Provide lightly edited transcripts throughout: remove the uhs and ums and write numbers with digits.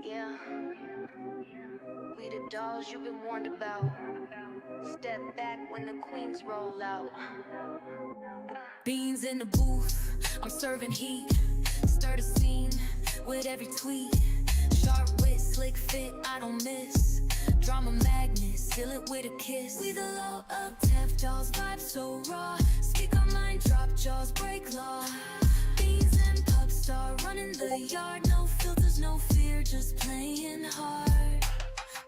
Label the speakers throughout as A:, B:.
A: Yeah, we the dolls you've been warned about. Step back when the queens roll out. Beans in the booth, I'm serving heat. Start a scene with every tweet. Sharp wit, slick fit, I don't miss. Drama magnet, seal it with a kiss. We the low up temp dolls, vibe so raw. Speak our mind, drop jaws, break law. Beans and pop star, running the yard. No filters, no fear, just playing hard.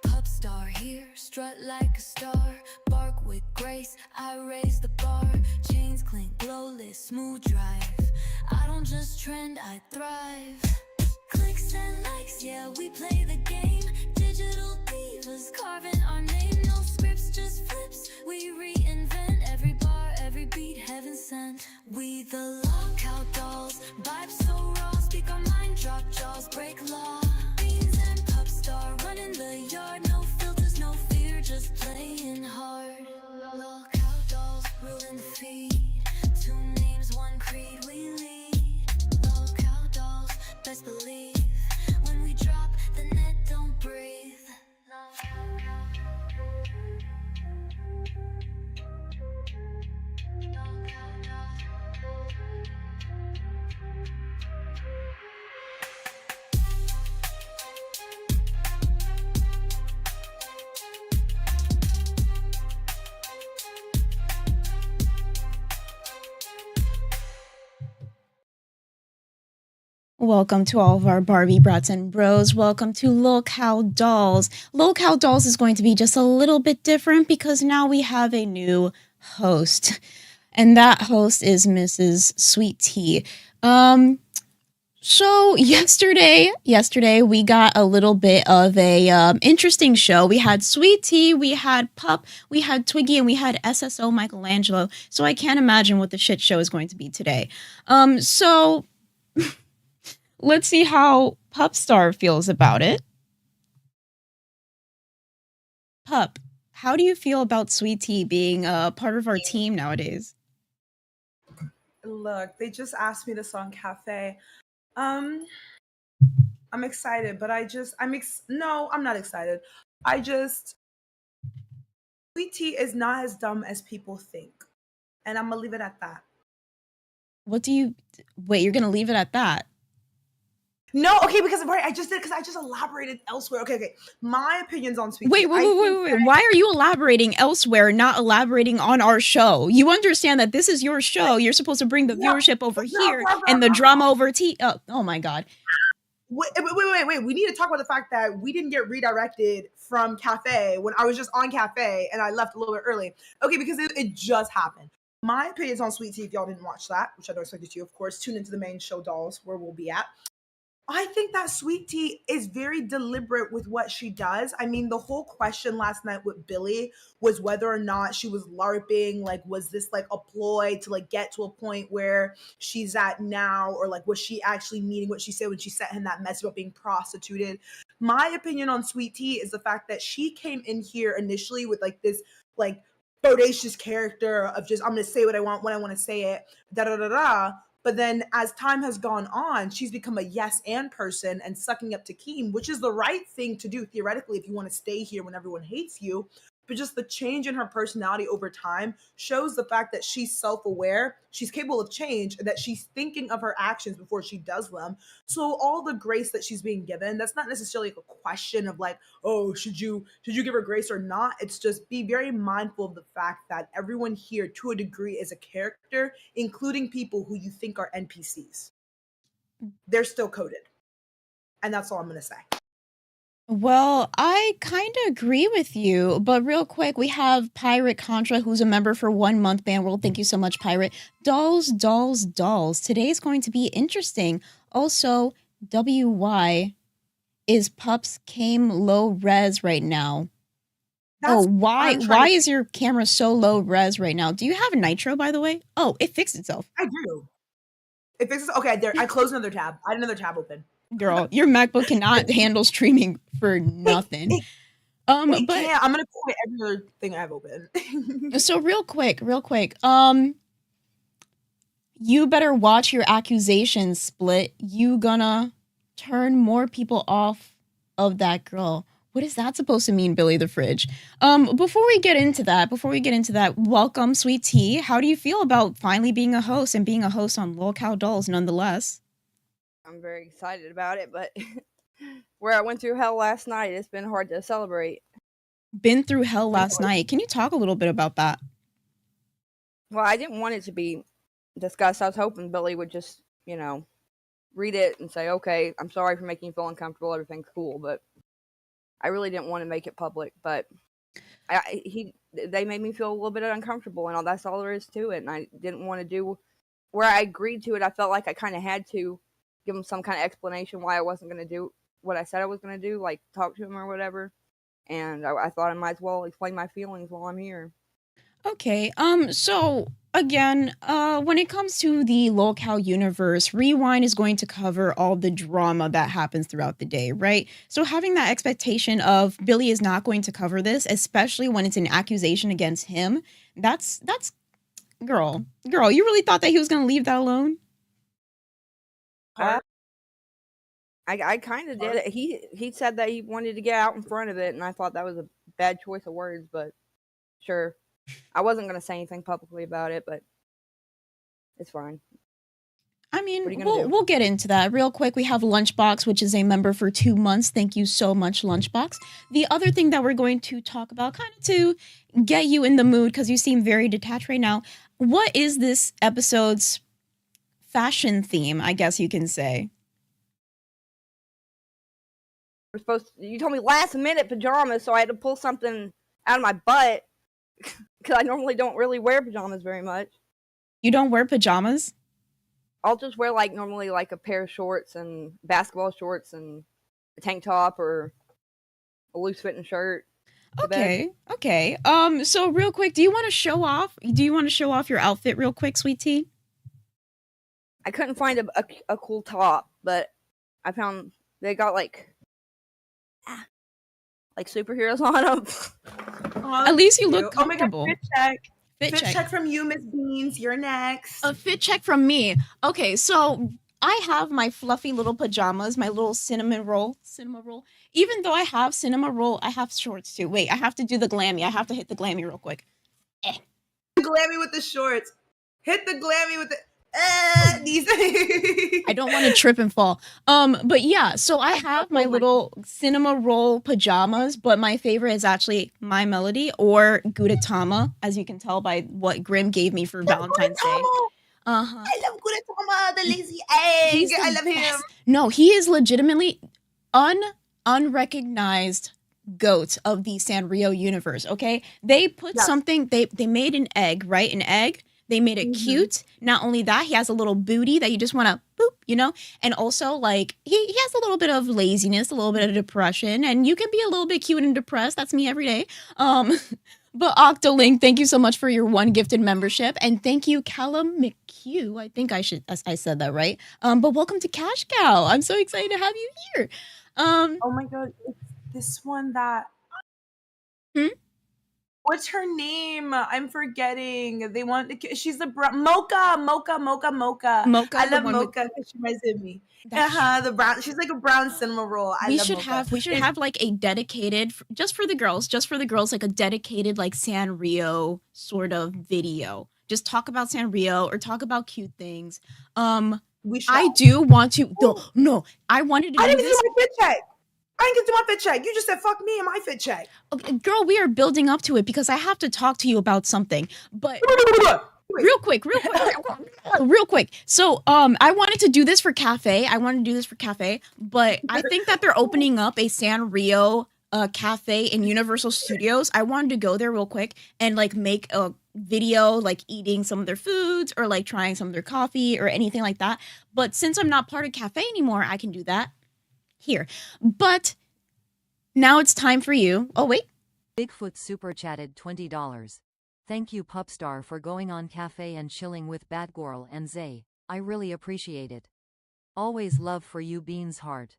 A: Pop star here, strut like a star. Bark with grace, I raise the bar. Chains clink, glowless, smooth drive. I don't just trend, I thrive. Clicks and likes, yeah, we play the game. Digital divas, carving our name. No scripts, just flips. We reinvent every bar, every beat, heaven sent. We the lockout dolls, vibe so raw. Speak our mind, drop jaws, break law. Beans and pop star, running the yard. No filters, no fear, just playing hard. Lockout dolls, ruling the feed. Two names, one creed, we lead. Lockout dolls, best believe. When we drop, the net don't breathe.
B: Welcome to all of our Barbie brats and bros. Welcome to Lil Cow Dolls. Lil Cow Dolls is going to be just a little bit different because now we have a new host. And that host is Mrs. Sweet Tea. So yesterday we got a little bit of a interesting show. We had Sweet Tea, we had Pup, we had Twiggy, and we had SSO Michelangelo. So I can't imagine what the shit show is going to be today. So let's see how Pupstar feels about it. Pup, how do you feel about Sweet Tea being a part of our team nowadays?
C: Look, they just asked me this on Cafe. I'm excited, but no, I'm not excited. Sweet Tea is not as dumb as people think. And I'm gonna leave it at that.
B: Wait, you're gonna leave it at that?
C: No, okay, because I just elaborated elsewhere. Okay. My opinions on Sweet Tea.
B: Wait. Why are you elaborating elsewhere, not elaborating on our show? You understand that this is your show. You're supposed to bring the viewership over here and the drama over tea. Oh my God.
C: Wait. We need to talk about the fact that we didn't get redirected from Cafe when I was just on Cafe and I left a little bit early. Okay, because it just happened. My opinions on Sweet Tea, if y'all didn't watch that, which I don't expect you to, of course, tune into the main show, Dolls, where we'll be at. I think that Sweet Tea is very deliberate with what she does. I mean, the whole question last night with Billy was whether or not she was LARPing. Like, was this like a ploy to like get to a point where she's at now? Or like, was she actually meaning what she said when she sent him that message about being prostituted? My opinion on Sweet Tea is the fact that she came in here initially with like this like bodacious character of just, I'm going to say what I want when I want to say it, da-da-da-da. But then as time has gone on, she's become a yes and person and sucking up to Keem, which is the right thing to do theoretically if you want to stay here when everyone hates you. But just the change in her personality over time shows the fact that she's self-aware, she's capable of change, and that she's thinking of her actions before she does them. So all the grace that she's being given, that's not necessarily a question of like, oh, should you give her grace or not? It's just be very mindful of the fact that everyone here to a degree is a character, including people who you think are NPCs. They're still coded. And that's all I'm going to say.
B: Well, I kind of agree with you, but real quick, we have Pirate Contra, who's a member for 1 month, Bandworld. Thank you so much, Pirate. Dolls. Today's going to be interesting. Also, WY is Pups came low res right now. Why is your camera so low res right now? Do you have Nitro, by the way? Oh, it fixed itself.
C: I do. It fixes. Okay, there. I closed another tab. I had another tab open.
B: Girl, your MacBook cannot handle streaming for nothing.
C: But yeah, I'm gonna quit every other thing I have open.
B: So real quick, you better watch your accusations split. You gonna turn more people off of that girl. What is that supposed to mean, Billy the Fridge? Before we get into that, welcome, Sweet Tea. How do you feel about finally being a host and being a host on Lol Cow Dolls nonetheless?
D: I'm very excited about it, but where I went through hell last night, it's been hard to celebrate.
B: Been through hell last night. Can you talk a little bit about that?
D: Well, I didn't want it to be discussed. I was hoping Billy would just, read it and say, okay, I'm sorry for making you feel uncomfortable. Everything's cool. But I really didn't want to make it public. But they made me feel a little bit uncomfortable, and that's all there is to it. And I didn't want to do where I agreed to it. I felt like I kind of had to give him some kind of explanation why I wasn't going to do what I said I was going to do, like talk to him or whatever. And I thought I might as well explain my feelings while I'm here.
B: Okay. So again, when it comes to the Lol Cow universe, Rewind is going to cover all the drama that happens throughout the day, right? So having that expectation of Billy is not going to cover this, especially when it's an accusation against him, that's girl, you really thought that he was going to leave that alone?
D: I kind of did it. He said that he wanted to get out in front of it, and I thought that was a bad choice of words, but sure. I wasn't going to say anything publicly about it, but it's fine.
B: I mean, we'll get into that real quick. We have Lunchbox, which is a member for 2 months. Thank you so much, Lunchbox. The other thing that we're going to talk about, kind of to get you in the mood, because you seem very detached right now. What is this episode's fashion theme, I guess you can say?
D: You told me last minute pajamas, so I had to pull something out of my butt because I normally don't really wear pajamas very much.
B: You don't wear pajamas?
D: I'll just wear normally a pair of shorts and basketball shorts and a tank top or a loose fitting shirt.
B: Okay. So real quick, do you want to show off your outfit real quick, Sweet Tea?
D: I couldn't find a cool top, but I found they got like superheroes on them.
B: At least you look comfortable.
C: Oh my God, fit check from you, Miss Beans. You're next.
B: A fit check from me. Okay, so I have my fluffy little pajamas, my little cinema roll. Even though I have cinema roll, I have shorts too. Wait, I have to do the glammy. I have to hit the glammy real quick.
C: Glammy with the shorts. Hit the glammy with the these.
B: I don't want to trip and fall. But yeah, so I have my little cinema roll pajamas, but my favorite is actually My Melody or Gudetama, as you can tell by what Grim gave me for Valentine's Day.
C: I love Gudetama, the lazy egg. I love him.
B: No, he is legitimately unrecognized goat of the Sanrio universe. Okay, they put something. They made an egg, right? An egg. They made it cute. Not only that, he has a little booty that you just want to boop, and also he has a little bit of laziness, a little bit of depression, and you can be a little bit cute and depressed. That's me every day. But Octolink, thank you so much for your 1 gifted membership, and thank you, Callum McHugh. I think I said that right. But welcome to Cash Cow. I'm so excited to have you here.
C: Oh my God, it's this one that. What's her name? I'm forgetting. They want. She's the Mocha. I love Mocha because she reminds me. The brown. She's like a brown cinema roll.
B: We should have a dedicated just for the girls, like a dedicated Sanrio sort of video. Just talk about Sanrio or talk about cute things. I do want to. No, I wanted to.
C: I didn't even do my fit check. I didn't get to my fit check. You just said fuck me and my fit check.
B: Okay, girl, we are building up to it because I have to talk to you about something. But real quick. So, I wanted to do this for Cafe. But I think that they're opening up a Sanrio cafe in Universal Studios. I wanted to go there real quick and make a video eating some of their foods or trying some of their coffee or anything like that. But since I'm not part of Cafe anymore, I can do that here. But now it's time for you. Oh, wait.
E: Bigfoot super chatted $20. Thank you, Pupstar, for going on Cafe and chilling with Batgirl and Zay. I really appreciate it. Always love for you, Beans Heart.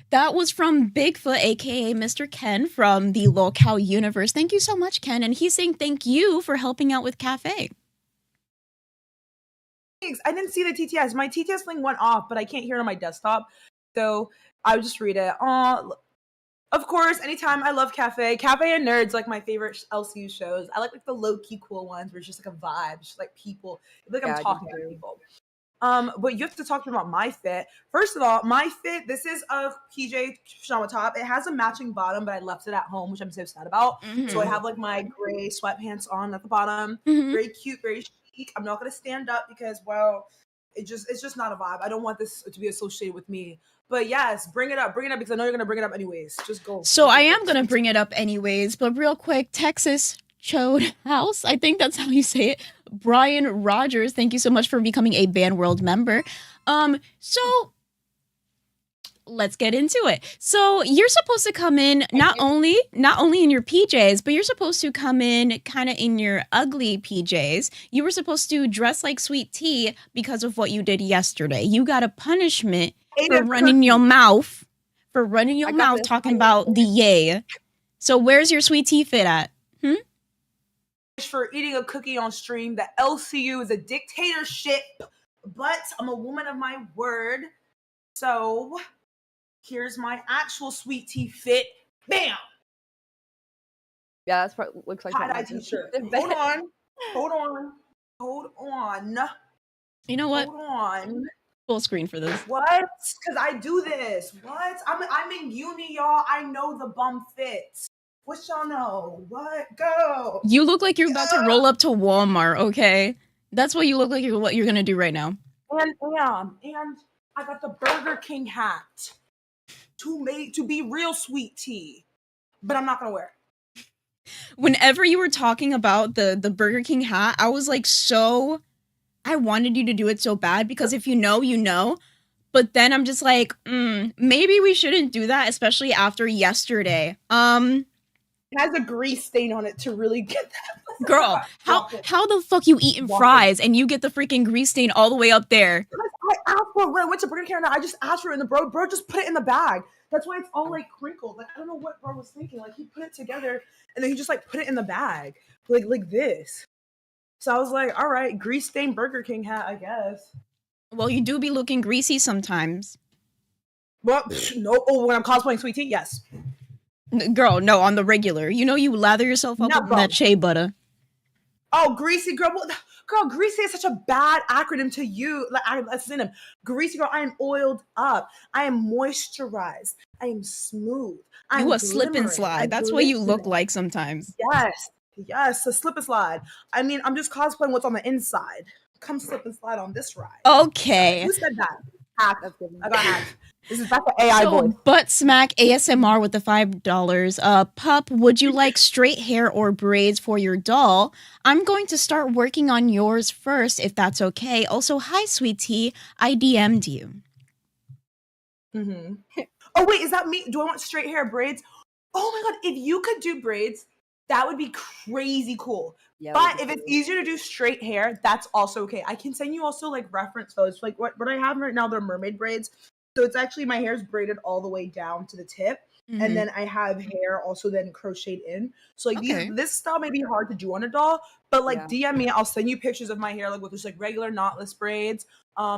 B: That was from Bigfoot, aka Mr. Ken from the Lol Cow universe. Thank you so much, Ken. And he's saying thank you for helping out with Cafe.
C: Thanks. I didn't see the TTS. My TTS link went off, but I can't hear it on my desktop So I would just read it. Of course, anytime I love Cafe and Nerds, like my favorite LCU shows. I like the low key cool ones where it's just like a vibe, just like people, like
D: Yeah, I
C: I'm
D: do
C: talking to
D: too.
C: people. But you have to talk to me about my fit. First of all, my fit, this is a PJ pajama top. It has a matching bottom, but I left it at home, which I'm so sad about. So I have like my gray sweatpants on at the bottom.
B: Mhm.
C: Very cute, very chic. I'm not gonna stand up because, well, it's just not a vibe. I don't want this to be associated with me. But yes, bring it up because I know you're gonna bring it up anyways. Just go.
B: So I am gonna bring it up anyways, but real quick, Texas Chode House, I think that's how you say it. Brian Rogers, thank you so much for becoming a Band World member. So let's get into it. So you're supposed to come in not only in your PJs, but you're supposed to come in kind of in your ugly PJs. You were supposed to dress like Sweet Tea because of what you did yesterday. You got a punishment for running your mouth, talking about the yay. So where's your Sweet Tea fit at?
C: For eating a cookie on stream. The LCU is a dictatorship, but I'm a woman of my word. So here's my actual Sweet Tea fit. Bam!
D: Yeah, that's what looks like.
C: Tie-dye t-shirt. Hold on.
B: You know what?
C: Hold on.
B: Full screen for this.
C: What? Because I do this. What? I'm in uni, y'all. I know the bum fits. What y'all know? What? Go.
B: You look like you're about to roll up to Walmart, okay? That's what you look like what you're gonna do right now.
C: And I got the Burger King hat to be real Sweet Tea, but I'm not gonna wear it.
B: Whenever you were talking about the Burger King hat, I was like, I wanted you to do it so bad because if you know, you know. But then I'm just like, maybe we shouldn't do that, especially after yesterday.
C: It has a grease stain on it to really get that.
B: Girl, how the fuck you eating fries and you get the freaking grease stain all the way up there?
C: I asked for it when I went to Burger King. I just asked for it, and the bro just put it in the bag. That's why it's all like crinkled. Like I don't know what bro was thinking. Like he put it together and then he just like put it in the bag, like this. So I was like, all right, grease stained Burger King hat, I guess.
B: Well, you do be looking greasy sometimes.
C: Well, no. Oh, when I'm cosplaying Sweet Tea, yes.
B: Girl, no, on the regular. You know you lather yourself up with that shea butter.
C: Oh, greasy girl. Girl, greasy is such a bad acronym to you. Like, that's in them. Greasy girl, I am oiled up. I am moisturized. I am smooth.
B: You a slip and slide. That's what you look like sometimes.
C: Yes, a slip and slide. I mean, I'm just cosplaying what's on the inside. Come slip and slide on this ride.
B: Okay.
C: Who said that? Hacked. I got hacked. This is back to AI voice.
B: Butt smack ASMR with the $5. Pup, would you like straight hair or braids for your doll? I'm going to start working on yours first, if that's okay. Also, hi, Sweet Tea. I DM'd you.
C: Mm-hmm. Oh, wait, is that me? Do I want straight hair braids? Oh my God, if you could do braids, that would be crazy cool. Yeah, but if it's easier to do straight hair, that's also okay. I can send you also like reference photos. Like what I have right now, they're mermaid braids. So it's actually my hair is braided all the way down to the tip. Mm-hmm. And then I have hair also then crocheted in. So like this style may be hard to do on a doll, but like DM me, I'll send you pictures of my hair like with just like regular knotless braids.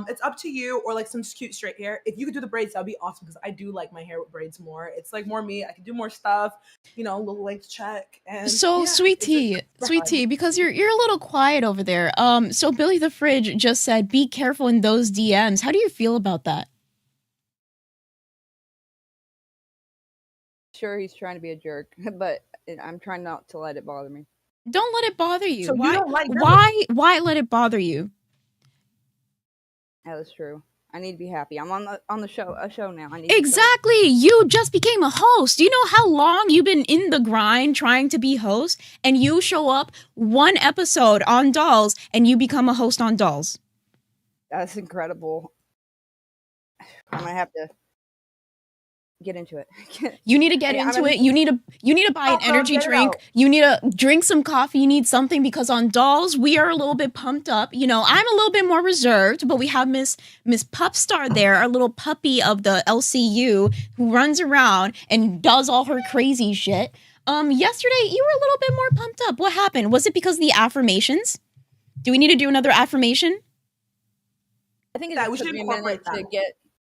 C: It's up to you, or like some cute straight hair. If you could do the braids, that'd be awesome because I do like my hair with braids more. It's like more me. I can do more stuff, you know, a little length check. And
B: so Sweet Tea, because you're a little quiet over there. So Billy the Fridge just said, be careful in those DMs. How do you feel about that?
D: Sure, he's trying to be a jerk, but I'm trying not to let it bother me.
B: Don't let it bother you.
C: So you don't like
B: why let it bother you?
D: Yeah, that's true. I need to be happy. I'm on the show, a show now.
B: Exactly. You just became a host. Do you know how long you've been in the grind trying to be host, and you show up one episode on Dolls and you become a host on Dolls?
D: That's incredible. I'm gonna have to get into it.
B: You need to get into it. You need to buy an energy drink. You need to drink some coffee. You need something because on Dolls we are a little bit pumped up. You know, I'm a little bit more reserved, but we have Miss Pupstar there, our little puppy of the LCU who runs around and does all her crazy shit. Yesterday you were a little bit more pumped up. What happened? Was it because of the affirmations? Do we need to do another affirmation?
D: I think it took me a minute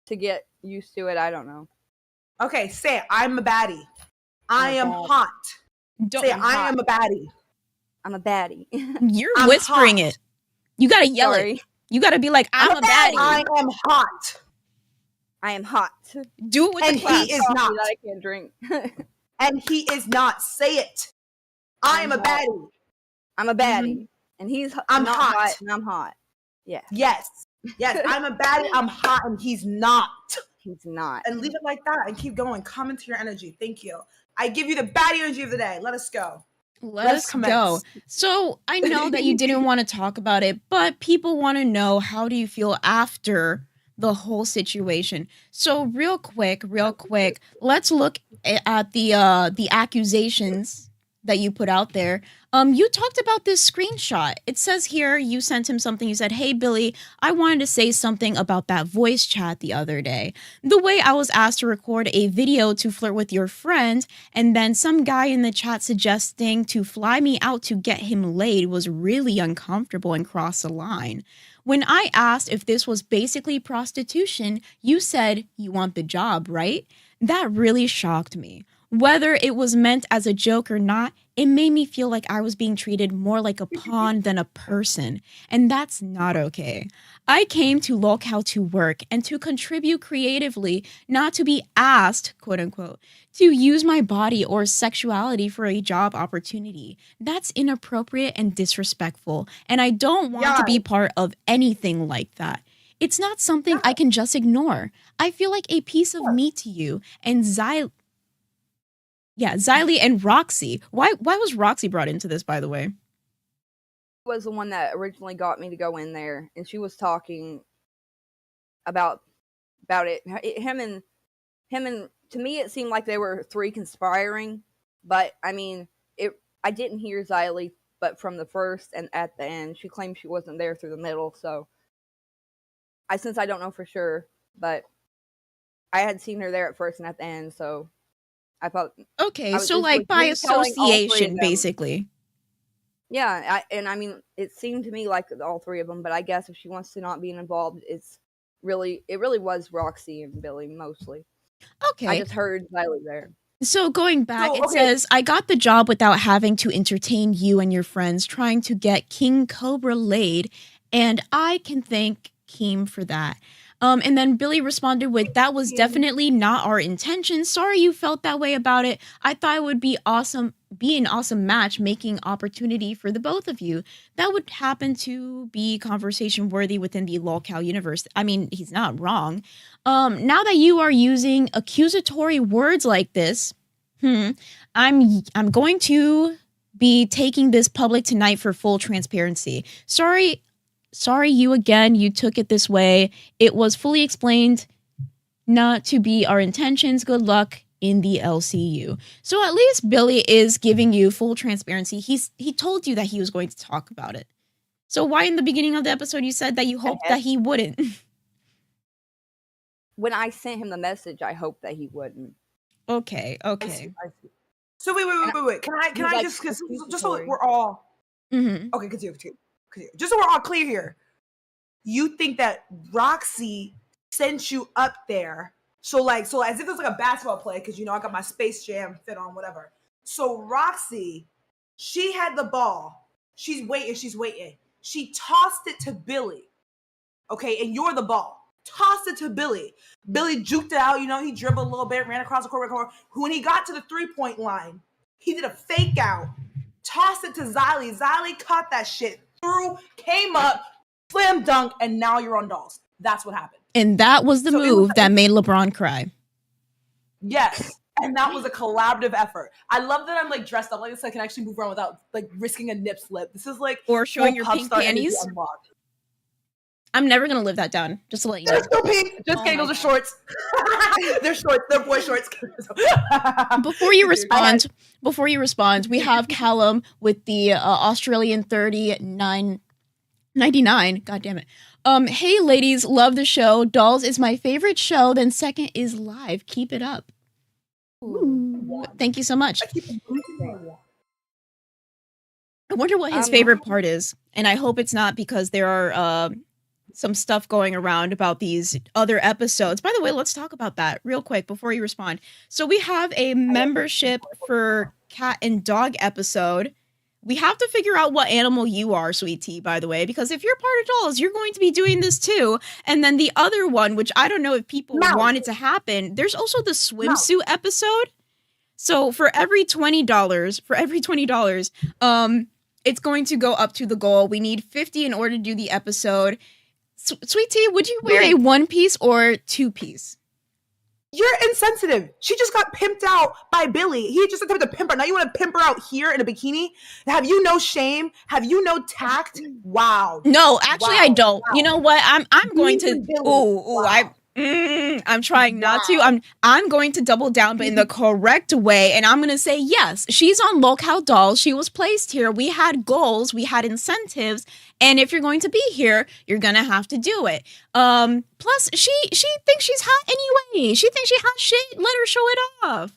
D: to get used to it. I don't know.
C: Okay, say it. I'm a baddie. I am
D: baddie.
C: hot.
B: Don't,
C: Say it. I am a baddie.
D: I'm a baddie.
B: you're
C: I'm
B: whispering
C: hot.
B: it. You gotta yell it.
D: Sorry.
B: You gotta be like, I'm a baddie.
C: I am hot.
D: I am hot.
B: Do it with
C: And
B: the class.
C: he is
D: Coffee
C: not.
D: that I can't drink.
C: And he is not. Say it. I am a
D: hot.
C: baddie.
D: I'm a baddie. And he's
C: I'm
D: not
C: hot.
D: and I'm hot. Yeah.
C: Yes. Yes, I'm a baddie. I'm hot, and he's not.
D: He's not.
C: And leave it like that and keep going. Come into your energy. Thank you. I give you the baddie energy of the day. Let us go.
B: Let's go. So I know that you didn't want to talk about it, but people want to know, how do you feel after the whole situation? So real quick, let's look at the accusations that you put out there. You talked about this screenshot. It says here you sent him something. You said, "Hey Billy, I wanted to say something about that voice chat the other day. The way I was asked to record a video to flirt with your friend, and then some guy in the chat suggesting to fly me out to get him laid was really uncomfortable and crossed the line. When I asked if this was basically prostitution, you said you want the job, right? That really shocked me. Whether it was meant as a joke or not, it made me feel like I was being treated more like a pawn than a person, and that's not okay. I came to locale to work and to contribute creatively, not to be asked, quote unquote, to use my body or sexuality for a job opportunity. That's inappropriate and disrespectful, and I don't want to be part of anything like that. It's not something I can just ignore. I feel like a piece of meat to you, and Xylee and Roxy. Why was Roxy brought into this, by the way?
D: Was the one that originally got me to go in there, and she was talking about it. Him and to me it seemed like they were three conspiring, but I mean, I didn't hear Xylee but from the first and at the end. She claimed she wasn't there through the middle, so since I don't know for sure, but I had seen her there at first and at the end, so I thought,
B: okay, so like by association, basically.
D: Yeah, I mean, it seemed to me like all three of them, but I guess if she wants to not be involved, it really was Roxy and Billy mostly.
B: Okay.
D: I just heard Xylee there.
B: So going back, it says, I got the job without having to entertain you and your friends trying to get King Cobra laid, and I can thank Keem for that. And then Billy responded with, that was definitely not our intention. Sorry you felt that way about it. I thought it would be an awesome match-making opportunity for the both of you. That would happen to be conversation worthy within the lolcow universe. I mean, he's not wrong. Now that you are using accusatory words like this, I'm going to be taking this public tonight for full transparency. Sorry, you took it this way. It was fully explained not to be our intentions. Good luck in the LCU. So at least Billy is giving you full transparency. He told you that he was going to talk about it. So why in the beginning of the episode you said that you hoped that he wouldn't?
D: When I sent him the message, I hoped that he wouldn't.
B: Okay.
C: So wait. Can I just so we're all okay? Continue. Just so we're all clear here, you think that Roxy sent you up there, so as if it was like a basketball play, because I got my Space Jam fit on, whatever. So Roxy, she had the ball. She's waiting. She tossed it to Billy. Okay, and you're the ball. Tossed it to Billy. Billy juked it out. He dribbled a little bit, ran across the court. When he got to the 3-point line, he did a fake out. Tossed it to Xylee. Xylee caught that shit. Came up, slam dunk, and now you're on dolls. That's what happened.
B: And that was the move that made LeBron cry.
C: Yes. And that was a collaborative effort. I love that I'm dressed up like this. I can actually move around without risking a nip slip. This is
B: or showing your pink panties. I'm never gonna live that down. Just to let you know.
C: Let's go pink. Just kidding. Those are shorts. They're shorts. They're boy shorts.
B: Before you respond, we have Callum with the Australian 39.99. God damn it. Hey ladies, love the show. Dolls is my favorite show. Then second is Live. Keep it up. Ooh. Thank you so much. I wonder what his favorite part is, and I hope it's not because there are some stuff going around about these other episodes. By the way, let's talk about that real quick before you respond. So we have a membership for cat and dog episode. We have to figure out what animal you are, Sweet Tea, by the way, because if you're part of dolls, you're going to be doing this too. And then the other one, which I don't know if people want it to happen, there's also the swimsuit episode. So for every $20, it's going to go up to the goal. We need 50 in order to do the episode. Sweet Tea, would you wear a one piece or two piece?
C: You're insensitive. She just got pimped out by Billy. He just attempted to pimp her. Now you want to pimp her out here in a bikini? Have you no shame? Have you no tact? Wow.
B: No, actually, I don't.
C: Wow.
B: You know what? I'm going to. I'm trying not to. I'm going to double down, but in the correct way. And I'm going to say yes. She's on Locale Dolls. She was placed here. We had goals. We had incentives. And if you're going to be here, you're going to have to do it. Plus, she thinks she's hot anyway. She thinks she hot shit. Let her show it off.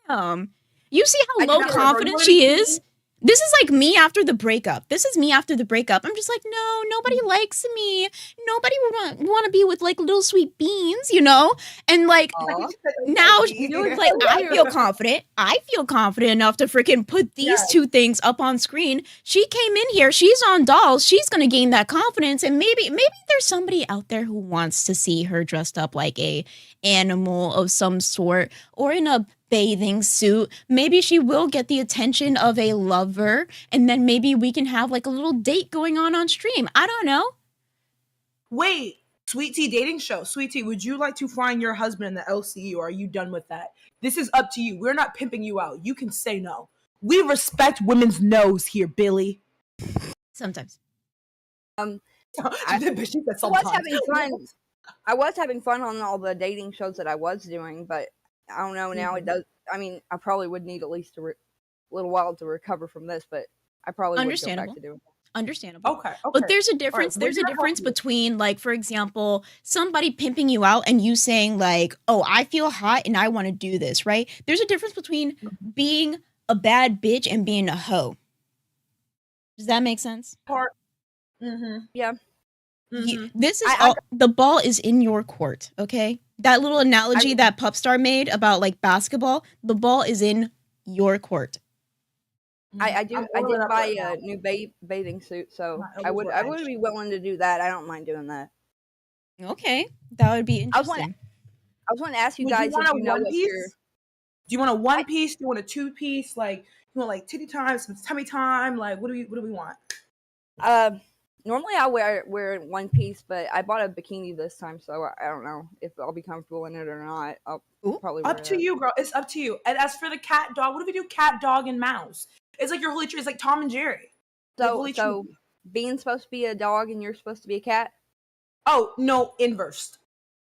B: Damn. You see how low confident she is? This is like me after the breakup. This is me after the breakup. I'm just like, no, nobody likes me. Nobody would want to be with like little sweet beans, you know? And like now you're like, I feel confident. I feel confident enough to freaking put these two things up on screen. She came in here. She's on dolls. She's going to gain that confidence. And maybe there's somebody out there who wants to see her dressed up like a animal of some sort or in a bathing suit. Maybe she will get the attention of a lover, and then maybe we can have like a little date going on stream. I don't know.
C: Wait, Sweet Tea dating show. Sweet Tea, would you like to find your husband in the LCU, or are you done with that? This is up to you. We're not pimping you out. You can say no. We respect women's no's here, Billy.
B: Sometimes.
D: I was having fun on all the dating shows that I was doing, but I don't know now. It does. I mean, I probably would need at least a little while to recover from this, but I probably would go back to doing it.
B: Understandable.
C: Okay.
B: But there's a difference. There's a difference between, like, for example, somebody pimping you out and you saying like, oh, I feel hot and I want to do this, right? There's a difference between being a bad bitch and being a hoe. Does that make sense?
D: Yeah.
B: This is the ball is in your court, okay? That little analogy that Pupstar made about like basketball, the ball is in your court.
D: I did buy a new bathing suit, so I would be willing to do that. I don't mind doing that.
B: Okay, that would be interesting.
D: I was wanting to ask you guys if you know what your...
C: Do you want a one piece? Do you want a two piece? Like, you want like titty time, some tummy time? Like, what do we want?
D: Normally I wear one piece, but I bought a bikini this time, so I don't know if I'll be comfortable in it or not. I'll probably wear
C: up to you, girl. It's up to you. And as for the cat dog, what if we do cat, dog, and mouse? It's like your holy tree. It's like Tom and Jerry.
D: So Bean's supposed to be a dog and you're supposed to be a cat?
C: Oh no, inverse.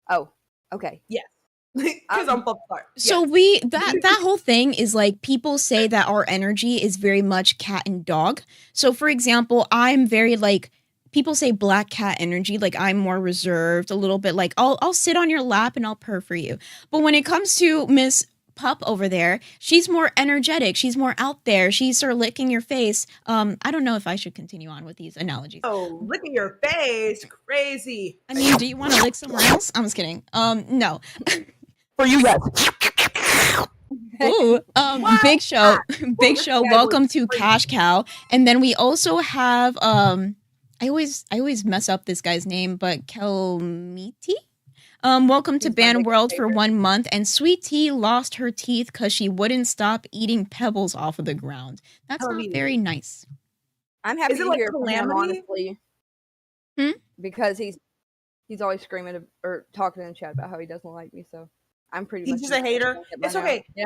D: Oh, okay.
C: Yes. Because I'm Pupstar.
B: So that whole thing is like people say that our energy is very much cat and dog. So for example, I'm very like people say black cat energy, like I'm more reserved, a little bit like I'll sit on your lap and I'll purr for you. But when it comes to Miss Pup over there, she's more energetic. She's more out there. She's sort of licking your face. I don't know if I should continue on with these analogies.
C: Oh, licking your face, crazy.
B: I mean, do you want to lick somewhere else? I'm just kidding. No.
C: For you, yes.
B: Ooh, Big Show. Welcome to Cash Cow. And then we also have I always mess up this guy's name, but Kelmiti. Welcome to Ban World for 1 month, and Sweet Tea lost her teeth because she wouldn't stop eating pebbles off of the ground. That's not very nice.
D: I'm happy to hear from him, honestly. Because he's always screaming or talking in the chat about how he doesn't like me, so I'm pretty much...
C: He's just a hater. It's okay. Yeah.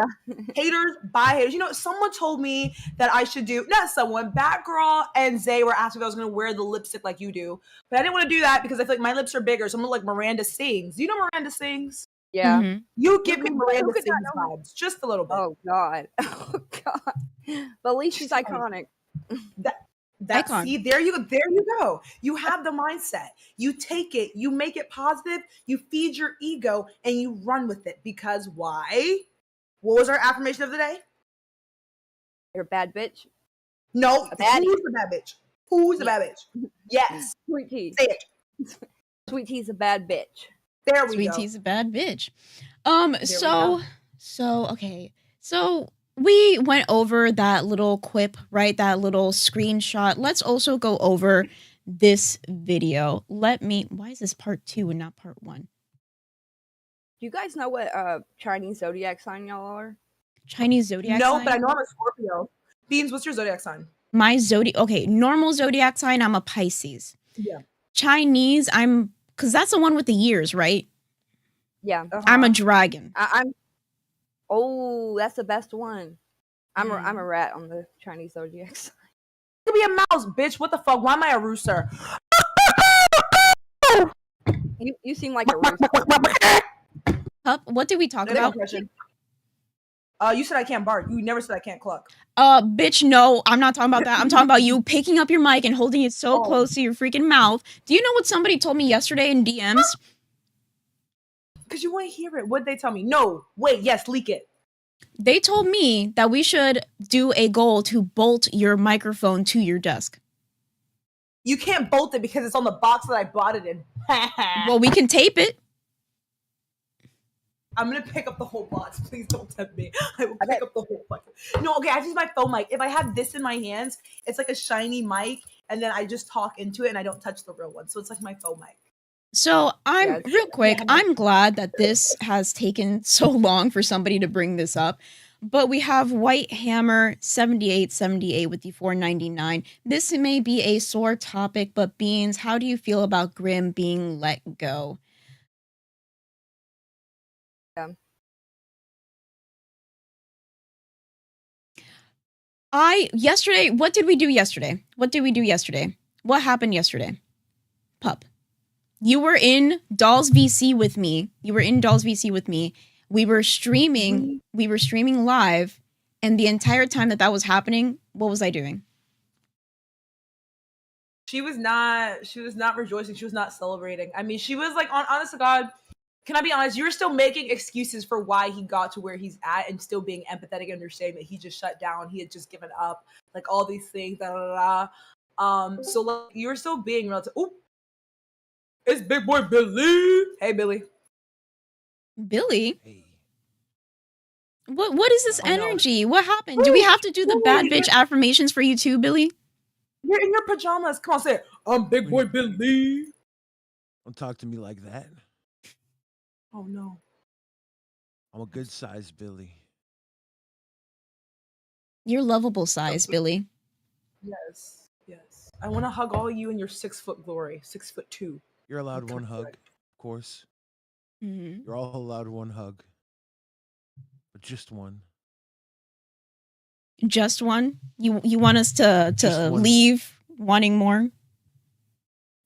C: Haters buy haters. You know, someone told me that I should do... Not someone. Batgirl and Zay were asking if I was going to wear the lipstick like you do. But I didn't want to do that because I feel like my lips are bigger. So I'm going to like Miranda Sings. Do you know Miranda Sings?
D: Yeah.
B: Mm-hmm.
C: You give me Miranda Sings vibes. Just a little bit.
D: Oh, God. Oh, God. But at least she's iconic.
C: See, there you go. You have the mindset. You take it, you make it positive, you feed your ego, and you run with it. Because why? What was our affirmation of the day?
D: You're a bad bitch.
C: No, who's the bad bitch? Who's the bad bitch? Yes.
D: Sweet Tea.
C: Say it.
D: Sweet Tea's a bad bitch.
C: There we
B: Sweet
C: go.
B: Tea's a bad bitch.
C: we
B: Okay. So we went over that little quip, right? That little screenshot. Let's also go over this video. Why is this part 2 and not part 1?
D: Do you guys know what Chinese zodiac sign y'all are?
B: Chinese zodiac
C: No,
B: sign?
C: but I know I'm a Scorpio. Beans, what's your zodiac sign?
B: My zodiac, okay, normal zodiac sign, I'm a Pisces.
C: Yeah.
B: Chinese, because that's the one with the years, right?
D: Yeah.
B: I'm a dragon.
D: I'm. Oh, that's the best one. I'm a rat on the Chinese zodiac sign.
C: You could be a mouse, bitch. What the fuck? Why am I a rooster?
D: You seem like a rooster.
B: Pup, what did we talk
C: Good
B: about?
C: impression. You said I can't bark. You never said I can't cluck.
B: Bitch, no, I'm not talking about that. I'm talking about you picking up your mic and holding it so close to your freaking mouth. Do you know what somebody told me yesterday in DMs?
C: Because you want to hear it. What'd they tell me? No. Wait, yes, leak it.
B: They told me that we should do a goal to bolt your microphone to your desk.
C: You can't bolt it because it's on the box that I bought it in.
B: Well, we can tape it.
C: I'm gonna pick up the whole box. Please don't tempt me. I will pick up the whole box. No, okay, I just use my phone mic. If I have this in my hands, it's like a shiny mic, and then I just talk into it and I don't touch the real one. So it's like my phone mic.
B: So
D: Yes.
B: real quick, I'm glad that this has taken so long for somebody to bring this up. But we have White Hammer 7878 with the $4.99. This may be a sore topic, but Beans, how do you feel about Grimm being let go? Yesterday, what did we do yesterday? What happened yesterday? Pup. You were in Dolls VC with me. We were streaming live, and the entire time that was happening, what was I doing?
C: She was not rejoicing. She was not celebrating. I mean, she was like, honest to God, can I be honest? You were still making excuses for why he got to where he's at and still being empathetic and understanding that he just shut down. He had just given up, like all these things, so like you were still being relative. Ooh, it's big boy Billy. Hey, Billy.
B: Billy?
F: Hey.
B: What is this
C: Oh, no.
B: energy? What happened? Do we have to do the bad bitch affirmations for you too, Billy?
C: You're in your pajamas. Come on, say it. I'm big boy Billy.
F: Don't talk to me like that.
C: Oh no.
F: I'm a good size Billy.
B: You're lovable size, Billy.
C: Yes. I want to hug all of you in your 6-foot glory. 6'2".
F: You're allowed one hug, of course.
B: Mm-hmm.
F: You're all allowed one hug. But just one.
B: Just one? You want us to
F: one.
B: leave wanting more?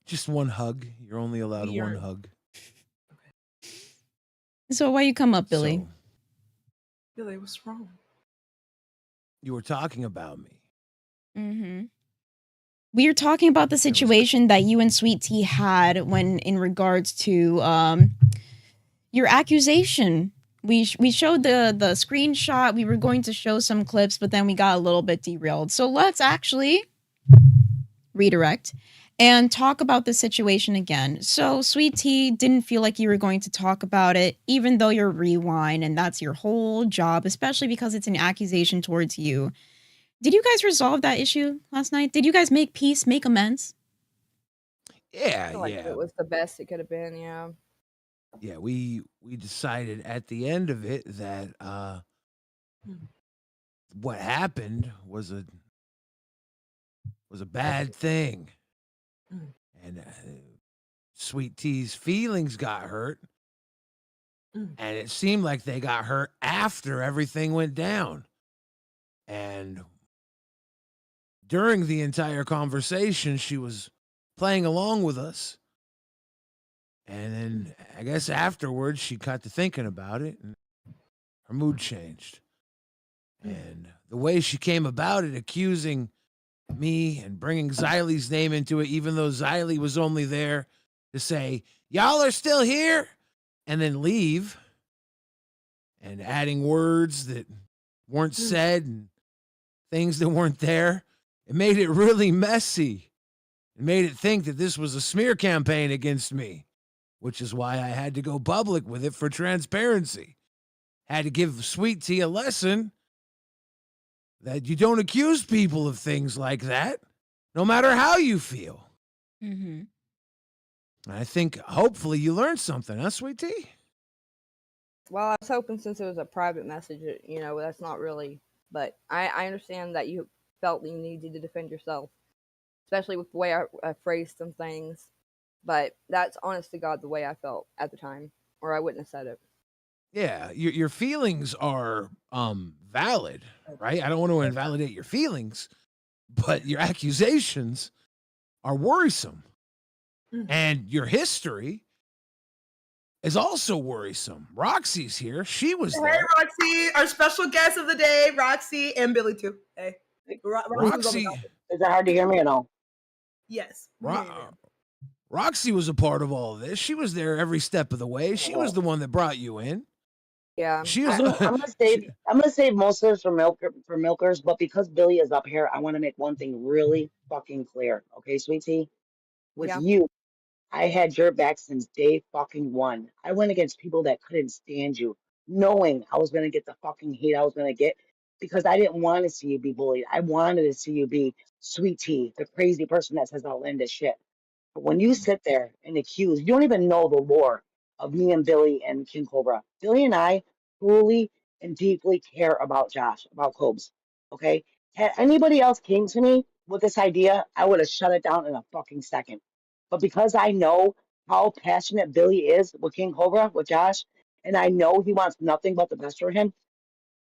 F: Just one hug. You're only allowed
C: You're-
F: one hug.
B: So why you come up, Billy?
F: So,
C: Billy, what's wrong?
F: you were talking about me.
B: Mm-hmm. We were talking about the situation that you and Sweet Tea had when in regards to your accusation. We showed the screenshot. We were going to show some clips, but then we got a little bit derailed. So let's actually redirect and talk about the situation again. So Sweet Tea didn't feel like you were going to talk about it, even though you're Rewind, and that's your whole job, especially because it's an accusation towards you. Did you guys resolve that issue last night? Did you guys make peace, make amends?
D: I
F: Yeah,
D: feel like
F: yeah.
D: it was the best it could have been. Yeah.
F: Yeah, we decided at the end of it that what happened was a bad thing. And Sweet Tea's feelings got hurt. And it seemed like they got hurt after everything went down. And during the entire conversation, she was playing along with us. And then I guess afterwards, she got to thinking about it and her mood changed. And the way she came about it, accusing me and bringing Xylie's name into it, even though Xylie was only there to say, y'all are still here, and then leave, and adding words that weren't said and things that weren't there. It made it really messy. It made it think that this was a smear campaign against me. which is why I had to go public with it for transparency. Had to give Sweet Tea a lesson that you don't accuse people of things like that, no matter how you feel.
B: Mm-hmm.
F: I think hopefully you learned something, huh, Sweet Tea?
D: Well, I was hoping since it was a private message, that's not really. But I understand that you felt you needed to defend yourself, especially with the way I phrased some things. But that's honest to God the way I felt at the time, or I wouldn't have said it.
F: Yeah, your feelings are valid, right? I don't want to invalidate your feelings, but your accusations are worrisome. And your history is also worrisome. Roxy's here. She was
C: Hey,
F: there.
C: Roxy, our special guest of the day, Roxy, and Billy too. Hey,
F: Roxy,
G: Is it hard to hear me or no?
C: yes.
F: Roxy was a part of all of this. She was there every step of the way. She was the one that brought you in.
D: Yeah.
F: She was.
G: I'm gonna save most of this for milkers, but because Billy is up here, I want to make one thing really fucking clear. Okay, sweetie? With
D: Yeah.
G: you, I had your back since day fucking one. I went against people that couldn't stand you, knowing I was gonna get the fucking hate I was gonna get because I didn't want to see you be bullied. I wanted to see you be sweet tea, the crazy person that says outlandish shit. But when you sit there and accuse, you don't even know the lore of me and Billy and King Cobra. Billy and I truly and deeply care about Josh, about Cobes. Okay? Had anybody else came to me with this idea, I would have shut it down in a fucking second. But because I know how passionate Billy is with King Cobra, with Josh, and I know he wants nothing but the best for him,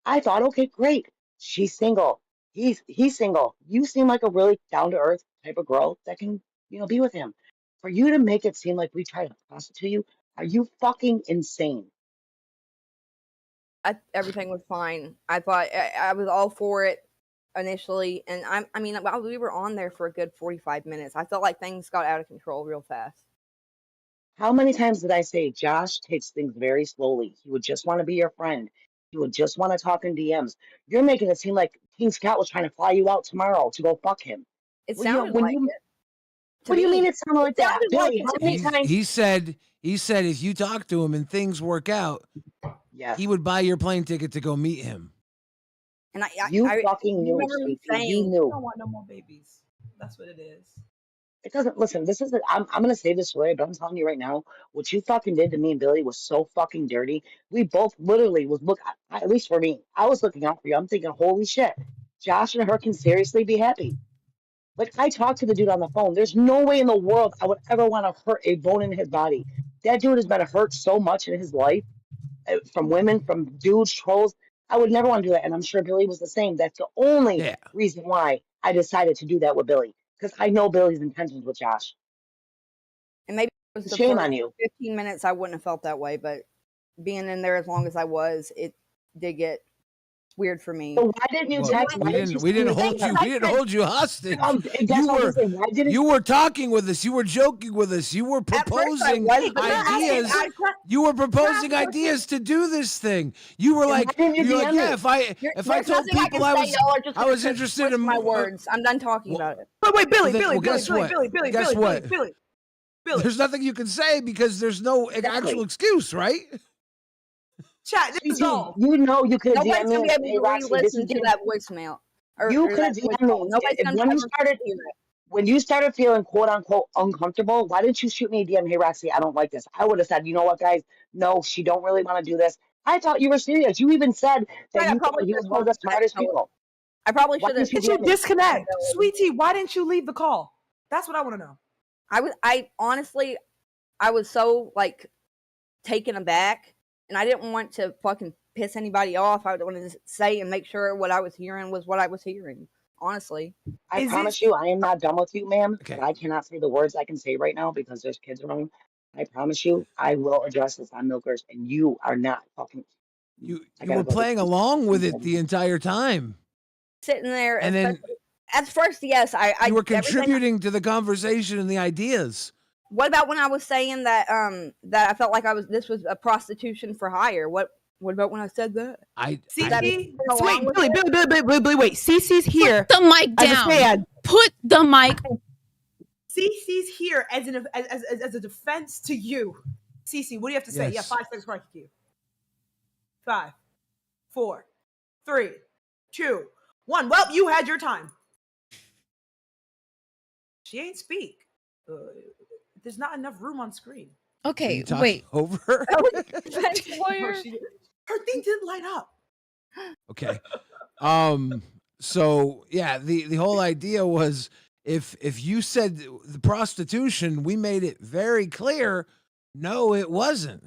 G: I thought, okay, great. She's single. He's single. You seem like a really down to earth type of girl that can, be with him. For you to make it seem like we try to prostitute you, are you fucking insane?
D: Everything was fine. I thought I was all for it initially, and we were on there for a good 45 minutes. I felt like things got out of control real fast.
G: How many times did I say Josh takes things very slowly? He would just want to be your friend. He would just want to talk in DMs. You're making it seem like King Scott was trying to fly you out tomorrow to go fuck him.
D: It
G: Well,
D: sounded like it.
G: What do you mean it sounded like that?
D: sounded like
G: Billy,
D: it
G: how
D: to
G: many
D: me.
G: times?
F: He said if you talk to him and things work out,
G: Yes.
F: he would buy your plane ticket to go meet him.
D: And I
G: You fucking knew,
D: remember me
G: sweetie. You
D: saying,
C: I
G: knew.
C: don't want no more babies. That's what it is.
G: It doesn't listen. This is. I'm gonna say this way, but I'm telling you right now, what you fucking did to me and Billy was so fucking dirty. We both literally was at least for me, I was looking out for you. I'm thinking, holy shit, Josh and her can seriously be happy. Like I talked to the dude on the phone. There's no way in the world I would ever want to hurt a bone in his body. That dude has been hurt so much in his life, from women, from dudes, trolls. I would never want to do that, and I'm sure Billy was the same. That's the only
F: Yeah.
G: reason why I decided to do that with Billy, because I know Billy's intentions with Josh.
D: and maybe it was the
G: Shame
D: first
G: on you.
D: 15 minutes I wouldn't have felt that way, but being in there as long as I was, it did get weird for me.
G: So why didn't you
F: Well,
G: text?
F: we didn't hold you hostage. You were talking with us. You were joking with us. You were proposing ideas. You were proposing ideas to do this thing. You were like, yeah. If I told people I was interested in
D: my words, I'm done talking about it.
C: Wait, Billy,
F: guess what? There's nothing you can say because there's no actual excuse, right?
C: Chat, this is all.
G: You know you could have
D: Nobody's
G: DM'd
D: gonna
G: me.
D: be able
G: Hey,
D: to
G: Roxy, this
D: re-listen
G: is
D: to that voicemail.
G: You
D: or
G: could have
D: that
G: DM'd
D: voicemail.
G: me.
D: Nobody's gonna
G: When you
D: ever
G: started,
D: hear it.
G: when you started feeling quote unquote uncomfortable, why didn't you shoot me a DM? Hey, Roxy, I don't like this. I would have said, you know what, guys? No, she don't really want to do this. I thought you were serious. You even said that
D: Right,
G: you thought he was one of the smartest people.
D: I probably
G: Why
D: should have.
G: didn't
C: Did you disconnect? Sweetie, why didn't you leave the call? That's what I want to know.
D: I honestly, I was so taken aback, and I didn't want to fucking piss anybody off. I wanted to say and make sure what I was hearing was what I was hearing. Honestly,
G: I promise you, I am not done with you, ma'am. But I cannot say the words I can say right now because there's kids around. I promise you, I will address this on Milkers, and you are not fucking.
F: You were playing along with it the entire time.
D: Sitting there,
F: and then
D: at first, yes,
F: you were contributing to the conversation and the ideas.
D: What about when I was saying that that I felt like this was a prostitution for hire? What about when I said that?
C: Billy, wait. Cece's here.
B: Put the mic down. Put the mic.
C: Cece's here as a defense to you. Cece, what do you have to say? Yeah,
F: Yes.
C: 5 seconds mark you. 5, 4, 3, 2, 1. Well, you had your time. She ain't speak. There's not enough room on screen.
F: Are
B: Okay,
F: you talking
B: wait.
F: over her?
D: Defense lawyer.
C: Her thing didn't light up.
F: Okay. So yeah, the whole idea was if you said the prostitution, we made it very clear. No, it wasn't.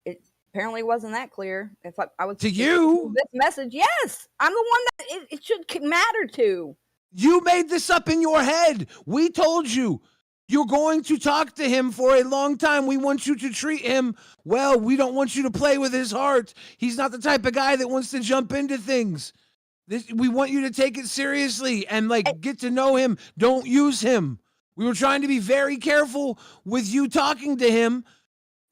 D: It apparently wasn't that clear. If I was
F: To you?
D: this message, yes, I'm the one that it should matter to.
F: You made this up in your head. We told you. You're going to talk to him for a long time. We want you to treat him well. We don't want you to play with his heart. He's not the type of guy that wants to jump into things. We want you to take it seriously and get to know him. Don't use him. We were trying to be very careful with you talking to him,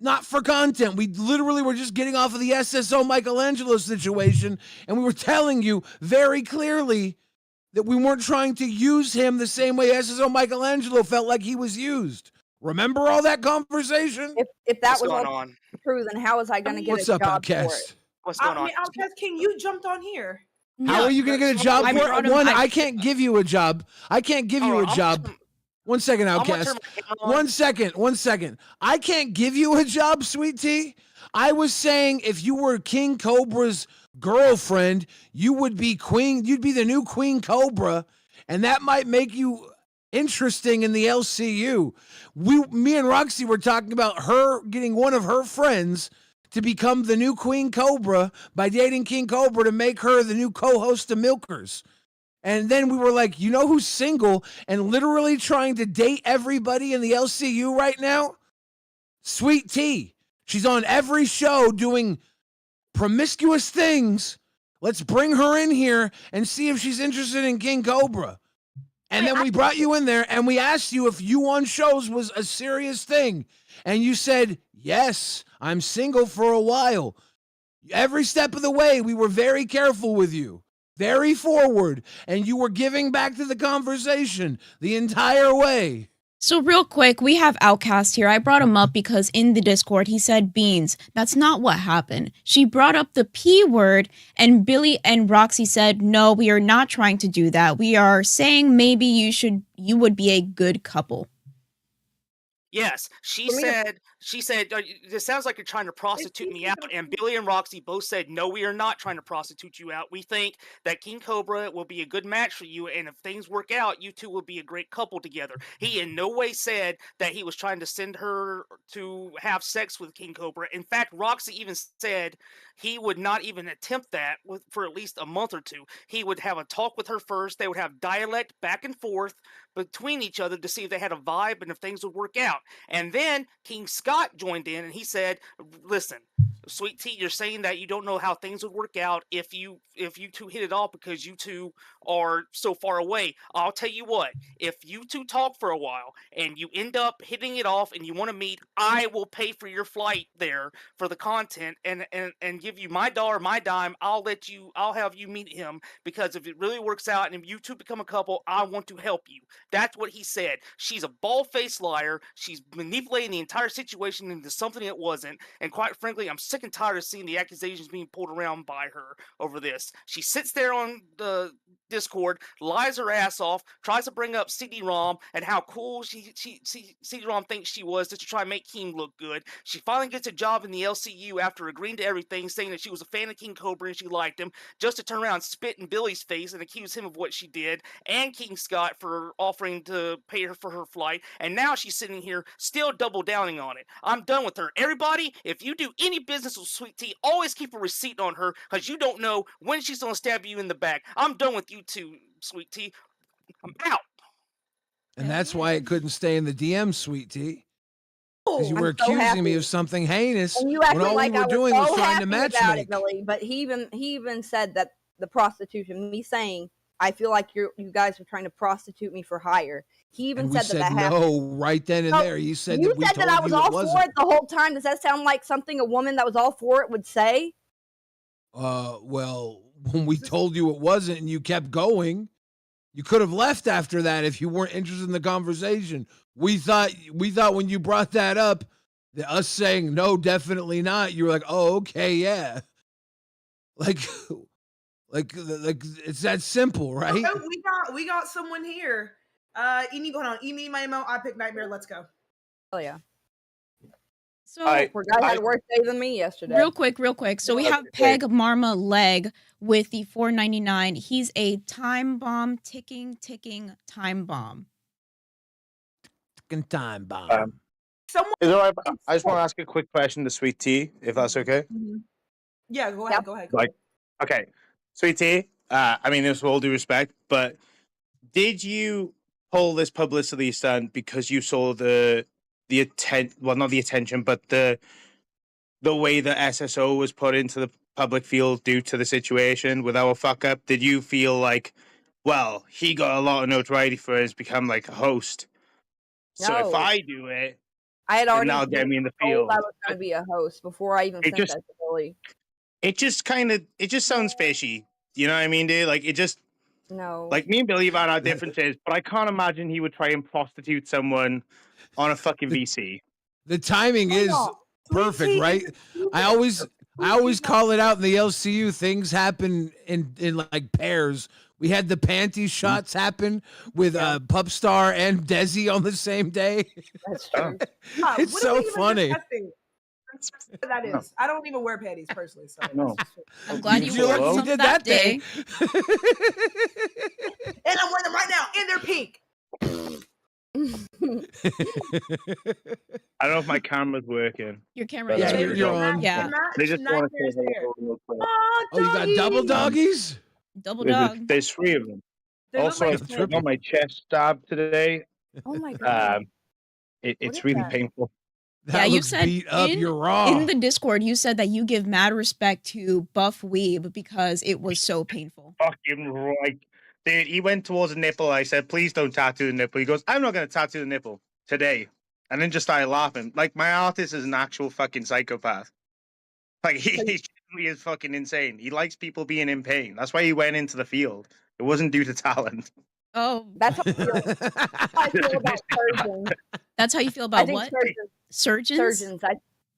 F: not for content. We literally were just getting off of the SSO Michelangelo situation, and we were telling you very clearly that we weren't trying to use him the same way SSO Michelangelo felt like he was used. Remember all that conversation?
D: If that
H: What's
D: was
H: going
D: all
H: on?
D: true, then how was I going to get
F: What's
D: a
F: up,
D: job for it?
F: Outcast?
H: What's going on?
C: Outcast King, you jumped on here.
F: How are you going to get a job
B: I
F: for
B: brought
F: it?
B: him-
F: One,
B: I-
F: I can't give you a job. I can't give you a job. 1 second, Outcast. 1 second. 1 second. I can't give you a job, Sweet Tea. I was saying if you were King Cobra's girlfriend, you would be queen. You'd be the new Queen Cobra, and that might make you interesting in the LCU. Me and Roxy were talking about her getting one of her friends to become the new Queen Cobra by dating King Cobra to make her the new co-host of Milkers. And then we were like, you know who's single and literally trying to date everybody in the LCU right now? Sweet Tea. She's on every show doing promiscuous things. Let's bring her in here and see if she's interested in King Cobra. And then we brought you in there and we asked you if you on shows was a serious thing. And you said, yes, I'm single for a while. Every step of the way, we were very careful with you. Very forward, and you were giving back to the conversation the entire way.
B: So real quick, we have Outcast here. I brought him up because in the Discord he said beans. That's not what happened. She brought up the P word and Billy and Roxy said, no, we are not trying to do that. We are saying maybe you would be a good couple.
H: Yes, she said, this sounds like you're trying to prostitute me out. And Billy and Roxy both said, no, we are not trying to prostitute you out. We think that King Cobra will be a good match for you. And if things work out, you two will be a great couple together. He in no way said that he was trying to send her to have sex with King Cobra. In fact, Roxy even said he would not even attempt that for at least a month or two. He would have a talk with her first. They would have dialect back and forth between each other to see if they had a vibe and if things would work out. And then King Scott joined in and he said, listen, Sweet Tea, you're saying that you don't know how things would work out if you two hit it off because you two are so far away. I'll tell you what, if you two talk for a while and you end up hitting it off and you want to meet, I will pay for your flight there for the content and give you my dollar, my dime. I'll have you meet him because if it really works out and if you two become a couple, I want to help you. That's what he said. She's a bald-faced liar. She's manipulating the entire situation into something it wasn't. And quite frankly, I'm sick and tired of seeing the accusations being pulled around by her over this. She sits there on the Discord, lies her ass off, tries to bring up CD-ROM and how cool CD-ROM thinks she was just to try and make King look good. She finally gets a job in the LCU after agreeing to everything, saying that she was a fan of King Cobra and she liked him, just to turn around and spit in Billy's face and accuse him of what she did, and King Scott for offering to pay her for her flight, and now she's sitting here still double downing on it. I'm done with her. Everybody, if you do any business with Sweet Tea, always keep a receipt on her because you don't know when she's going to stab you in the back. I'm done with you too, Sweet Tea. I'm out.
F: And that's why it couldn't stay in the DM, Sweet Tea. Because you were
D: I'm so
F: accusing me
D: happy.
F: of something heinous
D: And you
F: when
D: acted
F: all
D: like
F: we
D: I
F: were
D: was
F: doing
D: so
F: was trying to
D: happy about
F: matchmake.
D: it, Billy. But he even said that the prostitution, me saying, I feel like you guys are trying to prostitute me for hire. He even
F: And we
D: said that
F: said
D: happened.
F: no right then and
D: No,
F: there. You said
D: You
F: that we
D: said
F: told
D: that I was
F: you
D: all
F: it
D: for
F: wasn't.
D: it the whole time. Does that sound like something a woman that was all for it would say?
F: Well, when we told you it wasn't and you kept going, You could have left after that if you weren't interested in the conversation. We thought when you brought that up, that us saying no, definitely not. You were like, oh, okay, yeah. Like it's that simple, right?
C: Oh, we got someone here. Emi, hold on. Emi, my emo. I picked Nightmare. Let's go.
D: Oh yeah.
B: So
D: Poor guy had a worse day than me yesterday.
B: real quick. So we have Peg Marma Leg with the $4.99. He's a time bomb, ticking time bomb.
F: Ticking time bomb.
C: Someone.
I: Is it all right? I just want to ask a quick question to Sweet Tea, if that's okay.
C: Yeah, go ahead. Go ahead. Go
I: Like, okay, Sweet Tea. I mean, this with all due respect, but did you pull this publicity stunt because you saw the well, not the attention, but the way the SSO was put into the public field due to the situation with our fuck up? Did you feel like, well, he got a lot of notoriety for it, has become like a host, so if
D: No.
I: I do it,
D: I had
I: then
D: already
I: that'll get me in the
D: told
I: field?
D: I was going to be a host before I even
I: It
D: sent
I: just-
D: that to Billy.
I: It just sounds fishy. You know what I mean, dude? Like, it just,
D: No.
I: like, me and Billy have had our differences, but I can't imagine he would try and prostitute someone on a fucking VC.
F: The timing is perfect, right? I always call it out in the LCU. Things happen in like pairs. We had the panty shots happen with Pupstar and Desi on the same day.
D: That's true.
F: It's
C: what are
F: so
C: we even
F: funny.
C: discussing? That is. I don't even wear panties personally, so
I: No.
B: I'm glad you
F: You're
B: wore
F: lucky you
B: some
F: did
B: that
F: that day.
C: and I'm wearing them right now, and they're pink.
I: I don't know if my camera's working.
B: Your camera
I: Yeah,
B: is
F: you're on.
B: Yeah.
I: They just want to
C: Nightmare's
I: say
C: hair.
I: hello real quick.
C: Oh,
F: Oh, you got double
C: doggies.
F: doggies?
B: Double dog.
I: There's 3 of them.
C: They look
I: Also,
C: like
I: I
C: snakes.
I: got my chest stabbed today.
D: Oh my god.
I: It's
D: is
I: really
D: that?
I: painful.
F: That
B: you
F: looks
B: said
F: beat up.
B: in,
F: You're raw.
B: in the Discord, you said that you give mad respect to Buff Weeb because it was so painful.
I: Fucking right. Dude, he went towards the nipple. I said, please don't tattoo the nipple. He goes, I'm not going to tattoo the nipple today. And then just started laughing. Like, my artist is an actual fucking psychopath. Like, he genuinely is fucking insane. He likes people being in pain. That's why he went into the field. It wasn't due to talent.
B: Oh,
D: That's how I feel about surgeons.
B: that's how you feel
D: I
B: about
D: think
B: what?
D: surgeons.
B: Surgeons?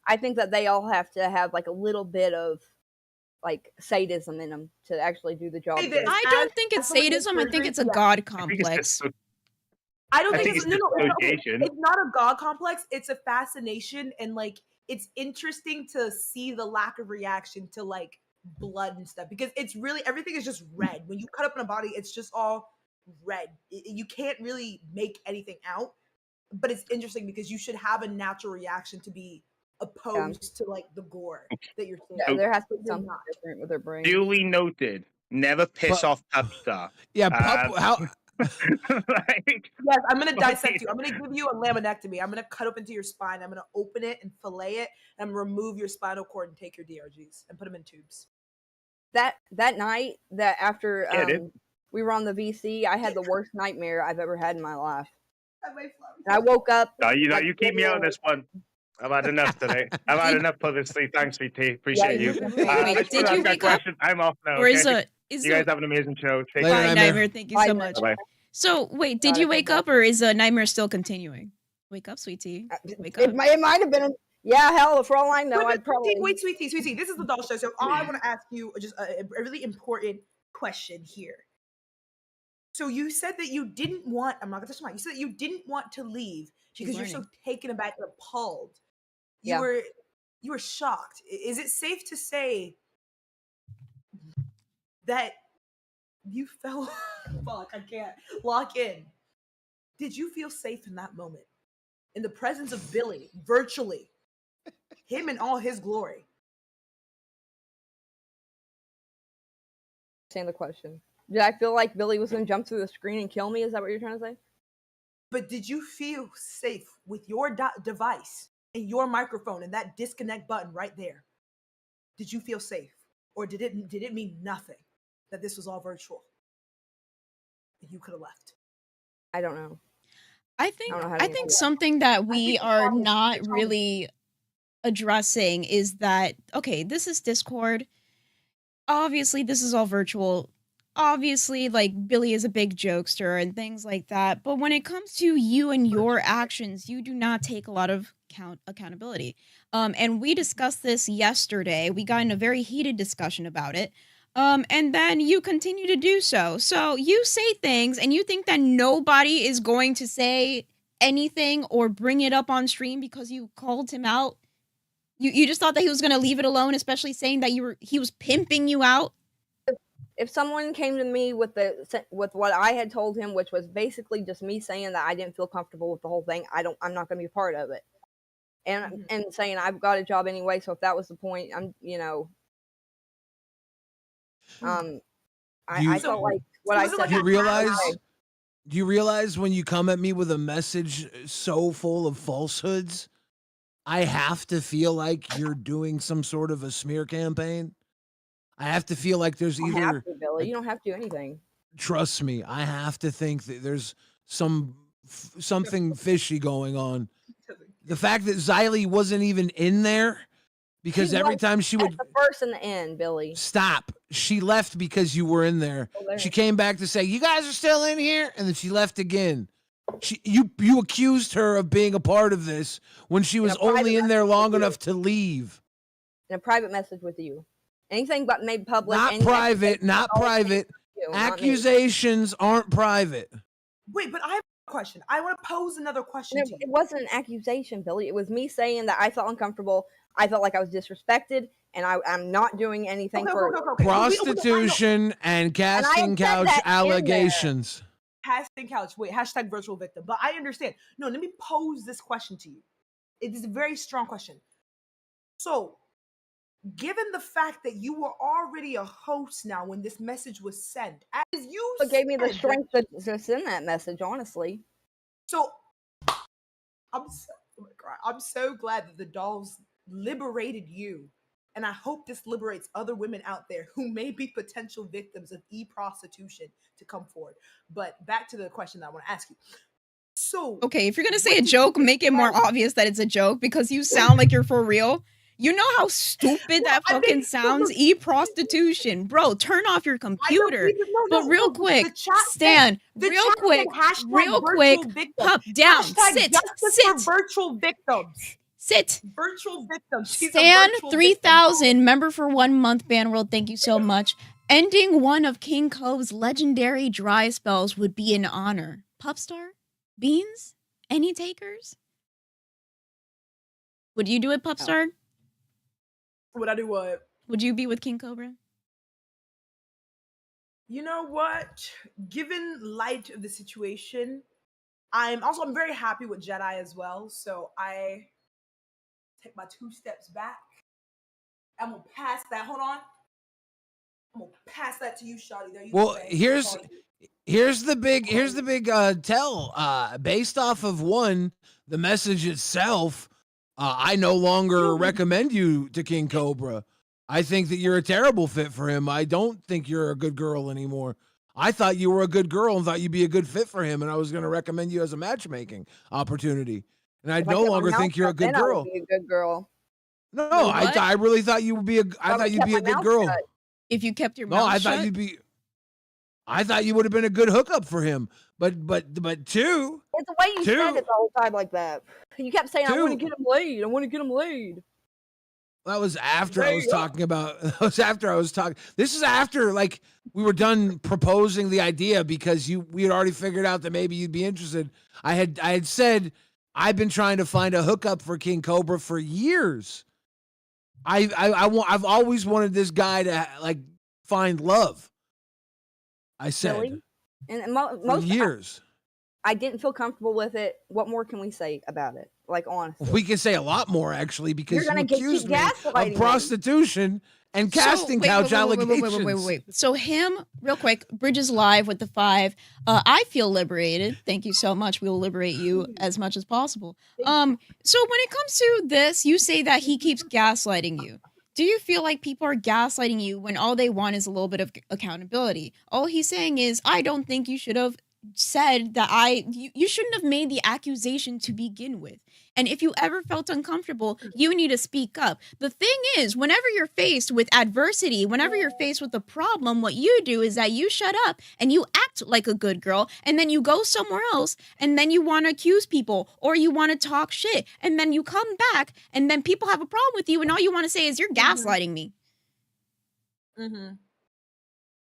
D: I think that they all have to have like a little bit of like sadism in them to actually do the job.
C: Hey, this-
B: I don't think it's sadism. I think it's a god complex.
C: I don't
I: I
C: think
I: think
C: it's
I: it's
C: no, no,
I: dissociation.
C: it's not a god complex. It's a fascination, and like it's interesting to see the lack of reaction to like blood and stuff because it's really everything is just red. When you cut up in a body, it's just all red. You can't really make anything out, but it's interesting because you should have a natural reaction to be opposed to like the gore that you're seeing.
D: Yeah, there has to be
C: They're
D: something
C: not.
D: different with their brain.
I: Duly noted. Never piss
F: But-
I: off Pupstar.
F: Yeah, Pup, how
I: Like,
C: Yes, I'm gonna dissect you. I'm gonna give you a laminectomy. I'm gonna cut open into your spine. I'm gonna open it and fillet it, and I'm gonna remove your spinal cord and take your DRGs and put them in tubes.
D: That night that after
I: Yeah, dude.
D: we were on the VC, I had the worst nightmare I've ever had in my life.
C: Have my flowers.
D: And I woke up.
I: you keep me out of this one. I've had enough today. I've had enough publicity. Thanks, VT. Appreciate you.
B: Wait,
I: I just
B: did
I: wanna
B: you
I: ask a
B: wake up?
I: question. I'm off now.
B: Or is
I: Okay?
B: is
I: You guys have an amazing show. Take
F: Later,
I: care.
B: Bye,
F: Nightmare.
B: Nightmare. Thank you
D: Bye,
B: so
D: Nightmare.
B: much.
I: Bye.
B: So wait, did
D: God,
B: you
D: I
B: wake
D: feel
B: up or is Nightmare still continuing? Wake up, sweetie. Wake up.
D: It might have been. Yeah, hell, for all I know, I'd probably.
C: Wait, sweetie. This is the doll show. So I want to ask you just a really important question here. So you said that you didn't want. I'm not gonna touch the mic. You said that you didn't want to leave
B: She's
C: because you're so
B: learning.
C: taken aback and appalled.
D: Yeah.
C: You were shocked. Is it safe to say that you felt? Fuck, I can't lock in. Did you feel safe in that moment, in the presence of Billy, virtually, him in all his glory?
D: Understand the question. Did I feel like Billy was going to jump through the screen and kill me? Is that what you're trying to say?
C: But did you feel safe with your device and your microphone and that disconnect button right there? Did you feel safe, or did it mean nothing that this was all virtual? And you could have left.
D: I don't know.
B: I think
D: don't know how to
B: I
D: answer
B: think
D: that.
B: something that we
C: think
B: are
C: it's
B: not
C: always-
B: really addressing is that okay, this is Discord. Obviously, this is all virtual. obviously, like, Billy is a big jokester and things like that, but when it comes to you and your actions, you do not take a lot of accountability. And we discussed this yesterday. We got in a very heated discussion about it. And then you continue to do so. So you say things and you think that nobody is going to say anything or bring it up on stream because you called him out. You just thought that he was going to leave it alone, especially saying that he was pimping you out.
D: If someone came to me with what I had told him, which was basically just me saying that I didn't feel comfortable with the whole thing, I'm not going to be a part of it. And saying I've got a job anyway, so if that was the point, I felt like what I said.
F: Do you realize when you come at me with a message so full of falsehoods, I have to feel like you're doing some sort of a smear campaign? I have to feel like there's
D: You don't
F: either
D: have to, Billy. You don't have to do anything.
F: Trust me, I have to think that there's something fishy going on. The fact that Xylee wasn't even in there because every time she would
D: the first and the end, Billy.
F: Stop. She left because you were in there. She came back to say, "You guys are still in here," and then she left again. You accused her of being a part of this when she was only in there long enough to leave.
D: In a private message with you. Anything but made public.
F: Not private. Accusations aren't private.
C: Wait, but I have a question. I want to pose another question to you.
D: It wasn't an accusation, Billy. It was me saying that I felt uncomfortable. I felt like I was disrespected, and I'm not doing anything for
F: prostitution and casting couch allegations.
C: Casting couch. Wait, hashtag virtual victim. But I understand. No, let me pose this question to you. It is a very strong question. So, given the fact that you were already a host now when this message was sent, as you
D: gave me the strength to send that message, honestly.
C: So, I'm so glad that the dolls liberated you. And I hope this liberates other women out there who may be potential victims of e-prostitution to come forward. But back to the question that I want to ask you. So,
B: okay, if you're going to say a joke, make it more obvious that it's a joke because you sound like you're for real. You know how stupid that fucking sounds? E-prostitution. Bro, turn off your computer. But real quick, Stan, real quick, pop down, sit.
C: For virtual victims.
B: Sit.
C: Virtual victims.
B: Stan 3000, member for 1 month ban world. Thank you so much. Ending one of King Cove's legendary dry spells would be an honor. Pupstar? Beans? Any takers? Would you do it, Pupstar?
C: Would I do what?
B: Would you be with King Cobra?
C: You know what? Given light of the situation, I'm very happy with Jedi as well. So I take my 2 steps back. I'm gonna pass that. Hold on. I'm gonna pass that to you, Shawty. There you
F: go. Well,
C: here's
F: the big tell. Based off of the message itself, I no longer recommend you to King Cobra. I think that you're a terrible fit for him. I don't think you're a good girl anymore. I thought you were a good girl and thought you'd be a good fit for him, and I was going to recommend you as a matchmaking opportunity. And I no longer think you're a good girl.
D: I would be a good girl.
F: No, I really thought you would be I thought you'd be a good girl.
D: Shut.
B: If you kept your mouth shut?
F: I thought you would have been a good hookup for him. But two.
D: It's the way you said it the whole time like that. You kept saying, I want to get him laid. I want to get him laid.
F: That was after I was talking about. This is after we were done proposing the idea because we had already figured out that maybe you'd be interested. I had said I've been trying to find a hookup for King Cobra for years. I've always wanted this guy to find love. I said,
D: really? And most
F: years.
D: I didn't feel comfortable with it. What more can we say about it? Honestly,
F: we can say a lot more actually because you accused me of prostitution and casting couch allegations.
B: Wait. So him, real quick, Bridges live with the 5. I feel liberated. Thank you so much. We will liberate you as much as possible. So when it comes to this, you say that he keeps gaslighting you. Do you feel like people are gaslighting you when all they want is a little bit of accountability? All he's saying is, I don't think you should have said that you shouldn't have made the accusation to begin with. And if you ever felt uncomfortable, you need to speak up. The thing is, whenever you're faced with adversity, whenever you're faced with a problem, what you do is that you shut up and you act like a good girl, and then you go somewhere else, and then you want to accuse people or you want to talk shit, and then you come back, and then people have a problem with you, and all you want to say is you're gaslighting me.
C: Mm-hmm.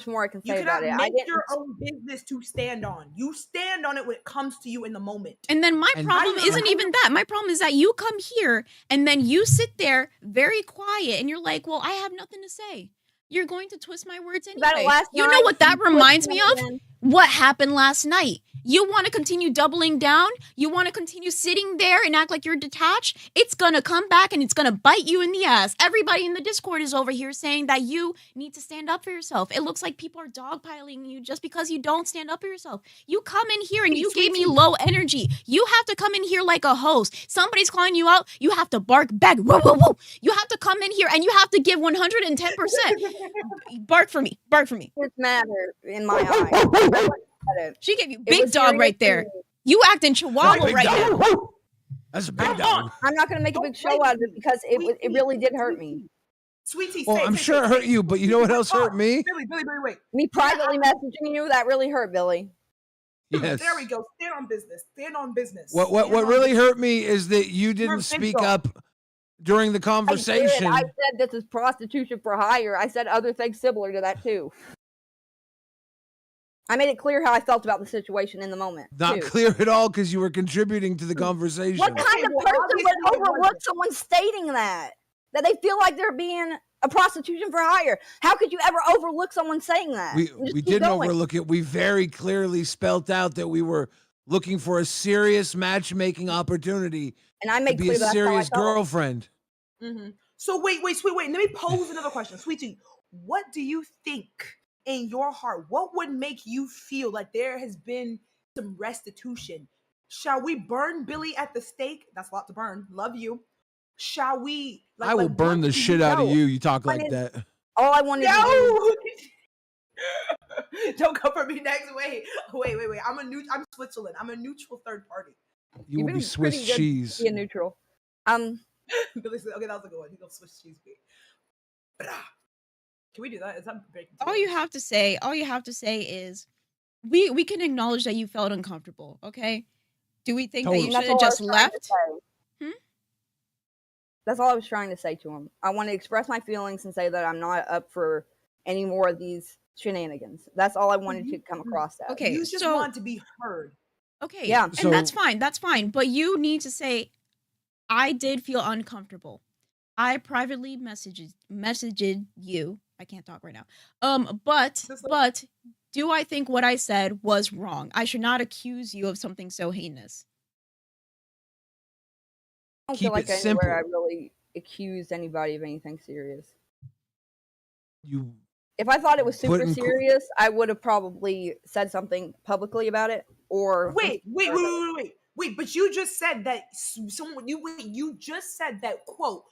D: Much more I can
C: You
D: say about
C: cannot
D: it.
C: make your own business to stand on. You stand on it when it comes to you in the moment.
B: And then my problem isn't even that. My problem is that you come here and then you sit there very quiet and you're like, well, I have nothing to say. You're going to twist my words anyway. You know what that reminds me of? What happened last night. You want to continue doubling down? You want to continue sitting there and act like you're detached? It's going to come back and it's going to bite you in the ass. Everybody in the Discord is over here saying that you need to stand up for yourself. It looks like people are dogpiling you just because you don't stand up for yourself. You come in here and you gave me low energy. You have to come in here like a host. Somebody's calling you out. You have to bark back. Whoa, whoa, whoa. You have to come in here and you have to give 110%. Bark for me. Bark for me.
D: It matter in my eyes.
B: She gave you big dog right there. You acting chihuahua right now.
F: That's a big dog.
D: I'm not going to make a big show out of it because it really did hurt me.
C: Sweetie,
F: well, I'm sure it hurt you, but you know what else hurt me?
C: Billy, wait.
D: Me privately messaging you, that really hurt, Billy.
F: Yes.
C: There we go. Stand on business. Stand on business.
F: What really hurt me is that you didn't speak up during the conversation.
D: I said this is prostitution for hire. I said other things similar to that too. I made it clear how I felt about the situation in the moment.
F: Not clear at all because you were contributing to the conversation.
D: What kind of person would overlook someone stating that? That they feel like they're being a prostitution for hire? How could you ever overlook someone saying that?
F: We didn't overlook it. We very clearly spelt out that we were looking for a serious matchmaking opportunity,
D: and I made
F: to be a serious girlfriend.
C: Mm-hmm. So wait. Let me pose another question, Sweetie. What do you think in your heart? What would make you feel like there has been some restitution? Shall we burn Billy at the stake? That's a lot to burn. Love you. Shall we?
F: I will burn the shit out of you. You talk like that.
D: All I wanted to
C: do. Don't come for me next. Wait. I'm Switzerland. I'm a neutral third party.
F: You will be Swiss cheese.
D: Be a neutral.
C: Billy said, okay, that was a good one. He goes Swiss cheese. Can we do that? Is that breaking?
B: All you have to say is we can acknowledge that you felt uncomfortable, okay? Do we think that you should have just left?
D: That's all I was trying to say to him. I want to express my feelings and say that I'm not up for any more of these shenanigans. That's all I wanted to come across as.
B: Okay,
C: you just want to be heard.
B: Okay,
D: yeah,
B: and that's fine. But you need to say, I did feel uncomfortable. I privately messaged you. I can't talk right now. But do I think what I said was wrong? I should not accuse you of something so heinous.
D: I don't feel like anywhere I really accused anybody of anything serious. If I thought it was super serious, I would have probably said something publicly about it. Or
C: wait. But you just said that you just said that quote.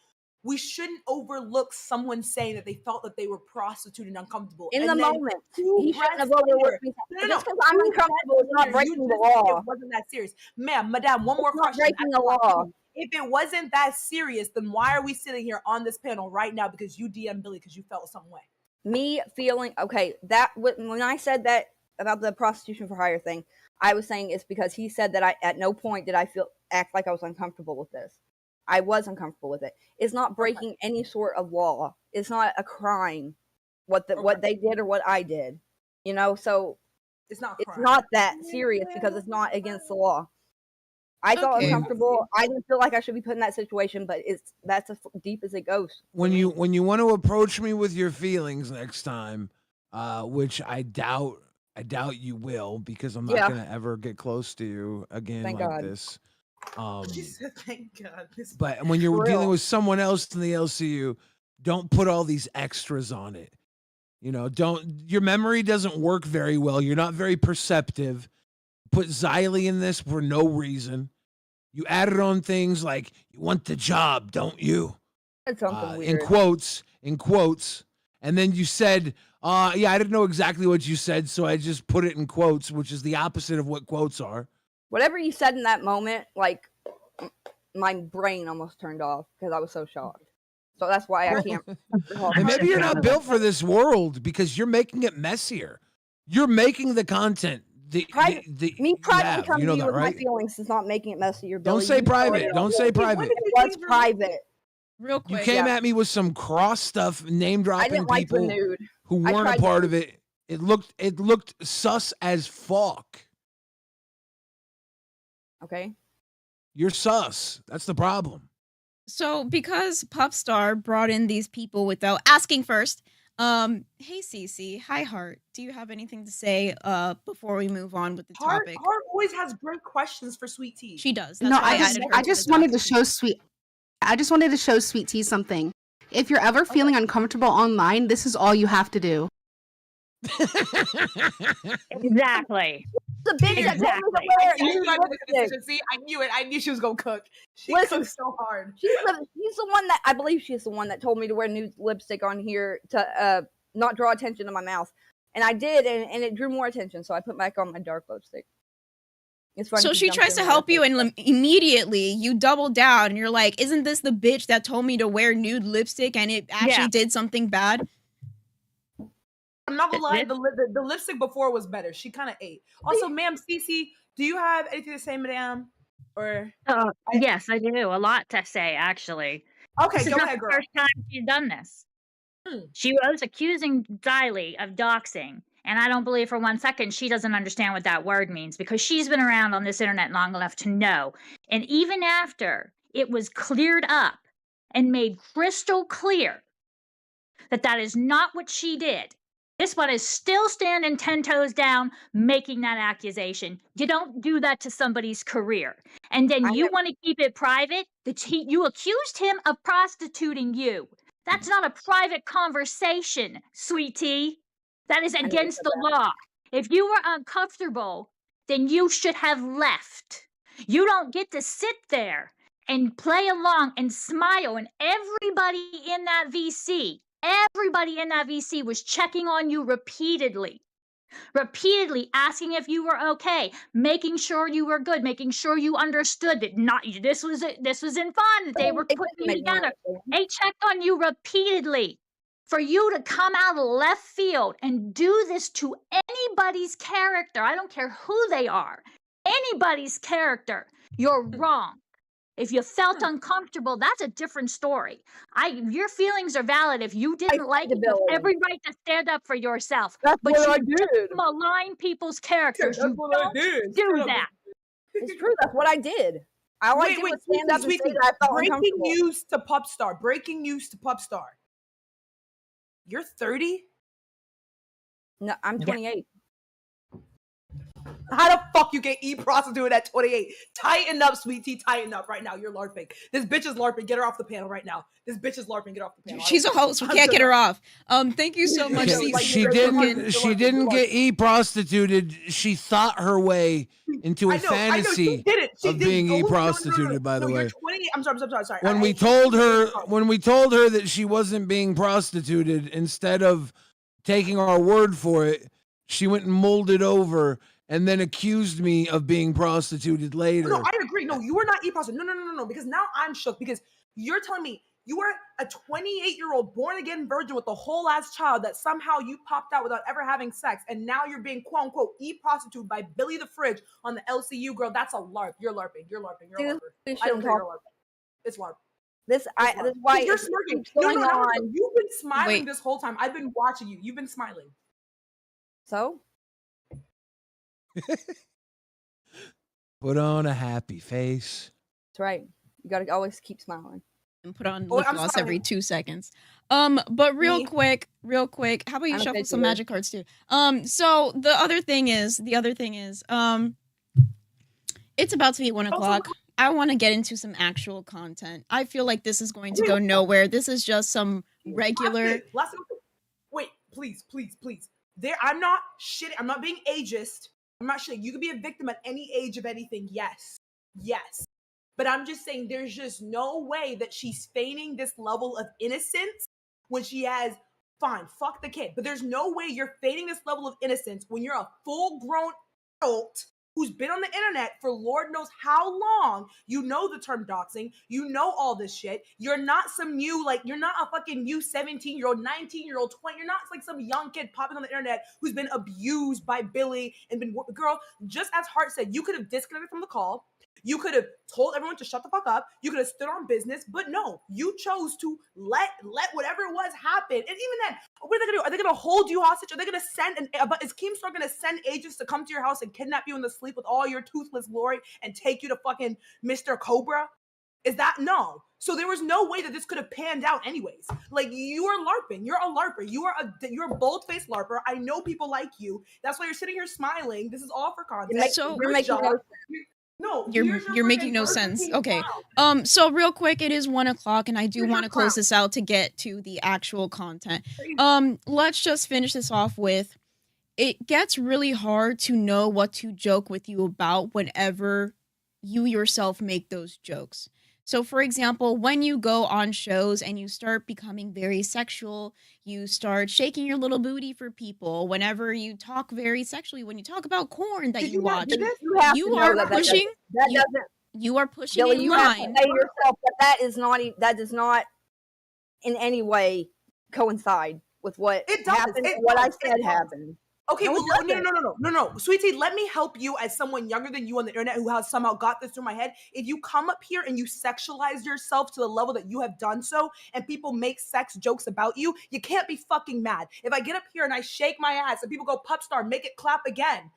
C: We shouldn't overlook someone saying that they felt that they were prostituted and uncomfortable.
D: In the moment. He shouldn't have overlooked me. Just because I'm uncomfortable is not breaking the law.
C: It wasn't that serious. Madam, one more question.
D: Breaking the law.
C: If it wasn't that serious, then why are we sitting here on this panel right now because you DM'd Billy because you felt some way?
D: Me feeling, okay, that when I said that about the prostitution for hire thing, I was saying it's because he said that at no point did I act like I was uncomfortable with this. I was uncomfortable with it. It's not breaking any sort of law. It's not a crime what they did or what I did. You know, so it's not that serious because it's not against the law. I felt uncomfortable. I didn't feel like I should be put in that situation, but that's as deep as it goes.
F: When you want to approach me with your feelings next time, which I doubt you will, because I'm not gonna ever get close to you again. Thank God. This.
C: Thank God.
F: But when you're dealing with someone else in the LCU, don't put all these extras on it. You know, your memory doesn't work very well. You're not very perceptive. Put Xylee in this for no reason. You added on things like, you want the job, don't you?
D: That's something weird.
F: In quotes. And then you said, Yeah, I didn't know exactly what you said, so I just put it in quotes, which is the opposite of what quotes are.
D: Whatever you said in that moment, like my brain almost turned off because I was so shocked. So that's why I can't recall.
F: And maybe you're not built for this world because you're making it messier. You're making the content.
D: Me privately coming
F: you know
D: to you
F: that,
D: with my
F: right?
D: feelings is not making it messier.
F: Don't
D: Billy.
F: say
D: You know
F: private.
D: it
F: Don't say
D: already.
F: private.
D: It was private.
B: Real
F: You
B: quick.
F: came at me with some cross stuff, name
D: I
F: dropping
D: didn't like the
F: people
D: nude.
F: who
D: I
F: weren't a
D: tried
F: part
D: to-
F: of it. It looked sus as fuck.
D: Okay.
F: You're sus. That's the problem.
B: So because Popstar brought in these people without asking first, hey Cece, hi Heart. Do you have anything to say before we move on with the
C: Heart
B: topic?
C: always has great questions for Sweet Tea.
B: She does. That's
J: No,
B: why
J: I
B: added her
J: I
B: to
J: just
B: the
J: wanted to
B: document.
J: show Sweet Tea something. If you're ever feeling uncomfortable online, this is all you have to do.
K: Exactly.
D: The bitch that told me to wear
C: I knew I
D: nude
C: did
D: lipstick.
C: this. See, I knew it. I knew she was gonna cook. She
D: Listen,
C: cooks so hard.
D: She's the one that I believe she's the one that told me to wear nude lipstick on here to not draw attention to my mouth, and I did, and it drew more attention. So I put back on my dark lipstick. It's funny.
B: So she tries to help you, and immediately you double down, and you're like, "Isn't this the bitch that told me to wear nude lipstick, and it actually did something bad?"
C: I'm not gonna lie, the lipstick before was better. She kind of ate. Also, ma'am, Cece, do you have anything to say, madame? Or
K: yes, I do. A lot to say, actually.
C: Okay,
K: This is
C: go
K: not
C: ahead,
K: the
C: girl.
K: first time she's done this. She was accusing Diley of doxing, and I don't believe for 1 second she doesn't understand what that word means because she's been around on this internet long enough to know. And even after it was cleared up and made crystal clear that that is not what she did, this one is still standing 10 toes down, making that accusation. You don't do that to somebody's career. And then you want to keep it private? You accused him of prostituting you. That's not a private conversation, sweetie. That is against the law. If you were uncomfortable, then you should have left. You don't get to sit there and play along and smile, and everybody in that VC was checking on you repeatedly asking if you were okay, making sure you were good, making sure you understood that this was in fun, that they were putting you together. They checked on you repeatedly. For you to come out of left field and do this to anybody's character, I don't care who they are, anybody's character, you're wrong. If you felt uncomfortable, that's a different story. Your feelings are valid. If you didn't like it, you have every right to stand up for yourself.
D: That's
K: but
D: what
K: you
D: I did.
K: Malign people's characters.
C: That's
K: You
C: what
K: don't
C: I did.
K: do that.
D: It's true. That's what I did. All I did was stand up and say that I felt
C: breaking
D: uncomfortable.
C: news to Popstar. Breaking news to Popstar. You're 30?
D: No, I'm 28.
C: How the fuck you get prostituted at 28? Tighten up, Sweet Tea. Tighten up right now. You're LARPing. This bitch is LARPing. Get her off the panel right now. This bitch is LARPing. Get off the panel.
B: She's a host. We can't get her off. Thank you so much,
F: Okay,
B: Cece.
F: she didn't get prostituted. She thought her way into a fantasy of being prostituted. By the way,
C: you're 28. I'm sorry.
F: When we told her that she wasn't being prostituted, instead of taking our word for it, she went and molded over and then accused me of being prostituted later.
C: No, I agree. No, you were not prostituted. No. Because now I'm shook because you're telling me you were a 28-year-old born again virgin with a whole ass child that somehow you popped out without ever having sex, and now you're being quote unquote prostituted by Billy the Fridge on the LCU. Girl, that's a LARP. You're LARPing. You're a LARPer. I don't care. You're LARPing. It's LARP.
D: This is why
C: you're smirking. No. You've been smiling this whole time. I've been watching you. You've been smiling.
D: So?
F: Put on a happy face.
D: That's right. You gotta always keep smiling.
B: And put on lip gloss every 2 seconds. But real quick, how about you shuffle some magic cards too? So the other thing is, it's about to be 1 o'clock. I want to get into some actual content. I feel like this is going to go nowhere. This is just some regular.
C: Wait, please. I'm not shitting. I'm not being ageist. I'm not shitting. You could be a victim at any age of anything. Yes. But I'm just saying there's just no way that she's feigning this level of innocence when she has fine, fuck the kid. But there's no way you're feigning this level of innocence when you're a full-grown adult who's been on the internet for Lord knows how long. You know the term doxing. You know all this shit. You're not some new, like, you're not a fucking new 17-year-old, 19-year-old, 20. You're not like some young kid popping on the internet who's been abused by Billy and been, girl, just as Hart said, you could have disconnected from the call. You could have told everyone to shut the fuck up. You could have stood on business, but no, you chose to let whatever it was happen. And even then, what are they gonna do? Are they gonna hold you hostage? Are they gonna send is Keemstar gonna send agents to come to your house and kidnap you in the sleep with all your toothless glory and take you to fucking Mr. Cobra? Is that no? So there was no way that this could have panned out anyways. Like, you are LARPing. You're a LARPer. You're a bold-faced LARPer. I know people like you. That's why you're sitting here smiling. This is all for content.
B: So
D: You're making no sense.
C: No,
B: you're making no sense. Okay. So real quick, it is 1 o'clock, and I do want to close this out to get to the actual content. Let's just finish this off with, it gets really hard to know what to joke with you about whenever you yourself make those jokes. So, for example, when you go on shows and you start becoming very sexual, you start shaking your little booty for people. Whenever you talk very sexually, when you talk about porn that you watch, you are pushing. You are pushing
D: Billy,
B: a
D: you
B: line.
D: have to say yourself that that does not in any way coincide with what happened. What I said happened.
C: Okay, well, no, sweetie, let me help you as someone younger than you on the internet who has somehow got this through my head. If you come up here and you sexualize yourself to the level that you have done so, and people make sex jokes about you, you can't be fucking mad. If I get up here and I shake my ass and people go, Pupstar, make it clap again,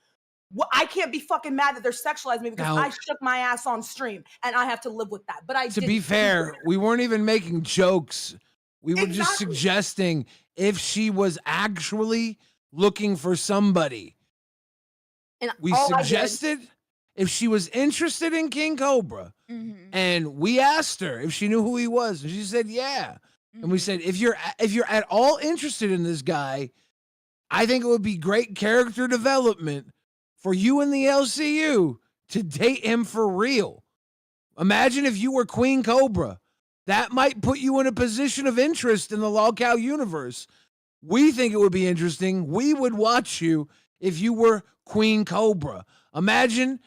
C: well, I can't be fucking mad that they're sexualizing me because I shook my ass on stream and I have to live with that. But
F: to be fair, we weren't even making jokes. We were just suggesting if she was actually looking for somebody. And we suggested if she was interested in King Cobra, and we asked her if she knew who he was, and she said yeah. And we said if you're at all interested in this guy, I think it would be great character development for you in the LCU to date him for real. Imagine if you were Queen Cobra. That might put you in a position of interest in the Lolcow universe. We think it would be interesting. We would watch you if you were Queen Cobra. Imagine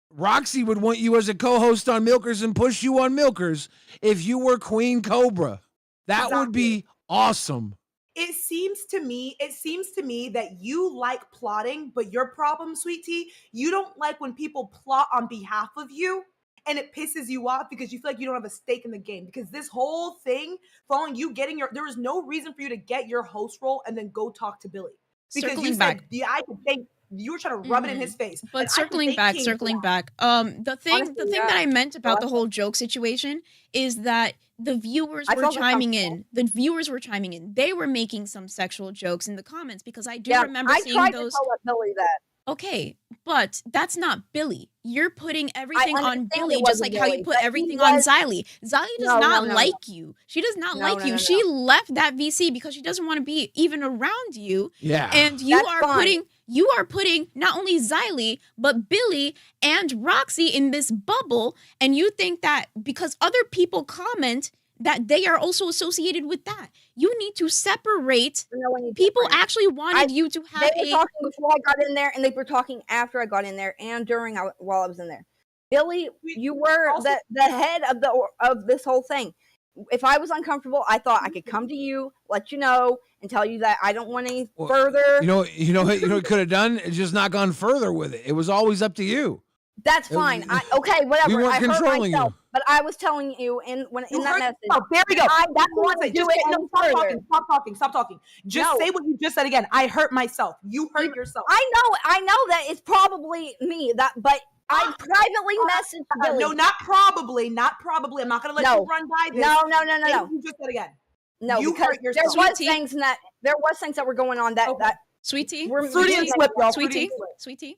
F: Roxy would want you as a co-host on Milkers and push you on Milkers if you were Queen Cobra. That would be awesome.
C: It seems to me that you like plotting, but your problem, Sweet Tea, you don't like when people plot on behalf of you. And it pisses you off because you feel like you don't have a stake in the game. Because this whole thing, following you getting there was no reason for you to get your host role and then go talk to Billy. Because
B: Circling
C: you said,
B: back.
C: I could think you were trying to rub it in his face.
B: But circling back. The thing that I meant about the whole joke situation is that the viewers were chiming in. They were making some sexual jokes in the comments because I do remember seeing those. I tried to tell
D: Billy that.
B: Okay, but that's not Billy. You're putting everything on Billy, just like how you put everything on Xylee. Xylee does not like you. She does not like you. She left that VC because she doesn't want to be even around you.
F: Yeah.
B: And you are putting not only Xylee, but Billy and Roxy in this bubble, and you think that because other people comment that they are also associated with that. You need to separate. People actually wanted you to have
D: They were talking before I got in there, and they were talking after I got in there, and while I was in there. Billy, you were the head of this whole thing. If I was uncomfortable, I thought I could come to you, let you know, and tell you that I don't want any further.
F: You know what you could have done? It's just not gone further with it. It was always up to you.
D: That's fine. Okay, whatever.
F: We weren't
D: I hurt
F: controlling
D: myself,
F: you.
D: but I was telling you in that message.
C: Oh, there we go.
D: I don't want to do it any further.
C: Stop talking. Just say what you just said again. I hurt myself. You hurt yourself.
D: I know that it's probably me. But I privately messaged Billy.
C: No, not probably. I'm not gonna let you run by this.
D: No.
C: You just said again.
D: No,
C: you
D: because
C: hurt yourself.
D: There was things that were going on that
B: Sweetie, Sweetie.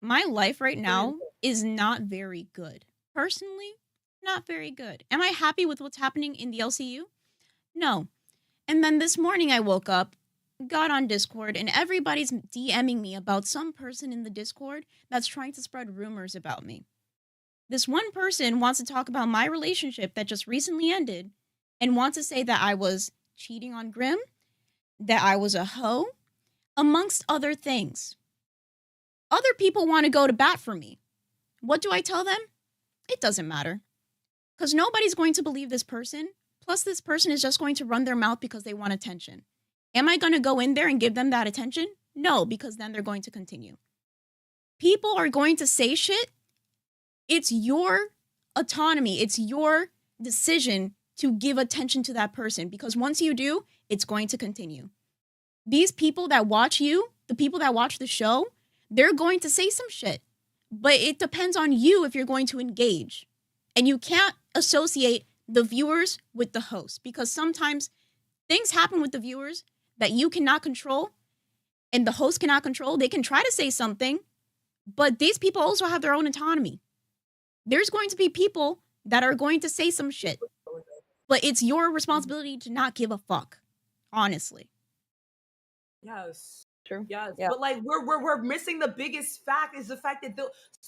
B: My life right now is not very good. Personally, not very good. Am I happy with what's happening in the LCU? No. And then this morning I woke up, got on Discord, and everybody's DMing me about some person in the Discord that's trying to spread rumors about me. This one person wants to talk about my relationship that just recently ended and wants to say that I was cheating on Grim, that I was a hoe, amongst other things. Other people want to go to bat for me. What do I tell them? It doesn't matter. Because nobody's going to believe this person. Plus, this person is just going to run their mouth because they want attention. Am I going to go in there and give them that attention? No, because then they're going to continue. People are going to say shit. It's your autonomy. It's your decision to give attention to that person, because once you do, it's going to continue. These people that watch you, the people that watch the show, they're going to say some shit. But it depends on you if you're going to engage. And you can't associate the viewers with the host, because sometimes things happen with the viewers that you cannot control and the host cannot control. They can try to say something, but these people also have their own autonomy. There's going to be people that are going to say some shit, but it's your responsibility to not give a fuck, honestly.
C: Yes.
D: True.
C: Yes.
D: Yeah.
C: But like we're missing the biggest fact is the fact that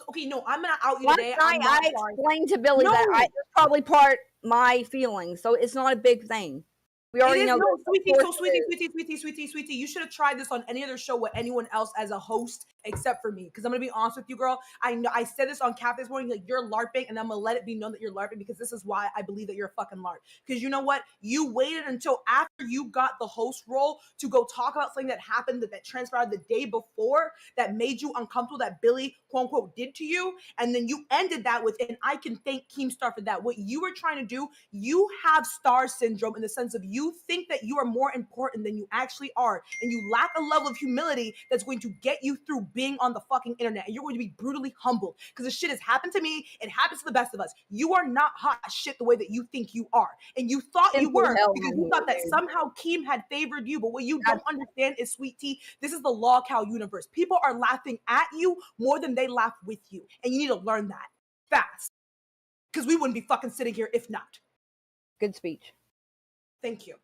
C: okay, no, I'm gonna out you
D: Last
C: today.
D: night I explained to Billy that it's probably part my feelings, so it's not a big thing. We already know.
C: No, sweetie,
D: Of
C: so
D: course
C: sweetie. You should have tried this on any other show with anyone else as a host except for me. Because I'm gonna be honest with you, girl. I know I said this on Cafe this morning. Like, you're LARPing, and I'm gonna let it be known that you're LARPing, because this is why I believe that you're a fucking LARP. Because you know what? You waited until after you got the host role to go talk about something that happened that transpired the day before that made you uncomfortable, that Billy quote unquote did to you, and then you ended that with, and I can thank Keemstar for that. What you were trying to do, you have star syndrome in the sense of you think that you are more important than you actually are, and you lack a level of humility that's going to get you through being on the fucking internet, and you're going to be brutally humbled because this shit has happened to me. It happens to the best of us. You are not hot shit the way that you think you are, and you thought you were because you thought that somehow Keem had favored you. But what you don't understand is, sweet tea, this is the log cow universe. People are laughing at you more than they laugh with you, and you need to learn that fast, because we wouldn't be fucking sitting here if not.
D: Good speech.
C: Thank you,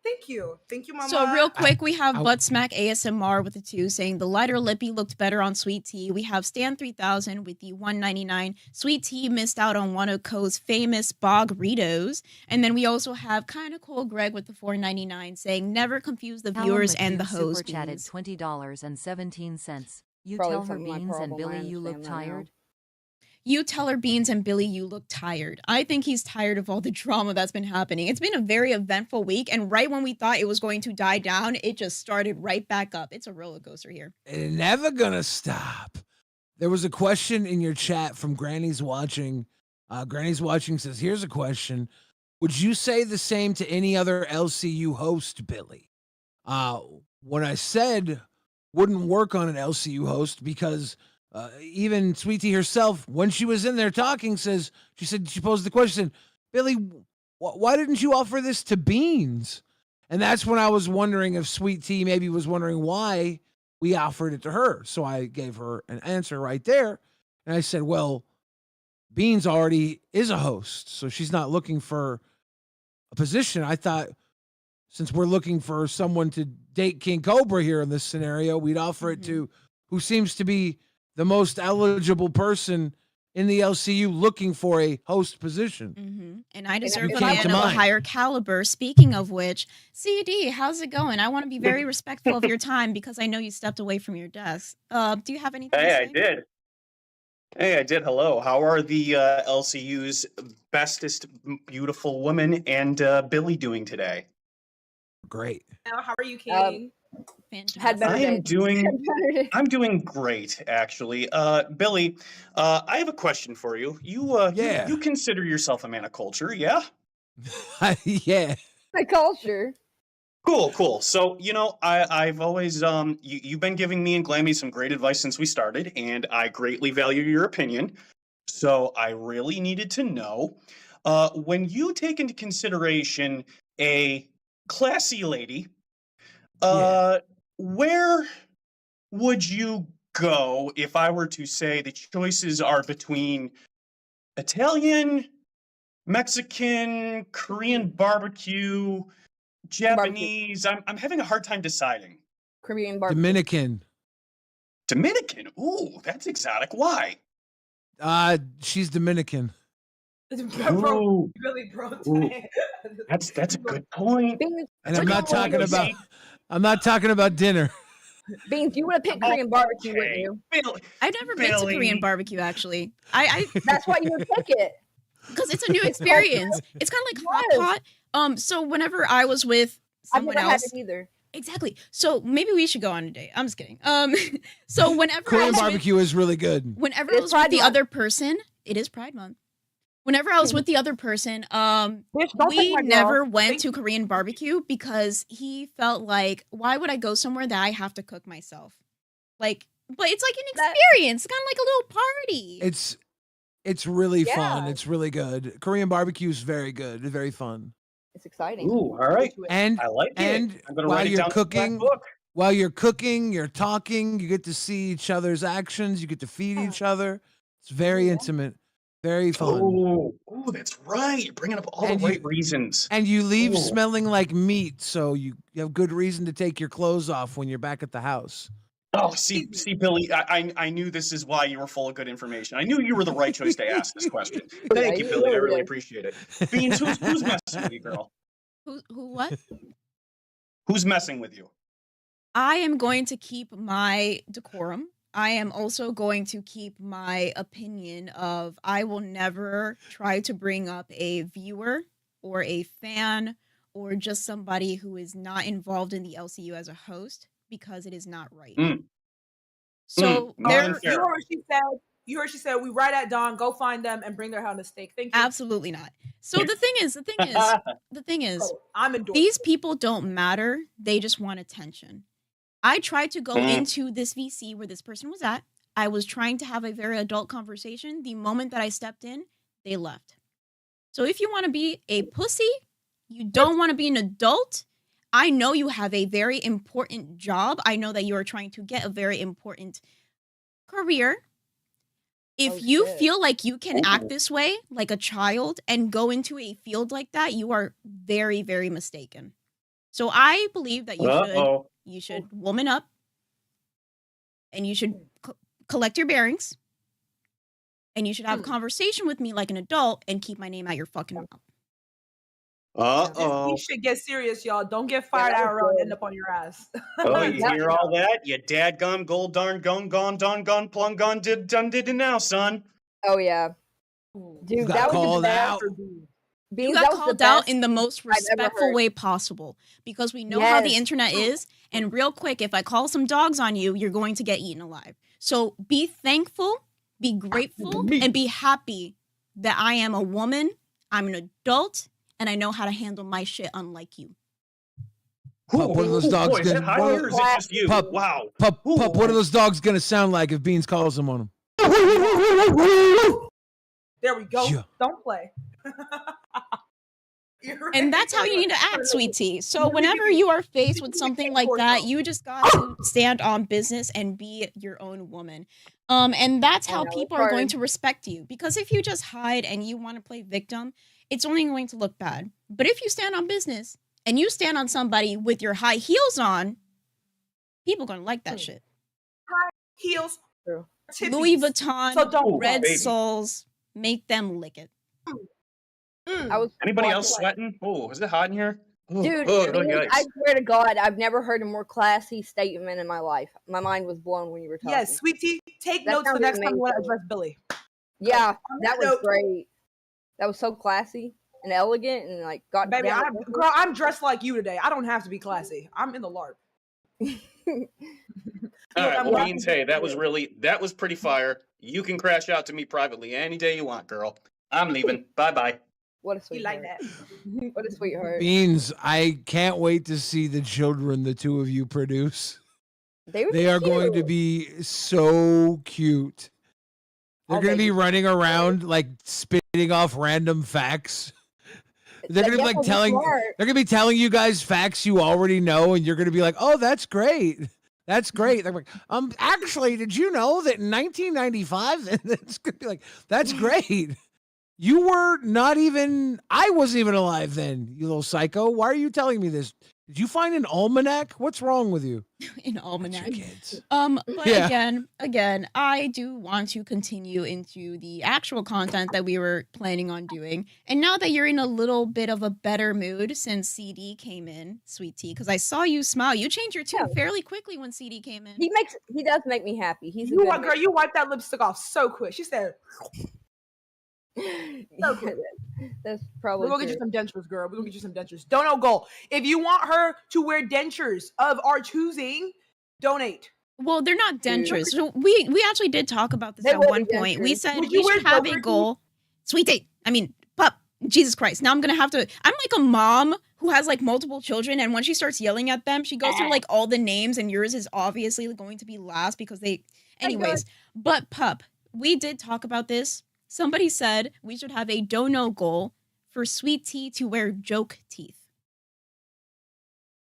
C: Mama.
B: So real quick, we have Butt Smack ASMR with the 2 saying the lighter lippy looked better on Sweet Tea. We have Stan 3000 with the 199. Sweet Tea missed out on one of Co's famous Bogritos. And then we also have Kinda Cool Greg with the 499 saying never confuse the viewers and the host.
E: Super chatted $20.17. You
D: Probably
E: tell her
D: something like
E: Beans and
D: problem, I
E: Billy you look
D: understand that now.
E: tired.
B: You tell her Beans and Billy you look tired. I think he's tired of all the drama that's been happening. It's been a very eventful week, and right when we thought it was going to die down, it just started right back up. It's a roller coaster here.
F: It's never gonna stop. There was a question in your chat from Granny's Watching. Granny's Watching says, here's a question. Would you say the same to any other LCU host, Billy? When I said wouldn't work on an LCU host because even Sweet Tea herself, when she was in there talking, she posed the question, Billy, why didn't you offer this to Beans? And that's when I was wondering if Sweet Tea maybe was wondering why we offered it to her. So I gave her an answer right there. And I said, well, Beans already is a host, so she's not looking for a position. I thought since we're looking for someone to date King Cobra here in this scenario, we'd offer it to who seems to be the most eligible person in the LCU looking for a host position.
B: And I deserve
F: You
B: a
F: came
B: man
F: to
B: of a
F: mind.
B: higher caliber. Speaking of which, CD, how's it going? I want to be very respectful of your time because I know you stepped away from your desk. Do you have anything to
L: Hey,
B: say?
L: I did. Hey, I did. Hello. How are the LCU's bestest beautiful woman and Billy doing today?
F: Great.
C: How are you, King?
D: Had better
L: I am
D: days.
L: doing. I'm doing great, actually. Billy, I have a question for you. You consider yourself a man of culture, yeah?
F: Yeah.
D: The culture.
L: Cool. So, I've always you've been giving me and Glammy some great advice since we started, and I greatly value your opinion. So I really needed to know, when you take into consideration a classy lady, where would you go if I were to say the choices are between Italian, Mexican, Korean barbecue, Japanese? I'm having a hard time deciding.
D: Korean barbecue.
L: Dominican? Ooh, that's exotic. Why?
F: She's Dominican.
C: Really, bro.
L: Ooh. That's a good point.
F: And I'm not talking about I'm not talking about dinner.
D: Beans, you would have picked Korean barbecue, wouldn't you?
L: Billy,
B: I've never been to Korean barbecue, actually. I
D: That's why you would pick it.
B: because it's a new experience. It's kind of like hot pot. So whenever I was with
D: I've
B: someone
D: never
B: else,
D: had it either.
B: exactly. So maybe we should go on a date. I'm just kidding. So whenever I
F: Korean
B: was
F: barbecue is really good.
B: whenever
D: It
B: I
D: is
B: was
D: Pride
B: with the
D: Month.
B: other person, it is Pride Month. Whenever I was with the other person,
C: Bitch, don't take
B: we
C: my girl.
B: never went
C: Thank
B: to Korean barbecue because he felt like, why would I go somewhere that I have to cook myself? Like, but it's like an experience, kind of like a little party.
F: It's really fun.
D: Yeah.
F: It's really good. Korean barbecue is very good. It's very fun.
D: It's exciting.
L: Ooh, all right.
F: And
L: I like
F: and
L: it. I'm gonna
F: while
L: write it
F: you're
L: down in the black
F: cooking,
L: book.
F: while you're cooking, you're talking. You get to see each other's actions. You get to feed each other. It's very intimate, very fun.
L: Oh, that's right. You're bringing up all
F: And
L: the right
F: you-
L: reasons.
F: And you leave
L: Ooh.
F: smelling like meat, so you have good reason to take your clothes off when you're back at the house.
L: Oh, see, Billy, I knew this is why you were full of good information. I knew you were the right choice to ask this question. Thank you,
D: you
L: Billy. I
D: really
L: really
D: did.
L: appreciate it. Beans, who's messing with you, girl?
B: Who what?
L: Who's messing with you?
B: I am going to keep my decorum. I am also going to keep my opinion of I will never try to bring up a viewer or a fan or just somebody who is not involved in the LCU as a host because it is not right. So
L: Not
B: there
L: unfair.
C: You heard what she said. You heard what she said. We right at dawn. Go find them and bring their head on the stake. Thank you.
B: absolutely not. So the thing is,
C: Oh, I'm endorsing.
B: these people don't matter. They just want attention. I tried to go into this VC where this person was at. I was trying to have a very adult conversation. The moment that I stepped in, they left. So if you want to be a pussy, you don't want to be an adult. I know you have a very important job. I know that you are trying to get a very important career. If you feel like you can act this way, like a child, and go into a field like that, you are very, very mistaken. So I believe that you should woman up, and you should collect your bearings, and you should have a conversation with me like an adult and keep my name out your fucking mouth.
C: We should get serious, y'all. Don't get fired IRL and end up on your ass.
L: Oh, you hear all that? You dadgum, gold darn, gone, done, gone, plum, gone, did it now, son.
D: Oh yeah, dude, that was
F: called
D: the
F: out.
D: best.
B: You
D: Beans,
B: got
D: that was the
B: called out
D: best
B: in the most
D: I've ever
B: respectful
D: heard.
B: way possible because we know how the
D: Yes.
B: internet is. And real quick, if I call some dogs on you, you're going to get eaten alive. So be thankful, be grateful, and be happy that I am a woman, I'm an adult, and I know how to handle my shit unlike you.
F: Pup, what are those dogs
L: Boy, is that
F: gonna?
L: high or is it just you?
F: Pup,
L: Wow.
F: Pup, what are those dogs gonna sound like if Beans calls them on them?
C: There we go.
F: Yeah.
C: Don't play.
B: And that's how you need to act, sweet tea. So whenever you are faced with something like that, you just got to stand on business and be your own woman. And that's how people are going to respect you. Because if you just hide and you want to play victim, it's only going to look bad. But if you stand on business and you stand on somebody with your high heels on, people are going to like that shit.
C: High heels.
B: Louis Vuitton,
C: So don't
B: Red
L: baby.
B: Souls, make them lick it.
L: Anybody else sweating? Oh, is it hot in here? Oh,
D: Dude,
L: yikes.
D: I swear to God, I've never heard a more classy statement in my life. My mind was blown when you were talking.
C: Yes, sweet tea. Take
D: That
C: notes the
D: sounded
C: next time you want to
D: amazing.
C: address Billy.
D: Yeah,
C: On
D: that
C: that
D: was
C: note-
D: great. That was so classy and elegant and like got
C: Baby,
D: down.
C: I'm dressed like you today. I don't have to be classy. I'm in the LARP.
L: All right,
C: I'm
L: well,
C: laughing
L: Beans, hey, that was
C: because-
L: pretty fire. You can crash out to me privately any day you want, girl. I'm leaving. Bye-bye.
D: What a
C: He
D: sweetheart.
C: like that.
D: What a sweetheart.
F: Beans, I can't wait to see the children the two of you produce.
D: Would
F: They
D: be
F: are going to
D: cute.
F: be so cute. They're
D: Oh,
F: going to be
D: baby.
F: running around like spitting off random facts. They're
D: That
F: going to be like
D: devil be
F: telling
D: smart.
F: they're going to be telling you guys facts you already know and you're going to be like, "Oh, that's great. That's great." They're like, actually, did you know that in 1995?" And it's going to be like, "That's great. You were not even I wasn't even alive then, you little psycho. Why are you telling me this? Did you find an almanac? What's wrong with you?
B: An
F: That's
B: almanac.
F: your kids.
B: But
F: Yeah.
B: again, I do want to continue into the actual content that we were planning on doing. And now that you're in a little bit of a better mood since CD came in, Sweet Tea, because I saw you smile. You changed your tune fairly quickly when CD came in.
D: He does make me happy. He's a
C: You
D: good
C: girl, you wiped that lipstick off so quick. She said, so quick.
D: That's
C: We're
D: probably
C: gonna get you
D: true.
C: some dentures, girl. We're gonna get you some dentures. Dono goal. If you want her to wear dentures of our choosing, donate.
B: Well, they're not
D: Dude.
B: dentures. So we actually did talk about this
D: They
B: at
D: will
B: one
D: be
B: point. We
D: dentures.
B: said
C: Would
B: we
C: you wear
B: should have
C: Joker
B: a
C: teeth?
B: goal. Sweet Tea. I mean, pup. Jesus Christ. Now I'm gonna have to. I'm like a mom who has like multiple children, and when she starts yelling at them, she goes through like all the names, and yours is obviously going to be last because they. Anyways, but pup, we did talk about this. Somebody said we should have a dono goal for Sweet Tea to wear joke teeth.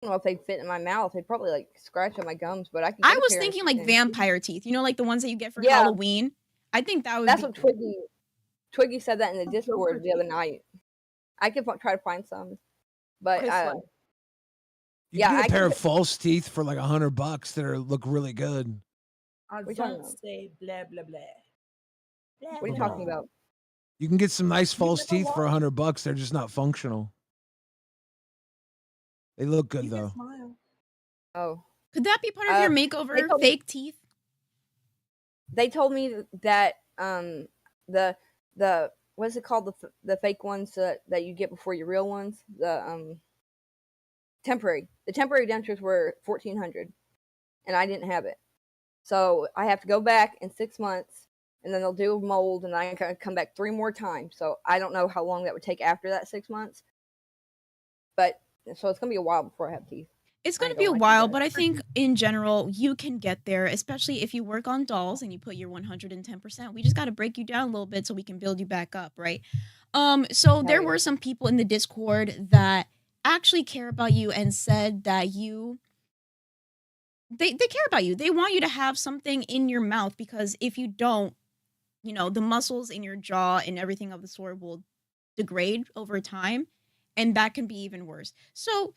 D: I don't know if they fit in my mouth. They'd probably like scratch on my gums, but I can.
B: I
D: get a
B: was
D: pair
B: thinking like
D: and-
B: vampire teeth. You know, like the ones that you get for
D: Yeah.
B: Halloween. I think that would
D: That's
B: be
D: what
B: cool.
D: Twiggy said that in the Discord the other night. I could try to find some, but
C: Okay, Slay.
F: You
D: Yeah,
F: can
D: I
F: get a pair
D: can-
F: of false teeth for like $100 that look really good.
C: I
D: What are you talking
C: don't
D: about?
C: say blah blah blah.
D: What are you talking about?
F: You can get some nice false
C: never
F: teeth for
C: watched?
F: $100. They're just not functional. They look good
C: You can
F: though.
C: smile.
D: Oh,
B: Could that be part of your
D: they
B: makeover?
D: told me-
B: Fake teeth?
D: they told me that the what's it called, the fake ones that you get before your real ones, the temporary dentures were $1,400, and I didn't have it, so I have to go back in 6 months, and then they'll do a mold, and I can come back 3 more times. So I don't know how long that would take after that 6 months, but so it's gonna be a while before I have teeth.
B: It's
D: I
B: going to
D: ain't
B: be a
D: gonna lie to you
B: while,
D: guys.
B: but I think in general, you can get there, especially if you work on dolls and you put your 110%. We just got to break you down a little bit so we can build you back up, right? So there
D: yeah.
B: were some people in the Discord that actually care about you and said that they care about you. They want you to have something in your mouth because if you don't, you know, the muscles in your jaw and everything of the sort will degrade over time, and that can be even worse. So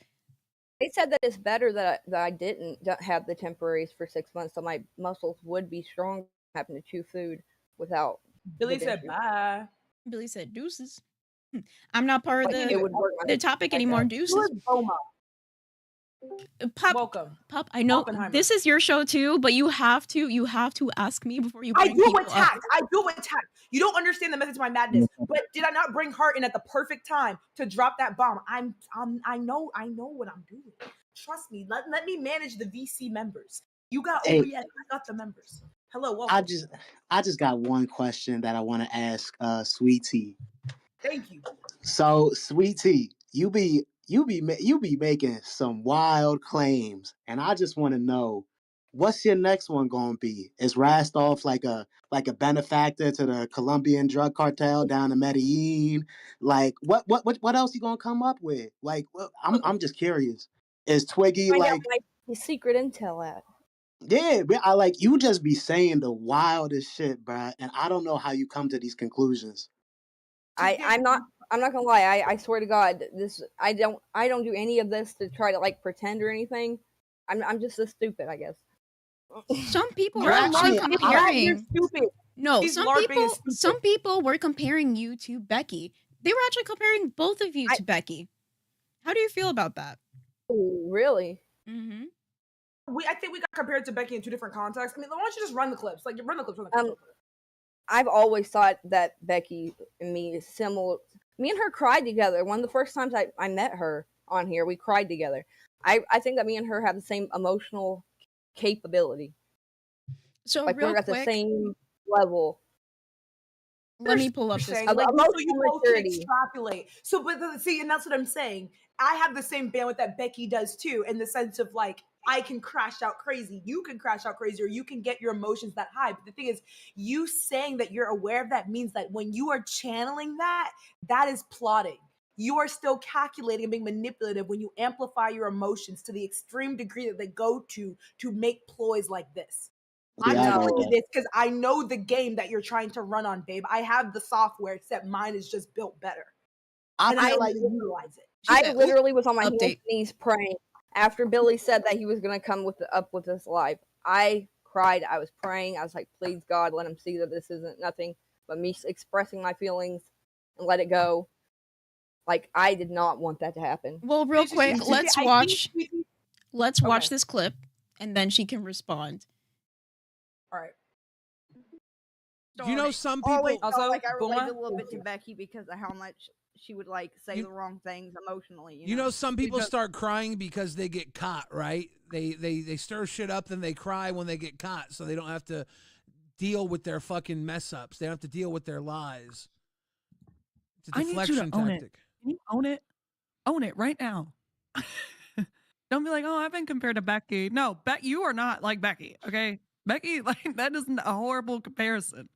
D: They said that it's better that I didn't have the temporaries for 6 months, so my muscles would be strong, having to chew food without.
C: Billy
D: the
C: said
D: dentures.
C: bye.
B: Billy said deuces. I'm not part of
D: Like, it would work my
B: the topic
D: back
B: anymore.
D: up.
B: Deuces.
C: Who is Boma?
B: Pup,
C: Welcome.
B: pup. I know
C: Oppenheimer.
B: this is your show too, but you have to ask me before you
C: I
B: bring
C: do
B: people
C: with
B: up.
C: tact. I do with tact. You don't understand the method to my madness. But did I not bring her in at the perfect time to drop that bomb? I know what I'm doing. Trust me. Let me manage the VC members. You got
M: Hey.
C: OBS. I got the members. Hello, welcome.
M: I just got one question that I want to ask Sweet Tea.
C: Thank you.
M: So Sweet Tea, you be making some wild claims, and I just want to know what's your next one gonna be? Is Rastov like a benefactor to the Colombian drug cartel down in Medellin? Like what else you gonna come up with? Like I'm just curious. Is Twiggy
D: Find
M: like?
D: out my secret intel at.
M: Yeah, but I like you just be saying the wildest shit, bruh, and I don't know how you come to these conclusions.
D: I'm not gonna lie. I swear to God, I don't do any of this to try to like pretend or anything. I'm just this stupid, I guess.
B: Some people
C: You're
B: were actually
C: LARPing. You're
B: comparing.
C: stupid.
B: No,
C: He's LARPing is stupid.
B: some people were comparing you to Becky. They were actually comparing both of you to Becky. How do you feel about that?
D: Oh, really?
B: Mm-hmm.
C: I think we got compared to Becky in 2 different contexts. I mean, why don't you just run the clips? Like, run the clips.
D: I've always thought that Becky and me is similar. Me and her cried together. One of the first times I met her on here, we cried together. I think that me and her have the same emotional capability.
B: So
D: like
B: real
D: we're at
B: quick,
D: the same level.
B: let me pull up this.
C: Saying,
D: Of
C: like, so
D: emotional
C: you both can
D: maturity.
C: extrapolate. So, see, and that's what I'm saying. I have the same bandwidth that Becky does too, in the sense of like, I can crash out crazy. You can crash out crazy, or you can get your emotions that high. But the thing is, you saying that you're aware of that means that when you are channeling that, that is plotting. You are still calculating and being manipulative when you amplify your emotions to the extreme degree that they go to make ploys like this. I'm
M: Yeah, I
C: telling
M: agree
C: you
M: with
C: this because I know the game that you're trying to run on, babe. I have the software, except mine is just built better.
M: I
C: And I
M: feel
C: like
M: like
C: to utilize it.
B: She
D: I
B: said,
D: literally was on my hands
B: update.
D: and knees praying. After Billy said that he was gonna come up with this live, I cried. I was praying. I was like, please God, let him see that this isn't nothing but me expressing my feelings and let it go. Like, I did not want that to happen.
B: Well, real quick, let's watch this clip, and then she can respond.
C: All right.
F: You know, some people
D: Also, like, I relate a little bit to Becky because of how much she would like say the wrong things emotionally.
F: You know, some people start crying because they get caught, right? They stir shit up, then they cry when they get caught, so they don't have to deal with their fucking mess ups. They don't have to deal with their lies. It's a deflection tactic.
N: Can you own it? Own it right now. Don't be like, oh, I've been compared to Becky. No, you are not like Becky, okay? Becky, like, that is a horrible comparison.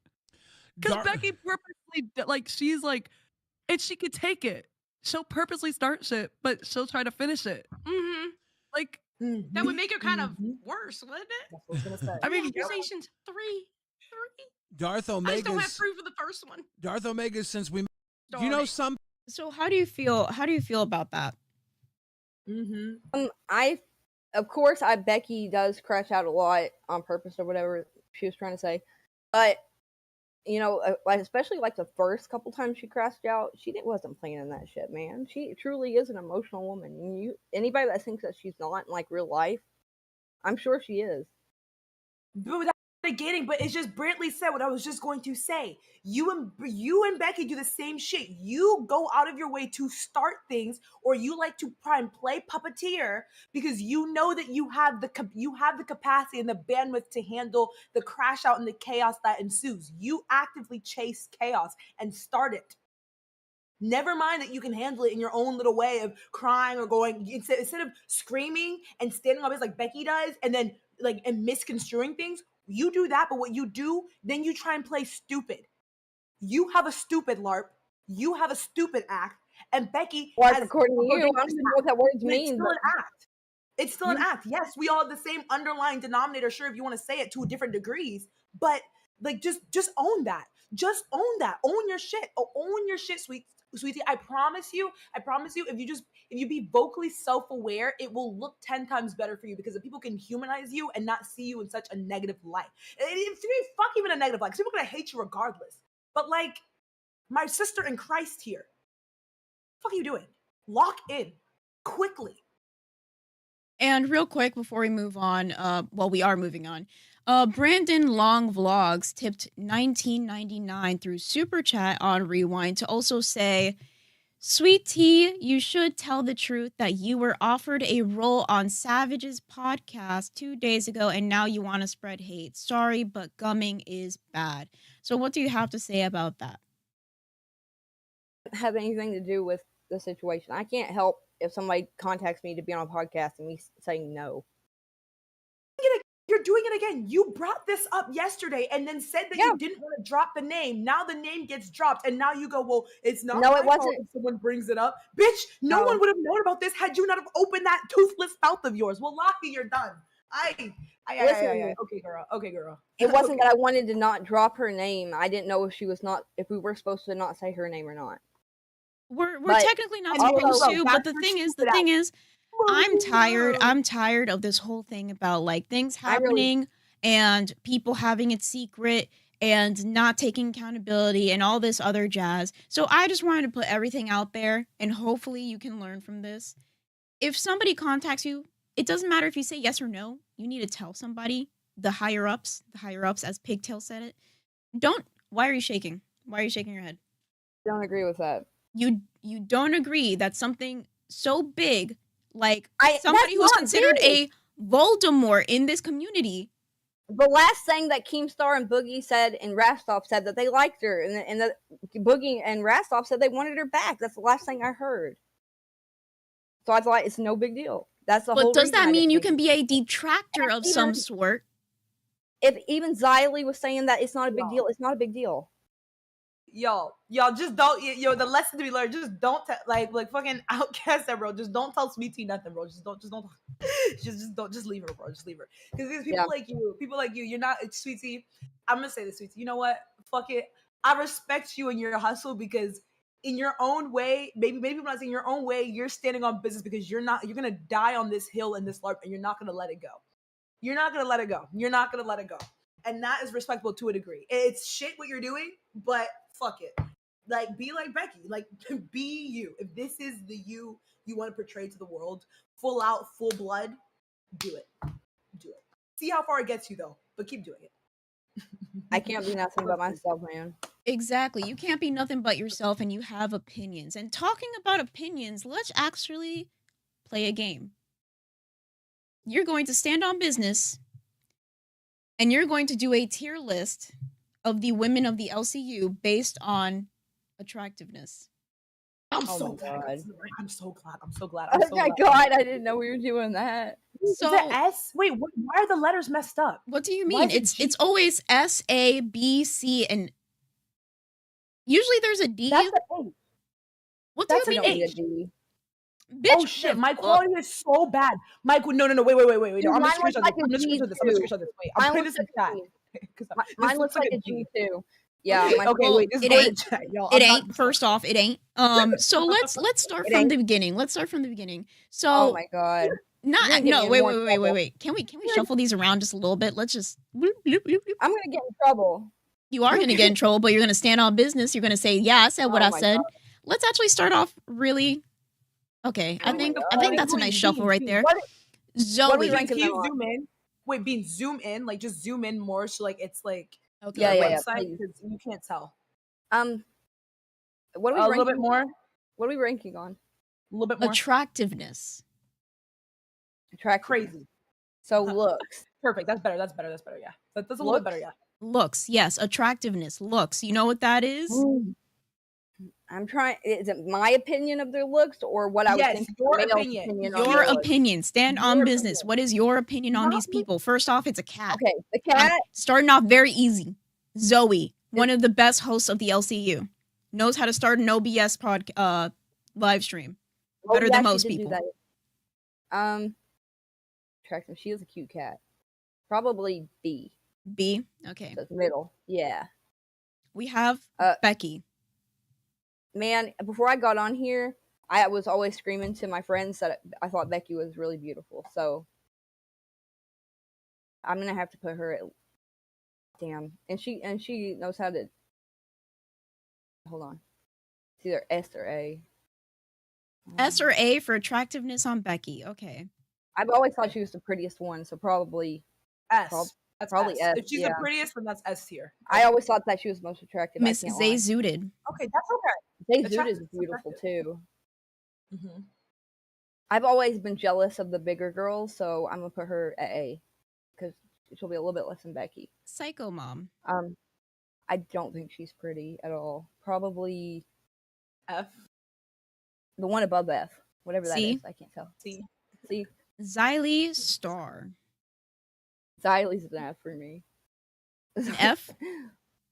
N: Because Becky purposely, like, she's like, and she could take it. She'll purposely start shit, but she'll try to finish it.
J: Mm-hmm.
N: Like,
J: that would make her kind of worse, wouldn't it?
C: That's what I was gonna say.
N: I mean,
J: accusations 3.
F: Darth
J: I
F: Omega.
J: just don't have proof of the first one.
F: Darth Omega, since we, you know, some.
B: So how do you feel? How do you feel about that?
D: Of course, Becky does crash out a lot on purpose or whatever she was trying to say, but you know, like, especially like the first couple times she crashed out, wasn't planning that shit, man. She truly is an emotional woman. Anybody that thinks that she's not in like real life, I'm sure she is.
C: But it's just Brantley said what I was just going to say. You and Becky do the same shit. You go out of your way to start things, or you like to try and play puppeteer because you know that you have the capacity and the bandwidth to handle the crash out and the chaos that ensues. You actively chase chaos and start it. Never mind that you can handle it in your own little way of crying or going instead of screaming and standing up as like Becky does, and then and misconstruing things. You do that, but what you do, then you try and play stupid. You have a stupid LARP. You have a stupid act. And Becky has,
D: according to you, I don't even know what that word means.
C: It's still an act. It's still an act. Yes, we all have the same underlying denominator, sure, if you want to say it to different degrees. But like just own that. Just own that. Own your shit. Own your shit, sweetie. I promise you, if you be vocally self-aware, it will look 10 times better for you because people can humanize you and not see you in such a negative light. It's fuck even a negative light, because people are gonna hate you regardless. But like, my sister in Christ here, what the fuck are you doing? Lock in quickly.
B: And real quick before we move on, we are moving on. Brandon Long Vlogs tipped $19.99 through Super Chat on Rewind to also say, Sweet Tea, you should tell the truth that you were offered a role on Savage's podcast 2 days ago and now you want to spread hate. Sorry, but gumming is bad. So what do you have to say about that?
D: Have anything to do with the situation. I can't help if somebody contacts me to be on a podcast and me saying no.
C: You're doing it again. You brought this up yesterday and then said that you didn't want to drop the name. Now the name gets dropped and now you go, well, it's not my fault if someone brings it up. Bitch, no one would have known about this had you not have opened that toothless mouth of yours. Well, Lockie, you're done. Okay, girl.
D: It wasn't that I wanted to not drop her name. I didn't know if we were supposed to not say her name or not.
B: We're technically not supposed to, but the thing is, I'm tired of this whole thing about like things happening and people having it secret and not taking accountability and all this other jazz. So I just wanted to put everything out there and hopefully you can learn from this. If somebody contacts you, it doesn't matter if you say yes or no. You need to tell somebody, the higher ups as Pigtail said it. Why are you shaking? Why are you shaking your head?
D: Don't agree with that.
B: You don't agree that something so big, like somebody who's considered a Voldemort in this community.
D: The last thing that Keemstar and Boogie said and Rastov said that they liked her, and the Boogie and Rastov said they wanted her back. That's the last thing I heard. So I thought it's no big deal. That's the whole.
B: But does that mean you can be a detractor of some sort?
D: If even Xylee was saying that it's not a big deal, it's not a big deal.
C: Y'all just don't. The lesson to be learned. Just don't like fucking Outcast that, bro. Just don't tell Sweet Tea nothing, bro. Just don't. Just leave her, bro. Just leave her. Because there's people like you. You're not Sweet Tea. I'm gonna say this, Sweet Tea. You know what? Fuck it. I respect you and your hustle because in your own way, maybe when I say in your own way, you're standing on business because you're gonna die on this hill in this LARP and you're not gonna let it go. You're not gonna let it go. You're not gonna let it go. And that is respectable to a degree. It's shit what you're doing, but fuck it. Like, be like Becky. Like, be you. If this is the you want to portray to the world, full out, full blood, do it. Do it. See how far it gets you though, but keep doing it.
D: I can't be nothing but myself, man.
B: Exactly. You can't be nothing but yourself and you have opinions. And talking about opinions, let's actually play a game. You're going to stand on business and you're going to do a tier list of the women of the LCU based on attractiveness.
C: I'm
D: Oh
C: so
D: my
C: glad.
D: God.
C: I'm so glad. I'm so glad.
D: Oh
C: I'm so
D: my
C: glad.
D: God, I didn't know we were doing that.
C: So, is it S? Wait, why are the letters messed up?
B: What do you
C: Why
B: mean?
C: is it
B: It's always S, A, B, C, and usually there's a D.
C: That's an H.
B: What do
C: That's
B: you
C: an
B: mean
C: H.
B: H?
C: Oh
B: Bitch,
C: shit,
B: the
C: my
B: fuck?
C: quality is so bad. Mike, no, wait.
D: Dude,
C: No, I'm
D: mine
C: gonna
D: looks
C: screenshot
D: like
C: this.
D: a
C: I'm gonna
D: G
C: screenshot this. I'm gonna
D: too.
C: screenshot this. Wait, I'm
D: Mine
C: putting
D: looks
C: this in
D: like a
C: chat.
D: G.
C: 'Cause
D: Mine
C: this
D: looks like a G too. Yeah, mine
C: Okay,
B: Well,
C: wait, this is
B: it
C: going to
B: ain't.
C: chat, y'all.
B: It
C: I'm not
B: ain't. First off, it ain't. So let's start
D: It
B: from
D: ain't.
B: the beginning. Let's start from the beginning.
D: Oh
B: So
D: my God. You're
B: not
D: gonna get me
B: no
D: in
B: wait
D: more
B: wait wait wait
D: trouble.
B: wait. Can we shuffle these around just a little bit? Let's just. Bloop, bloop, bloop, bloop.
D: I'm gonna get in trouble.
B: You are gonna get in trouble, but you're gonna stand on business. You're gonna say, "Yeah, I said what
D: Oh
B: I
D: my
B: said."
D: God.
B: Let's actually start off really. Okay,
D: Oh my
B: I
D: God.
B: think that's a nice shuffle right there.
C: What are we
B: Zoe.
C: ranking?
D: ranking
C: Can
D: them
C: you
D: on?
C: zoom in? Wait, Bean, zoom in. Like, just zoom in more so, like, it's like
B: Okay.
D: Yeah,
C: their
D: yeah,
C: website
D: please.
C: because you can't tell.
D: What are we
C: A
D: ranking?
C: little bit more. A
D: What are we ranking on?
C: little bit more.
B: Attractiveness.
D: Attractive.
C: Crazy.
D: So looks.
C: Perfect. That's better. Yeah. That's a little bit better.
D: Looks?
C: Yeah.
B: Looks. Yes, attractiveness. Looks. You know what that is?
D: Ooh. I'm trying. Is it my opinion of their looks or what I would
C: Yes,
D: think
C: your
D: the male's
C: opinion.
D: opinion on
B: Your
D: their looks?
B: opinion. Stand on
C: Your
B: business.
C: opinion.
B: What is your opinion on
D: Not
B: these
D: me.
B: people? First off, it's a cat.
D: Okay, the
B: I'm
D: cat.
B: starting off very easy. Zoe, one of the best hosts of the LCU, knows how to start an OBS live stream
D: Oh
B: better
D: yeah,
B: than
D: she
B: most
D: did do
B: people.
D: that. Attractive. She is a cute cat. Probably B.
B: B. Okay.
D: So it's middle. Yeah.
B: We have Becky.
D: Man, before I got on here, I was always screaming to my friends that I thought Becky was really beautiful. So I'm gonna have to put her at. Damn, and she knows how to. Hold on, it's either S or A.
B: S or A for attractiveness on Becky. Okay.
D: I've always thought she was the prettiest one, so probably
C: S. That's
D: probably S.
C: If she's
D: yeah.
C: the prettiest, then that's S tier.
D: I always thought that she was most attractive.
B: Miss
D: I can't
B: Zay
D: lie.
B: Zooted.
C: Okay, that's okay.
D: Zay Zoot
C: Attractive
D: is
C: is
D: beautiful
C: attractive.
D: too.
C: Mm-hmm.
D: I've always been jealous of the bigger girls, so I'm gonna put her at A because she'll be a little bit less than Becky.
B: Psycho Mom.
D: I don't think she's pretty at all. Probably
C: F.
D: the one above F, whatever that
B: C.
D: is. I can't tell.
C: C.
D: See,
B: Xylee Star.
D: Xylie's an F for me.
B: An F?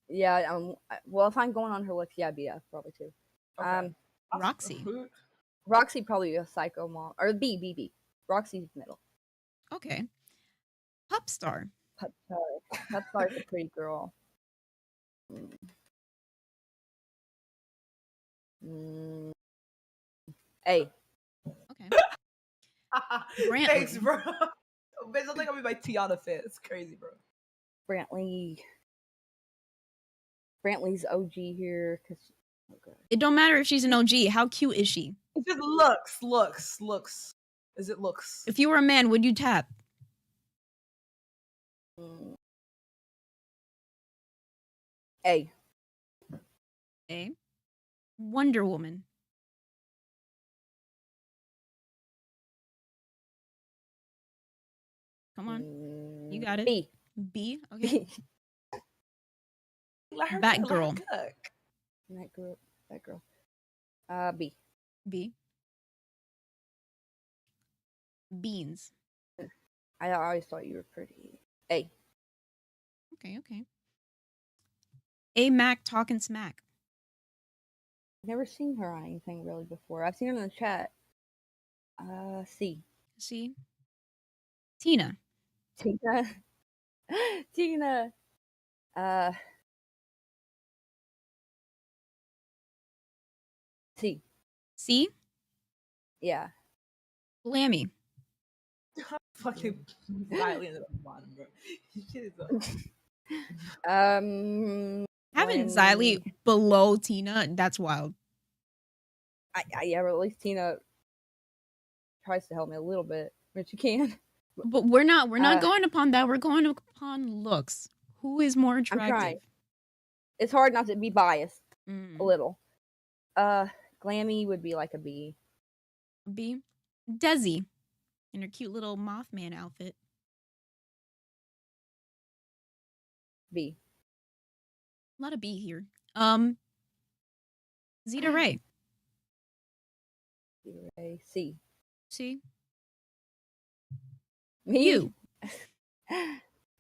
D: Yeah. Well, if I'm going on her looks, yeah, I'd be F probably too.
C: Okay.
B: Roxy.
D: Roxy probably a psycho mom or B. Roxy's middle.
B: Okay. Pup Star.
D: Pup Star's a pretty girl. A.
B: Okay.
C: Thanks,
B: Brantley.
C: bro. Bitch, I think I'll be my Tiana fit. It's crazy, bro.
D: Brantley's OG here because
B: It don't matter if she's an OG. How cute is she?
C: It just looks. Is it looks?
B: If you were a man, would you tap?
D: A.
B: A. Wonder Woman. Come on. You got it.
D: B.
B: B. Okay.
C: Let her
B: Batgirl.
C: cook.
D: That girl. B.
B: B. Beans.
D: I always thought you were pretty. A.
B: Okay. A Mac talking smack.
D: Never seen her on anything really before. I've seen her in the chat. C.
B: See? Tina.
D: Tina. C.
B: C.
D: Yeah.
B: Glammy.
C: Fucking slightly in the bottom, bro. Shit is up.
B: Having
D: Glammy.
B: Xylee below Tina, that's wild.
D: Yeah, but at least Tina tries to help me a little bit, but you can.
B: But we're not going upon that. We're going upon looks. Who is more
D: I'm trying.
B: attractive?
D: It's hard not to be biased a
B: Mm.
D: little. Glammy would be like a B.
B: B. Desi in her cute little Mothman outfit.
D: B.
B: A lot of B here. Zeta Ray.
D: C.
B: C.
D: Me?
B: You.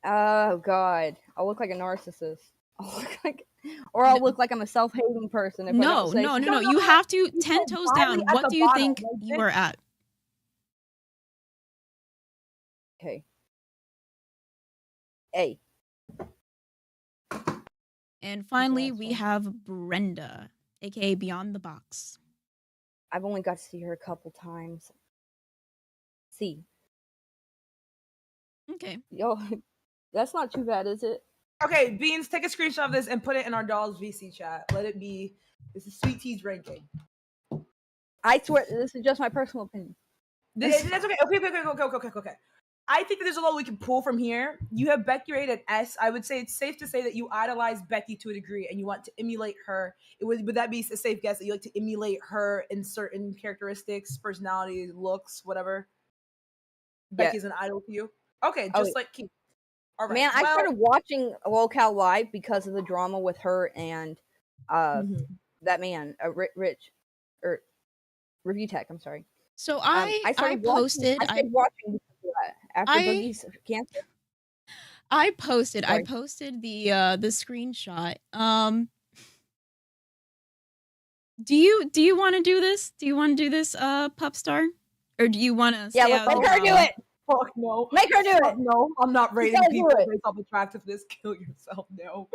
D: Oh God, I'll look like a narcissist. I'll look like I'm a self-hating person. If I
B: No,
D: don't say
B: no, no,
D: so.
B: no. You have to 10 toes down.
C: at
B: What
C: the
B: do you
C: bottom,
B: think
C: right,
B: you
C: bitch?
B: are at?
D: Okay. A.
B: And finally, we have Brenda, aka Beyond the Box.
D: I've only got to see her a couple times. C.
B: Okay.
D: Yo, that's not too bad, is it?
C: Okay, Beans, take a screenshot of this and put it in our dolls VC chat. Let it be. This is Sweet Tea's ranking.
D: I swear, this is just my personal opinion.
C: That's okay. Okay. I think that there's a lot we can pull from here. You have Becky rated S. I would say it's safe to say that you idolize Becky to a degree and you want to emulate her. Would that be a safe guess that you like to emulate her in certain characteristics, personality, looks, whatever? Becky's an idol to you? Okay, just like Keith. All right.
D: Man, I started watching Locale Live because of the drama with her and that man, Rich, or Review Tech. I'm sorry.
B: So I posted.
D: I started watching after Boogie's cancer.
B: I posted the screenshot. Do you want to do this? Do you want to do this, Pupstar? Or do you want to?
D: Yeah, let her do it.
C: Fuck no.
D: Make her do it.
C: No, I'm not rating
D: gotta
C: people
D: do it.
C: based off attractiveness. Kill yourself. No.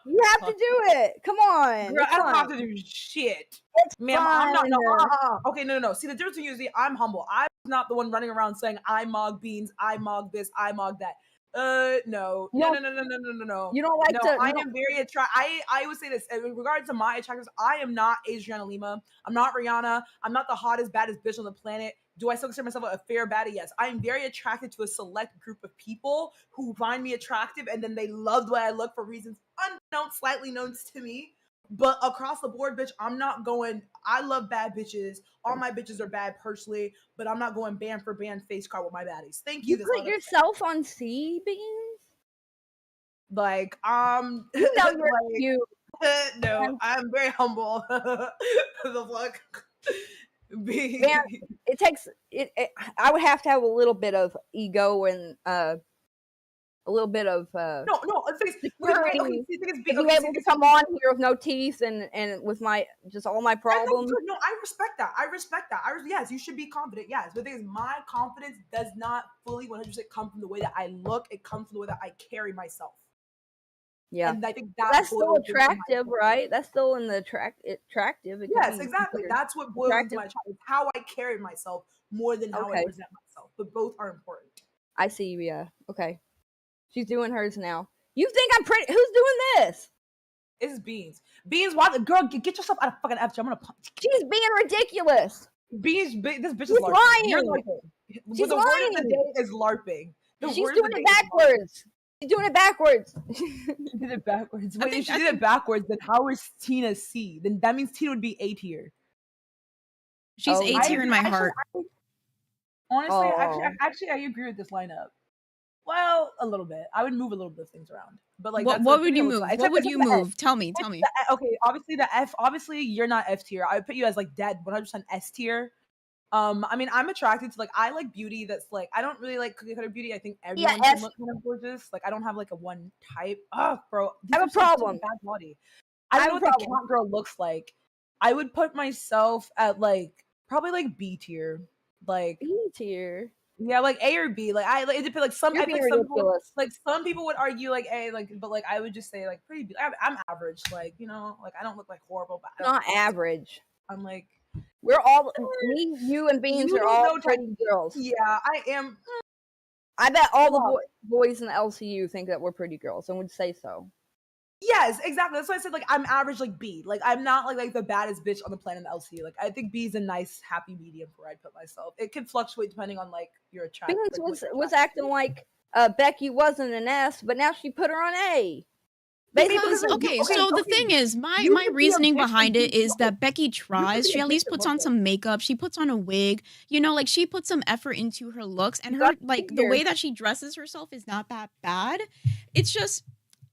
D: You have to do it. Come on.
C: Girl,
D: It's
C: I don't have
D: fine.
C: to do shit.
D: It's
C: Man, I'm not. No,
D: fine.
C: Okay, no. See, the difference between you is I'm humble. I'm not the one running around saying I mog Beans, I mog this, I mog that. No.
D: You
C: No.
D: You don't like to.
C: I am very attractive. I would say this in regards to my attractiveness. I am not Adriana Lima. I'm not Rihanna. I'm not the hottest, baddest bitch on the planet. Do I still consider myself a fair baddie? Yes. I am very attracted to a select group of people who find me attractive and then they love the way I look for reasons unknown, slightly known to me. But across the board, bitch, I'm not going. I love bad bitches. All my bitches are bad personally, but I'm not going band for band face card with my baddies. Thank you.
D: You put yourself on C, Beans?
C: Like,
D: you know you're cute.
C: No, I'm very humble. The fuck.
D: Man, it takes it. I would have to have a little bit of ego and a little bit of
C: no.
D: Security to be able to come on here with no teeth and with my just all my problems.
C: No, I respect that. Yes, you should be confident. Yes, but the thing is, my confidence does not fully 100% come from the way that I look. It comes from the way that I carry myself.
D: Yeah,
C: and I think
D: that's still attractive, right? That's still in the attractive.
C: Yes, exactly. That's what boils into my attractive. How I carry myself more than how I present myself. But both are important.
D: I see you. Yeah. Okay. She's doing hers now. You think I'm pretty? Who's doing this?
C: It's Beans. Beans, why the girl get yourself out of fucking F. I'm gonna punch.
D: She's being ridiculous.
C: Beans, this bitch is
D: She's
C: LARPing.
D: lying.
C: You're LARPing.
D: She's
C: the
D: lying.
C: word of the day is LARPing.
D: She's doing it backwards. She's doing it backwards.
C: She did it backwards. Wait, if she did it backwards, then how is Tina C? Then that means Tina would be A tier.
B: She's A tier in my heart.
C: Honestly, actually, I agree with this lineup. Well, a little bit. I would move a little bit of things around. But like,
B: what would you move? What would you move? Tell me.
C: Okay, obviously the F. Obviously, you're not F tier. I would put you as like dead 100% S tier. I mean, I'm attracted to I like beauty that's like I don't really like cookie cutter beauty. I think everyone can look kind of gorgeous. Like I don't have like a one type. Oh, bro,
D: I have a problem.
C: Bad body. I don't know what the cat girl looks like. I would put myself at probably like B tier. Like
D: B tier.
C: Yeah, like A or B. Like it depends. Like some people would argue like A. But I would just say pretty. I'm average. I don't look like horrible. But
D: not average.
C: I'm like,
D: We're all me, you, and Beans
C: you
D: are
C: don't
D: all
C: know
D: pretty
C: Chinese.
D: girls.
C: Yeah, I am.
D: I bet all the
C: Wow.
D: boys in the LCU think that we're pretty girls and would say so.
C: Yes, exactly. That's why I said like I'm average like B. Like I'm not like the baddest bitch on the planet in the LCU. Like I think B is a nice happy medium for where I'd put myself. It can fluctuate depending on like your attract.
D: Beans
C: Like, what you're
D: was
C: attracted
D: acting
C: to.
D: like Becky wasn't an S, but now she put her on A.
B: Because
C: like,
B: okay,
C: okay,
B: so the
C: okay,
B: thing is,
C: you
B: my
C: can be a
B: reasoning
C: bitch and
B: behind
C: be
B: it is
C: good.
B: that Becky
C: You can
B: tries.
C: be
B: She
C: a
B: at
C: bitch
B: least
C: and
B: puts
C: look
B: on
C: good.
B: some makeup. She puts on a wig. You know, like she puts some effort into her looks, and her like the way that she dresses herself is not that bad. It's just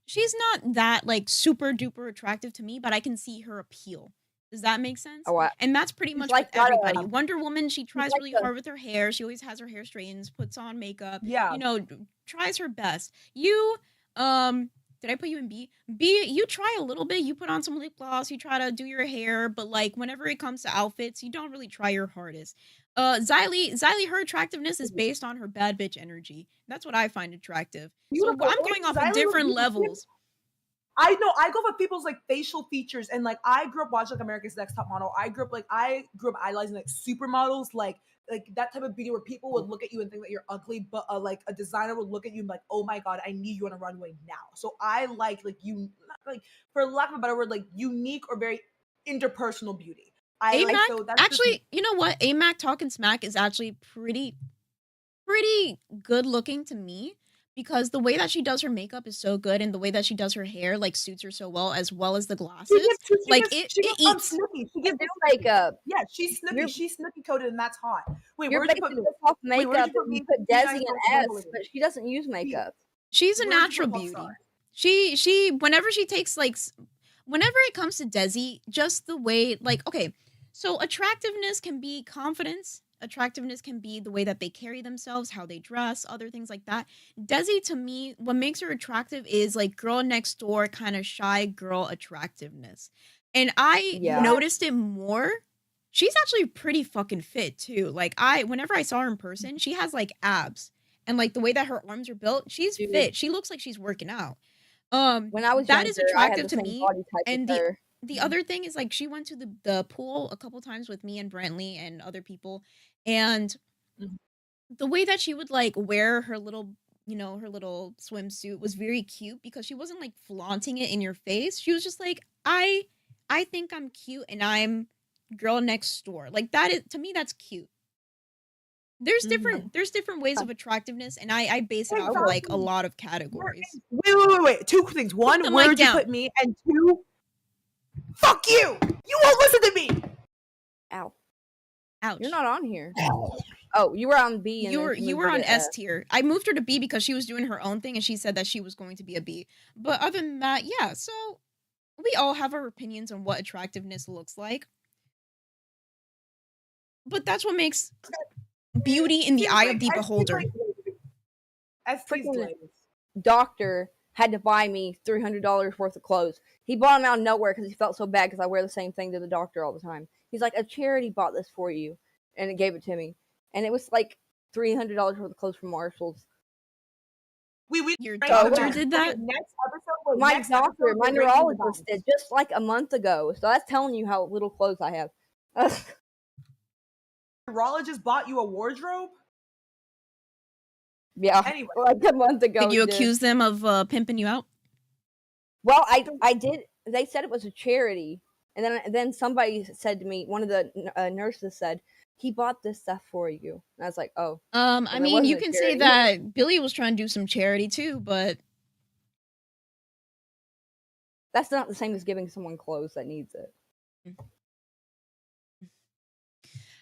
B: she's not that like super duper attractive to me, but I can see her appeal. Does that make sense?
D: Oh,
B: And that's pretty
D: she's
B: much
D: like
B: with
D: got
B: everybody.
D: a-
B: Wonder Woman, she tries
D: like
B: really
D: the-
B: hard with her hair. She always has her hair straightened, puts on makeup.
C: Yeah.
B: You know, tries her best. You, did I put you in B? B, you try a little bit. You put on some lip gloss. You try to do your hair, but like whenever it comes to outfits, you don't really try your hardest. Xylee, her attractiveness is based on her bad bitch energy. That's what I find attractive. So
C: Beautiful.
B: I'm going off of
C: Xylee
B: different
C: was-
B: levels.
C: I know. I go for people's like facial features, and like I grew up watching like America's Next Top Model. I grew up idolizing like supermodels, like that type of beauty where people would look at you and think that you're ugly, but like a designer would look at you and be like, oh my god, I need you on a runway now. So I like you, like for lack of a better word, like unique or very interpersonal beauty. I like
B: AMAC,
C: so that's just
B: actually, you know what? AMAC talking smack is actually pretty good looking to me because the way that she does her makeup is so good, and the way that she does her hair like suits her so well as the glasses. Like it eats.
C: Snooki. She gives
D: makeup.
C: Yeah, she's Snooki. She's Snooki coated, and that's hot. Wait,
D: You're
C: where'd you put
D: basing
C: me?
D: this off
C: Wait, where'd
D: makeup
C: you put
D: and
C: me?
D: you put
C: Be
D: Desi
C: nice,
D: and
C: don't
D: S,
C: bully me.
D: but she doesn't use makeup.
B: She's a
C: Where'd you put
B: natural
C: Pop
B: beauty.
C: Star?
B: She whenever she takes like whenever it comes to Desi, just the way like okay, so attractiveness can be confidence. Attractiveness can be the way that they carry themselves, how they dress, other things like that. Desi, to me, what makes her attractive is like girl next door kind of shy girl attractiveness. And I noticed it more. She's actually pretty fucking fit too. Like whenever I saw her in person, she has like abs. And like the way that her arms are built, she's fit. She looks like she's working out.
D: When I was
B: that is
D: younger, I had
B: attractive
D: the
B: to
D: same
B: me.
D: body type
B: And
D: as her.
B: the other thing is like she went to the pool a couple times with me and Brantley and other people, and the way that she would like wear her little her little swimsuit was very cute because she wasn't like flaunting it in your face. She was just like, I think I'm cute and I'm girl next door. Like that is, to me, that's cute. There's different ways of attractiveness, and I base it off of like a lot of categories.
C: Wait. Two things.
B: Put
C: One,
B: the
C: where'd
B: mic
C: you
B: down.
C: put me? And two, fuck you. You won't listen to me.
D: Ow.
B: Ouch.
D: You're not on here. Oh, you were on B. And
B: You were on S tier. I moved her to B because she was doing her own thing, and she said that she was going to be a B. But other than that, yeah. So we all have our opinions on what attractiveness looks like. But that's what makes beauty in the eye of the beholder.
D: Freaking doctor had to buy me $300 worth of clothes. He bought them out of nowhere because he felt so bad because I wear the same thing to the doctor all the time. He's like, a charity bought this for you, and it gave it to me, and it was like $300 worth of clothes from Marshall's.
B: Your doctor did that?
C: Next episode,
D: My doctor, my neurologist did just like a month ago. So that's telling you how little clothes I have.
C: Neurologist bought you a wardrobe?
D: Yeah,
C: anyway,
D: like a month ago.
B: Did you accuse them of pimping you out?
D: Well, I did. They said it was a charity, and then somebody said to me, one of the nurses said, he bought this stuff for you. And I was like, oh.
B: I mean, you can say that Billy was trying to do some charity too, but
D: that's not the same as giving someone clothes that needs it.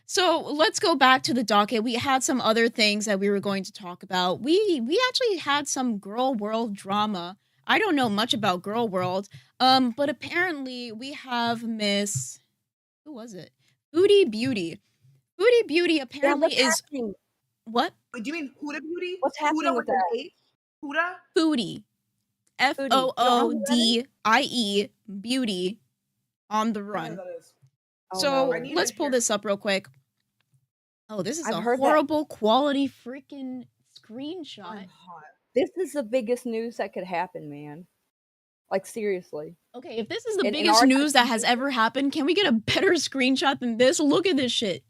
B: So let's go back to the docket. We had some other things that we were going to talk about. We actually had some Girl World drama. I don't know much about Girl World, but apparently we have Miss, who was it? Foodie Beauty. Foodie Beauty apparently is
D: happening?
B: What?
C: Wait, do you mean Huda Beauty?
D: What's happening
C: Huda
D: with
C: with an
D: that?
C: H? Huda?
B: Foodie. FOODIE Beauty on the run. So let's pull this up real quick. Oh, this is a horrible quality freaking screenshot.
D: This is the biggest news that could happen, man. Like seriously.
B: Okay, if this is the
D: In
B: biggest
D: our
B: news that
D: country-
B: has ever happened, can we get a better screenshot than this? Look at this shit.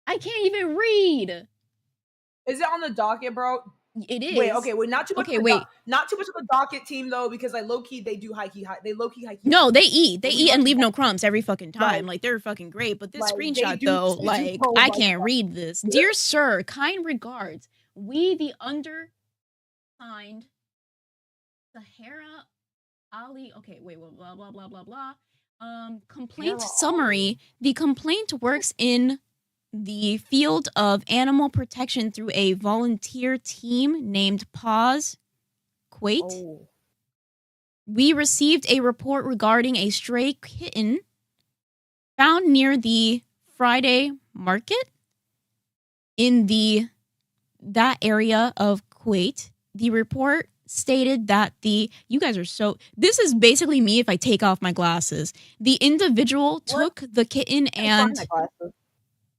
B: I can't even read.
C: Is it on the docket, bro?
B: It is.
C: Wait, okay, wait, not too much.
B: Okay, wait.
C: Not too much of the docket team though, because like low key they do high key. They low key high key.
B: No, they eat. They
C: But we
B: eat and
C: run
B: leave no
C: back-
B: crumbs every fucking time.
C: Like-
B: Like they're fucking great. But this
C: like, they
B: screenshot
C: do-
B: though,
C: they do
B: like
C: pro
B: I
C: like
B: can't
C: that.
B: read this. Dear sir, kind regards. We the undersigned Sahara Ali. Okay, wait, blah blah blah blah blah. Complaint
C: Sahara
B: summary. The complaint works in the field of animal protection through a volunteer team named Pause Kuwait.
D: Oh.
B: We received a report regarding a stray kitten found near the Friday market in that area of Kuwait. The report stated that you guys are so, this is basically me if I take off my glasses. The individual took the kitten and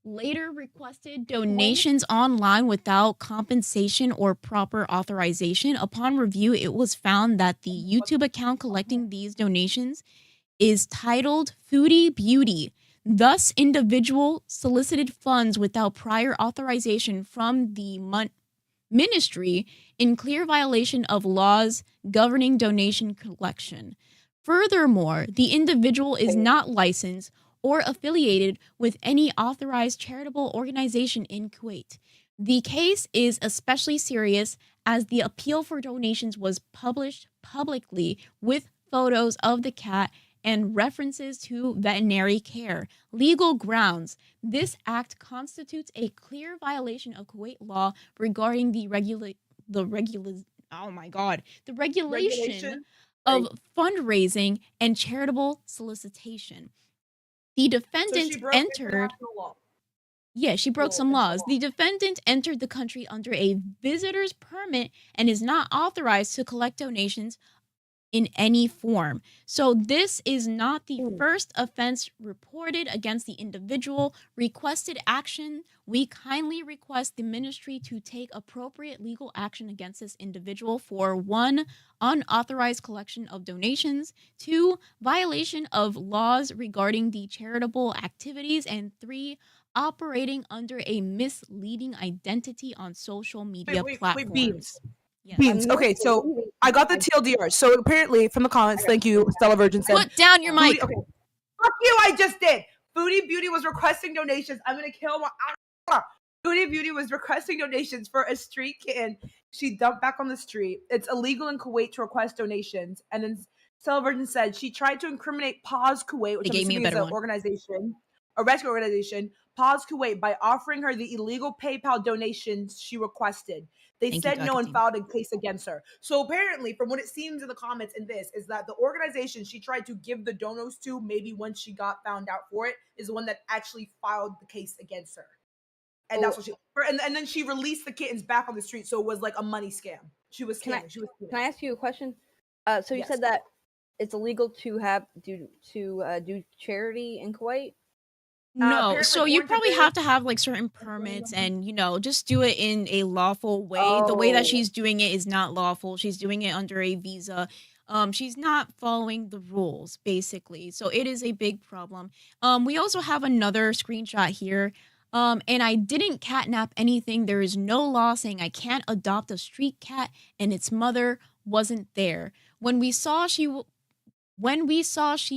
B: later requested donations online without compensation or proper authorization. Upon review, it was found that the YouTube account collecting these donations is titled Foodie Beauty. Thus, individual solicited funds without prior authorization from the ministry in clear violation of laws governing donation collection. Furthermore, the individual is not licensed or affiliated with any authorized charitable organization in Kuwait. The case is especially serious as the appeal for donations was published publicly with photos of the cat and references to veterinary care. Legal grounds. This act constitutes a clear violation of Kuwait law regarding the regulation of fundraising and charitable solicitation. The defendant entered. Yeah, she broke some laws. The defendant entered the country under a visitor's permit and is not authorized to collect donations in any form. So this is not the first offense reported against the individual. Requested action. We kindly request the ministry to take appropriate legal action against this individual for 1, unauthorized collection of donations, 2, violation of laws regarding the charitable activities, and 3, operating under a misleading identity on social media platforms.
C: Wait, Beans.
B: Yes.
C: Beans. Okay, so I got the TLDR. So apparently, from the comments, thank you, Stella Virgin said.
B: Put down your mic.
C: Okay. Fuck you! I just did. Foodie Beauty was requesting donations. I'm gonna kill my. Foodie Beauty was requesting donations for a street kitten she dumped back on the street. It's illegal in Kuwait to request donations. And then Stella Virgin said she tried to incriminate Pause Kuwait, which I'm assuming is an organization, a rescue organization. Pause Kuwait by offering her the illegal PayPal donations she requested. They said no and filed a case against her. So apparently, from what it seems in the comments in this, is that the organization she tried to give the donos to, maybe when she got found out for it, is the one that actually filed the case against her. And that's what she, and then she released the kittens back on the street. So it was like a money scam. She was scamming.
D: Can I ask you a question? So you said that it's illegal to do charity in Kuwait?
B: No, so you probably have to have like certain permits and, just do it in a lawful way. The way that she's doing it is not lawful. She's doing it under a visa. She's not following the rules, basically. So it is a big problem. We also have another screenshot here. And I didn't catnap anything. There is no law saying I can't adopt a street cat and its mother wasn't there. When we saw she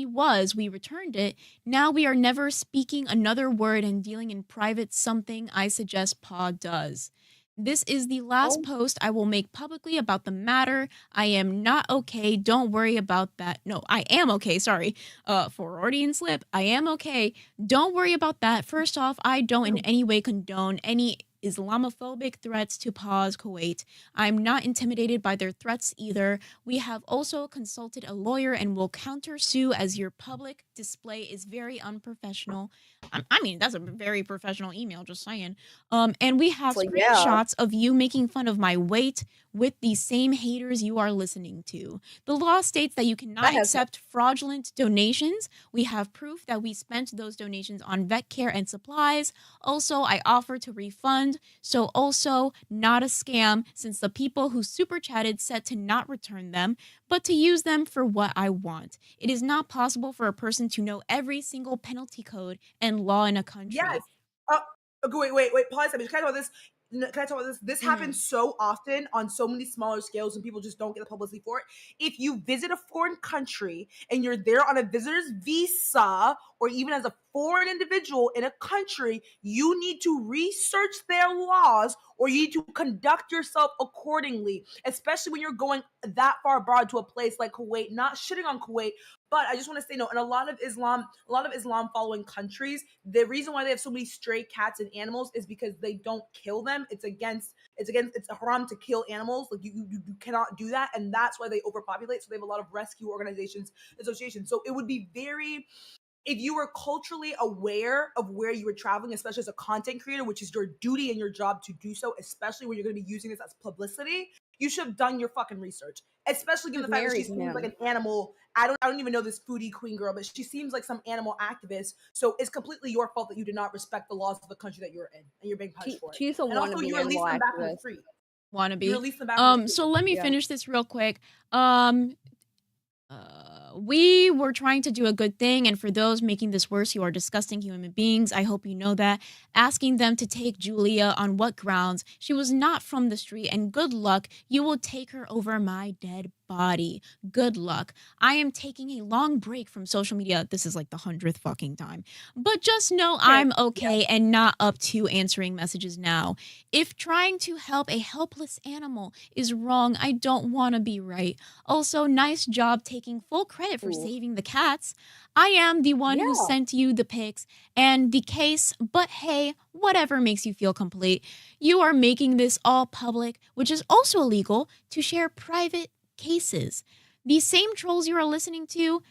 B: was, we returned it. Now we are never speaking another word and dealing in private, something I suggest Pa does. This is the last post I will make publicly about the matter. I am not okay. Don't worry about that. No, I am okay. Sorry. Freudian slip. I am okay. Don't worry about that. First off, I don't in any way condone any Islamophobic threats to Pause Kuwait. I'm not intimidated by their threats either. We have also consulted a lawyer and will countersue as your public display is very unprofessional. I mean, that's a very professional email, just saying. And we have screenshots of you making fun of my weight with the same haters you are listening to. The law states that you cannot accept fraudulent donations. We have proof that we spent those donations on vet care and supplies. Also, I offer to refund refund. So also not a scam, since the people who super chatted said to not return them, but to use them for what I want. It is not possible for a person to know every single penalty code and law in a country.
C: Yes. Okay, wait. Pause. Can I talk about this? Can I talk about this? This happens so often on so many smaller scales, and people just don't get the publicity for it. If you visit a foreign country and you're there on a visitor's visa, or even as a foreign individual in a country, you need to research their laws, or you need to conduct yourself accordingly, especially when you're going that far abroad to a place like Kuwait. Not shitting on Kuwait, but I just want to say, no, in a lot of Islam following countries, the reason why they have so many stray cats and animals is because they don't kill them. It's haram to kill animals. Like you cannot do that. And that's why they overpopulate. So they have a lot of rescue organizations, associations. So it would be if you were culturally aware of where you were traveling, especially as a content creator, which is your duty and your job to do so, especially when you're going to be using this as publicity, you should have done your fucking research. Especially given the fact that she seems like an animal. I don't even know this foodie queen girl, but she seems like some animal activist. So it's completely your fault that you did not respect the laws of the country that you're in, and you're being punished for it.
D: She's a
C: and also,
D: wannabe
C: you released
D: animal
C: them back on the
D: activist.
C: street.
B: Wannabe.
C: You released them back on the street.
B: So let me finish this real quick. We were trying to do a good thing, and for those making this worse, you are disgusting human beings. I hope you know that. Asking them to take Julia on what grounds? She was not from the street, and good luck. You will take her over my dead body. Good luck. I am taking a long break from social media. This is like the 100th fucking time. But just know I'm okay and not up to answering messages now. If trying to help a helpless animal is wrong, I don't want to be right. Also, nice job taking full credit for saving the cats. I am the one who sent you the pics and the case, but hey, whatever makes you feel complete. You are making this all public, which is also illegal to share private cases. The same trolls you are listening to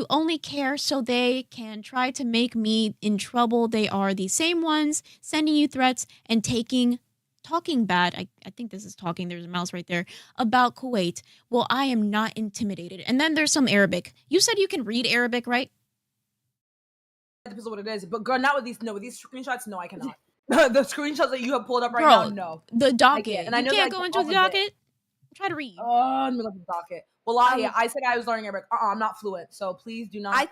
B: only care so they can try to make me in trouble. They are the same ones sending you threats and talking bad, I think this is talking, there's a mouse right there, about Kuwait. Well, I am not intimidated. And then there's some Arabic. You said you can read Arabic, right?
C: It depends on what it is. But girl, not with these screenshots, no, I cannot. The screenshots that you have pulled up right now, no.
B: The docket.
C: And I know
B: you can't go into the docket? Try to read.
C: Oh, let me look at the docket. Wallahi, I said I was learning Arabic. I'm not fluent, so please do not.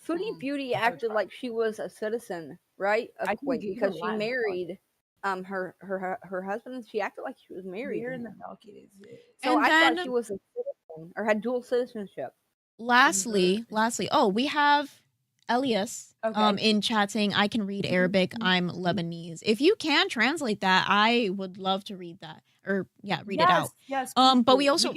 D: Foodie Beauty acted like she was a citizen, right? Of Kuwait, because she married her husband. She acted like she was married.
C: Where in the docket is it?
D: So I thought she was a citizen or had dual citizenship.
B: Lastly, we have Elias in chat saying, I can read Arabic. I'm Lebanese. If you can translate that, I would love to read that. Or read it out.
C: Yes.
B: But we also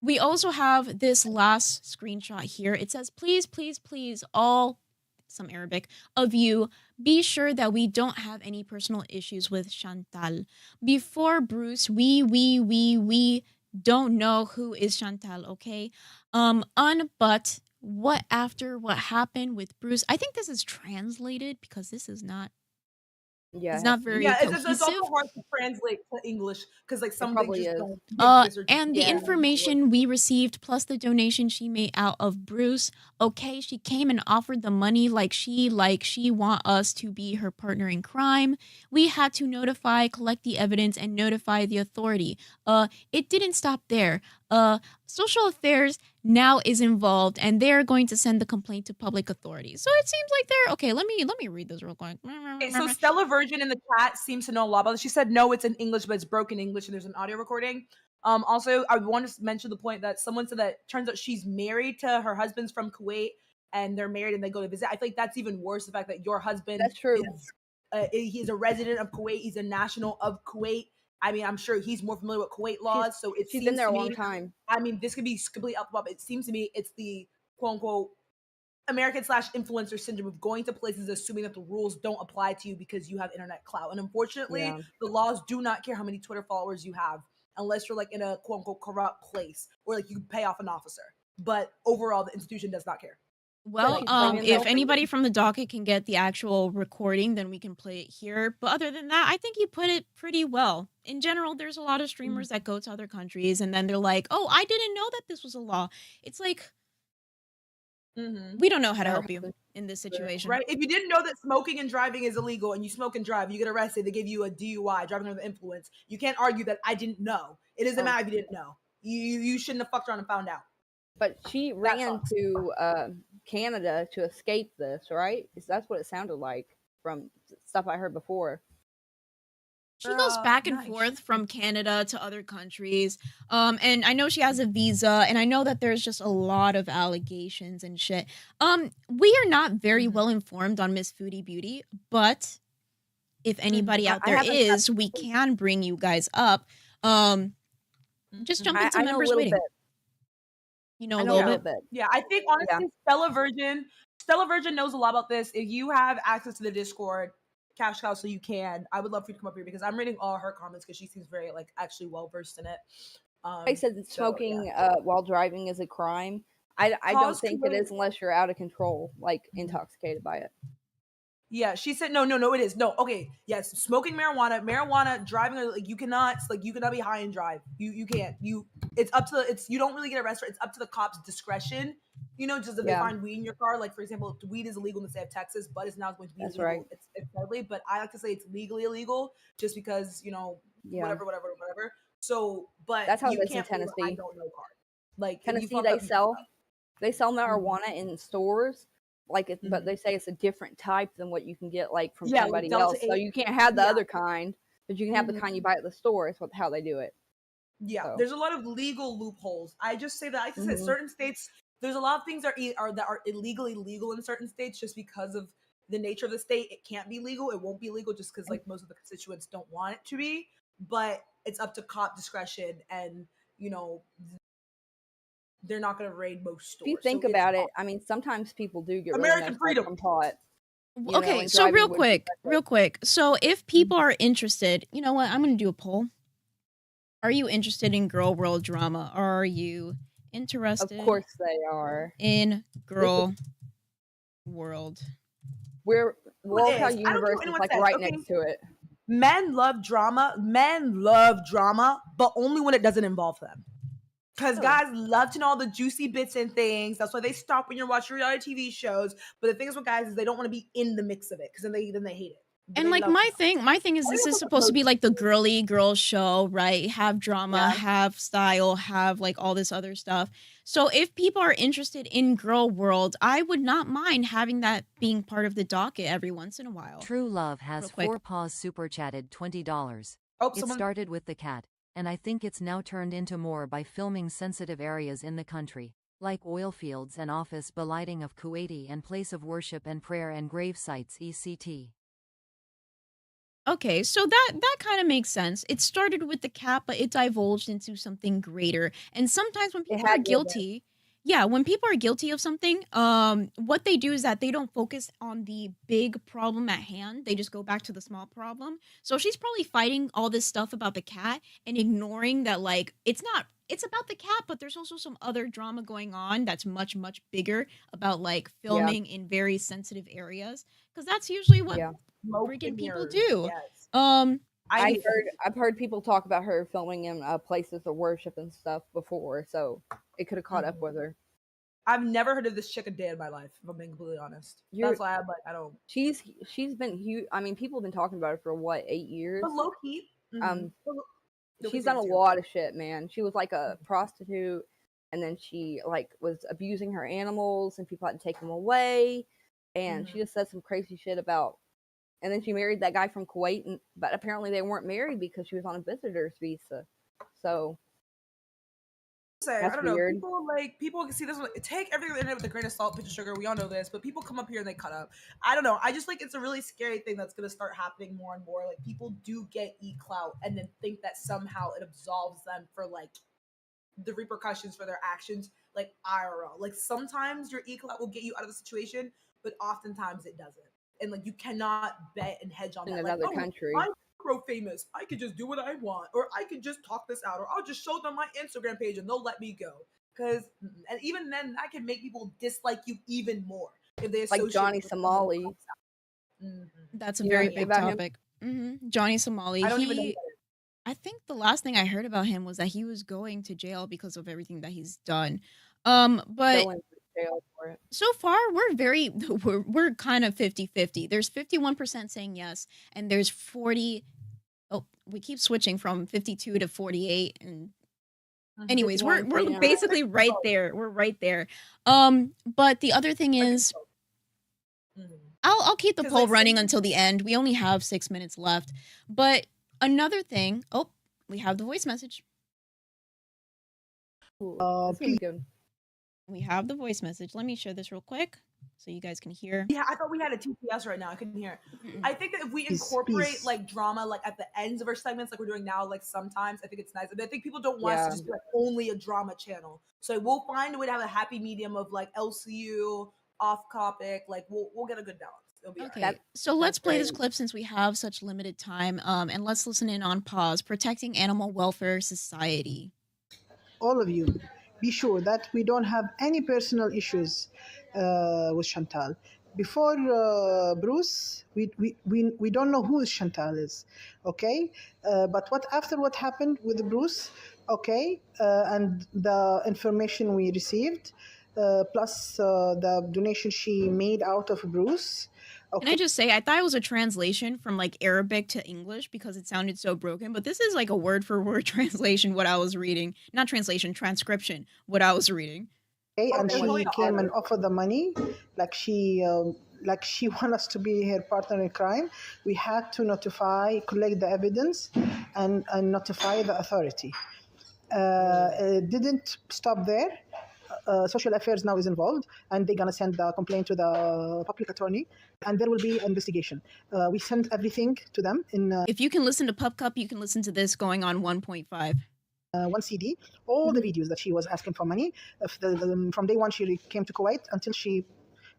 B: we also have this last screenshot here. It says, please, please, please, all some Arabic of you, be sure that we don't have any personal issues with Chantal. Before Bruce, we don't know who is Chantal, okay? But what after what happened with Bruce? I think this is translated because this is not. It's not very cohesive.
C: It's also hard to translate to English because like some things just don't.
B: And the information we received plus the donation she made out of Bruce. Okay, she came and offered the money like she want us to be her partner in crime. We had to collect the evidence and notify the authority. It didn't stop there. Social affairs now is involved and they're going to send the complaint to public authorities. So it seems like they're okay. Let me read this real quick.
C: Okay, so Stella Virgin in the chat seems to know a lot about it. She said no, it's in English, but it's broken English and there's an audio recording. Also, I want to mention the point that someone said that turns out she's married to her husband's from Kuwait and they're married and they go to visit. I feel like that's even worse. The fact that your husband he's a resident of Kuwait. He's a national of Kuwait. I mean, I'm sure he's more familiar with Kuwait laws, so she's been there a long time. I mean, this could be completely up above. It seems to me it's the quote unquote American /influencer syndrome of going to places assuming that the rules don't apply to you because you have internet clout. And unfortunately, the laws do not care how many Twitter followers you have unless you're like in a quote unquote corrupt place or like you can pay off an officer. But overall, the institution does not care.
B: Well, if anybody from the docket can get the actual recording, then we can play it here. But other than that, I think you put it pretty well. In general, there's a lot of streamers that go to other countries and then they're like, oh, I didn't know that this was a law. It's like, We don't know how to
D: Her
B: help you
D: husband,
B: in this situation.
C: Right? If you didn't know that smoking and driving is illegal and you smoke and drive, you get arrested, they give you a DUI, driving under the influence. You can't argue that I didn't know. It doesn't
D: Oh.
C: matter if you didn't know. You shouldn't have fucked around and found out.
D: But she
C: That
D: ran
C: sucks.
D: to Canada to escape this, right? That's what it sounded like from stuff I heard before.
B: She goes back and forth from Canada to other countries. And I know she has a visa, and I know that there's just a lot of allegations and shit. We are not very well informed on Miss Foodie Beauty, but if anybody out there is, we can bring you guys up. Just jump into
D: I know a
B: members
D: little
B: waiting.
D: bit.
B: You know
D: I
B: a
D: know
B: little bit?
C: Yeah, I think honestly, Stella Virgin knows a lot about this. If you have access to the Discord, cash cow, so you can. I would love for you to come up here because I'm reading all her comments because she seems very like actually well versed in it.
D: They said that smoking while driving is a crime. I don't
C: Cause
D: think it is unless you're out of control, like intoxicated by it.
C: Yeah, she said no, it is. No, okay. Yes, smoking marijuana, driving, like you cannot be high and drive. You can't. It's up to you don't really get arrested. It's up to the cops' discretion. You know, just if they find weed in your car, like for example, weed is illegal in the state of Texas, but it's now going to be
D: That's
C: illegal.
D: right.
C: It's deadly, but I like to say it's legally illegal just because, whatever. So, but
D: that's how
C: you
D: it is in
C: can't hold an I
D: Tennessee.
C: don't know card. Like
D: Tennessee, they sell marijuana in stores, but they say it's a different type than what you can get like from
C: Yeah, like
D: somebody
C: Delta
D: else. So
C: 8.
D: you can't have the
C: Yeah.
D: other kind, but you can have the kind you buy at the store. Is how they do it.
C: Yeah,
D: So.
C: there's a lot of legal loopholes. I just say that. I just say certain states. There's a lot of things that are illegally legal in certain states just because of the nature of the state. It can't be legal. It won't be legal just because like most of the constituents don't want it to be. But it's up to cop discretion, and they're not going to raid most stores.
D: If you think about it, I mean, sometimes people do get
C: American
D: really messed
C: freedom
D: up from pot.
B: Okay, so real quick. So if people are interested, you know what? I'm going to do a poll. Are you interested in girl world drama? Are you interested?
D: Of course they are.
B: In girl world.
D: We're Lolcow
C: I don't care
D: Universe
C: what
D: is
C: anyone
D: like
C: says,
D: right
C: okay?
D: next to it.
C: Men love drama, but only when it doesn't involve them. Because guys love to know all the juicy bits and things. That's why they stop when you're watching reality TV shows. But the thing is with guys is they don't want to be in the mix of it because then they hate it. But
B: And
C: they
B: like
C: love
B: my thing is this is supposed to be like the girly girl show, right? Have drama, have style, have like all this other stuff. So if people are interested in girl world, I would not mind having that being part of the docket every once in a while.
E: True Love has 4 paws super chatted $20. It started with the cat, and I think it's now turned into more by filming sensitive areas in the country, like oil fields and office belighting of Kuwaiti and place of worship and prayer and grave sites etc.
B: Okay, so that kind of makes sense. It started with the cat, but it divulged into something greater. And sometimes when people are guilty, when people are guilty of something, what they do is that they don't focus on the big problem at hand. They just go back to the small problem. So she's probably fighting all this stuff about the cat and ignoring that like it's about the cat, but there's also some other drama going on that's much, much bigger about like filming in very sensitive areas. Because that's usually what freaking people do.
D: I've heard people talk about her filming in places of worship and stuff before, so it could have caught up with her.
C: I've never heard of this chick a day in my life, if I'm being completely honest. That's why I'm like, I don't.
D: She's been huge. I mean, people have been talking about her for what, 8 years?
C: But low key.
D: She's done a lot of shit, man. She was like a prostitute, and then she like was abusing her animals, and people had to take them away, and she just said some crazy shit about. And then she married that guy from Kuwait, but apparently they weren't married because she was on a visitor's visa. So
C: I don't know. People can see this one. Take everything on the internet with a grain of salt, pinch of sugar. We all know this, but people come up here and they cut up. I don't know. I just like it's a really scary thing that's going to start happening more and more. Like people do get clout and then think that somehow it absolves them for like the repercussions for their actions, like IRL. Like sometimes your clout will get you out of the situation, but oftentimes it doesn't. And like you cannot bet and hedge on
D: in
C: that.
D: another
C: like,
D: country.
C: I'm pro famous. I could just do what I want, or I could just talk this out, or I'll just show them my Instagram page and they'll let me go. Because and even then, that can make people dislike you even more if they associate
D: like Johnny Somali.
B: That's a very big topic. Johnny Somali.
C: I don't even know.
B: I think the last thing I heard about him was that he was going to jail because of everything that he's done. But
D: Going to jail for it.
B: So far, we're kind of 50-50. There's 51% saying yes, and there's 40. Oh, we keep switching from 52 to 48, and anyways, we're
D: 51, 49.
B: basically right there. We're right there. But the other thing is, I'll keep the
C: 'Cause,
B: poll
C: like,
B: running
C: some-
B: until the end. We only have 6 minutes left. But another thing, we have the voice message.
D: Ooh, this is gonna be good.
B: We have the voice message. Let me share this real quick so you guys can hear.
C: Yeah, I thought we had a TPS right now. I couldn't hear.
B: Mm-mm.
C: I think that if we
M: Peace,
C: incorporate
M: peace.
C: like drama, like at the ends of our segments, like we're doing now, like sometimes I think it's nice. But I think people don't want us
D: Yeah.
C: to just be like only a drama channel. So we'll find a way to have a happy medium of like LCU, off topic. Like we'll get a good balance. It'll be
B: Okay,
C: alright.
B: so let's play this
D: great.
B: clip since we have such limited time. And let's listen in on pause. Protecting Animal Welfare Society.
O: All of you, be sure that we don't have any personal issues with Chantal. Before Bruce, we don't know who Chantal is, okay? But after what happened with Bruce, okay, and the information we received, plus the donation she made out of Bruce.
B: Can I just say, I thought it was a translation from like Arabic to English because it sounded so broken, but this is like a word for word translation, what I was reading. Not translation, transcription, what I was reading.
O: Okay, and she came and offered the money, like she want us to be her partner in crime. We had to collect the evidence, and notify the authority. It didn't stop there. Social affairs now is involved, and they're gonna send the complaint to the public attorney, and there will be investigation. We sent everything to them in.
B: If you can listen to Pup Cup, you can listen to this going on 1.5.
O: One CD, all the videos that she was asking for money. From day one, she came to Kuwait until she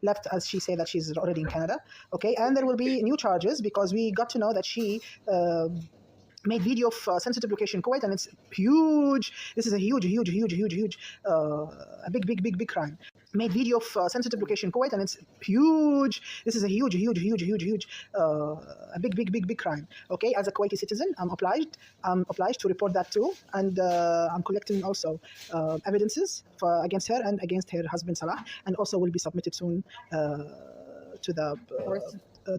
O: left, as she said that she's already in Canada. Okay, and there will be new charges because we got to know that she made video of sensitive location Kuwait, and it's huge. This is a huge, a big crime. Made video of sensitive location Kuwait, and it's huge. This is a huge, a big crime. Okay, as a Kuwaiti citizen, I'm obliged to report that too, and I'm collecting also evidences against her and against her husband Salah, and also will be submitted soon to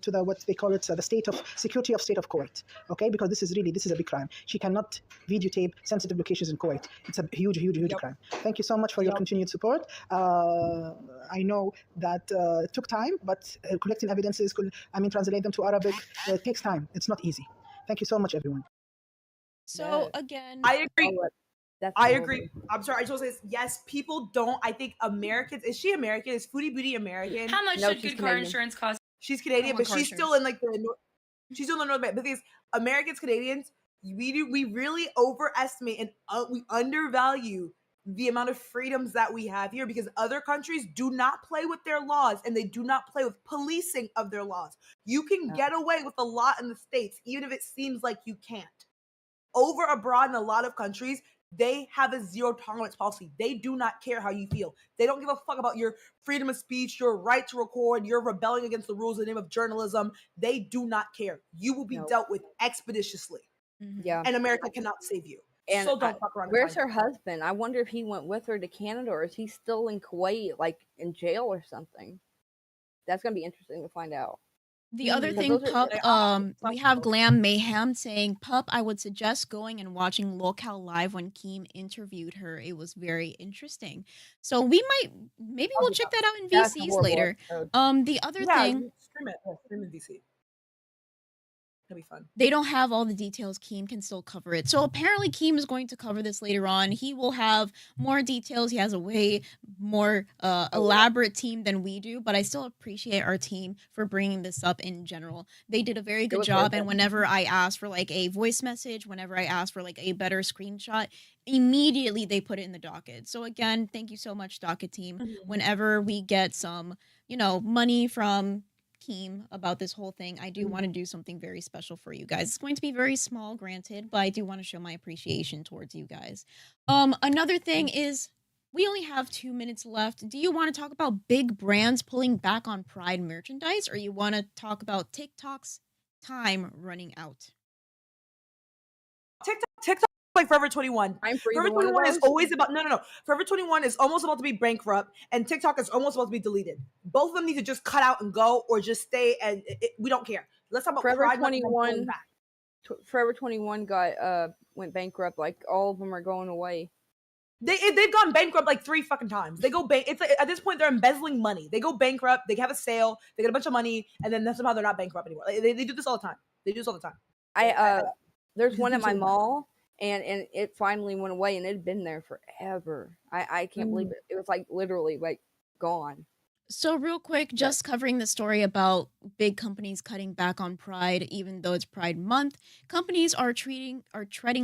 O: the what they call it, the state of security of state of Kuwait. Okay, because this is a big crime. She cannot videotape sensitive locations in Kuwait. It's a huge crime. Thank you so much for your continued support. I know that it took time, but collecting evidences, translate them to Arabic, it takes time. It's not easy. Thank you so much, everyone.
B: So again,
C: I agree.
D: That's
C: I
D: horrible.
C: agree. I'm sorry. I just want to say yes. People don't. I think Americans. Is she American? Is Foodie Booty American?
P: How much
D: No,
P: should
D: she's
P: good car
D: Canadian.
P: insurance cost?
C: She's Canadian,
B: I
C: but
B: want
C: she's
B: car
C: still in like she's still in the North America. But the thing is, Americans, Canadians, we really overestimate and we undervalue the amount of freedoms that we have here, because other countries do not play with their laws, and they do not play with policing of their laws. You can get away with a lot in the States, even if it seems like you can't. Over abroad in a lot of countries, they have a zero tolerance policy. They do not care how you feel. They don't give a fuck about your freedom of speech, your right to record, your rebelling against the rules in the name of journalism. They do not care. You will be dealt with expeditiously.
D: Yeah.
C: And America cannot save you.
D: And
C: So don't fuck around. and
D: where's
C: find
D: her husband? I wonder if he went with her to Canada, or is he still in Kuwait, like in jail or something? That's gonna be interesting to find out.
B: the other
D: Because
B: thing,
D: those are-
B: Pup,
D: they are
B: we have Glam Mayhem saying, Pup, I would suggest going and watching Locale Live when Keem interviewed her. It was very interesting. So maybe we'll check that out in
D: That's a
B: VCs
D: horrible
B: later.
D: episode.
B: The other
C: Yeah,
B: thing,
C: you stream it. Yeah, stream in VC. That'd be fun.
B: they don't have all the details. Keem can still cover it. So apparently Keem is going to cover this later on. He will have more details. He has a way more elaborate team than we do, but I still appreciate our team for bringing this up in general. They did a very good
D: was
B: job,
D: worth
B: and
D: it.
B: whenever I asked for like a voice message, whenever I asked for like a better screenshot, immediately they put it in the docket. So again, thank you so much, docket team. Whenever we get some, money from Keem about this whole thing, I do want to do something very special for you guys. It's going to be very small, granted, but I do want to show my appreciation towards you guys. Another thing is, we only have 2 minutes left. Do you want to talk about big brands pulling back on Pride merchandise, or you want to talk about TikTok's time running out?
C: TikTok like Forever 21.
D: I'm for
C: Forever
D: either one of
C: 21 is
D: those.
C: always about no. Forever 21 is almost about to be bankrupt, and TikTok is almost about to be deleted. Both of them need to just cut out and go, or just stay, and we don't care. Let's talk about
D: Forever
C: Pride Month and then
D: 21.
C: going back.
D: Forever 21 got went bankrupt. Like all of them are going away.
C: They've gone bankrupt like 3 fucking times. They go it's like, at this point they're embezzling money. They go bankrupt. They have a sale. They get a bunch of money, and then somehow they're not bankrupt anymore. Like, they do this all the time. They do this all the time.
D: There's one at my mall, and it finally went away, and it had been there forever. I can't believe it. It was like literally like gone.
B: So real quick, just covering the story about big companies cutting back on Pride, even though it's Pride Month, companies are treading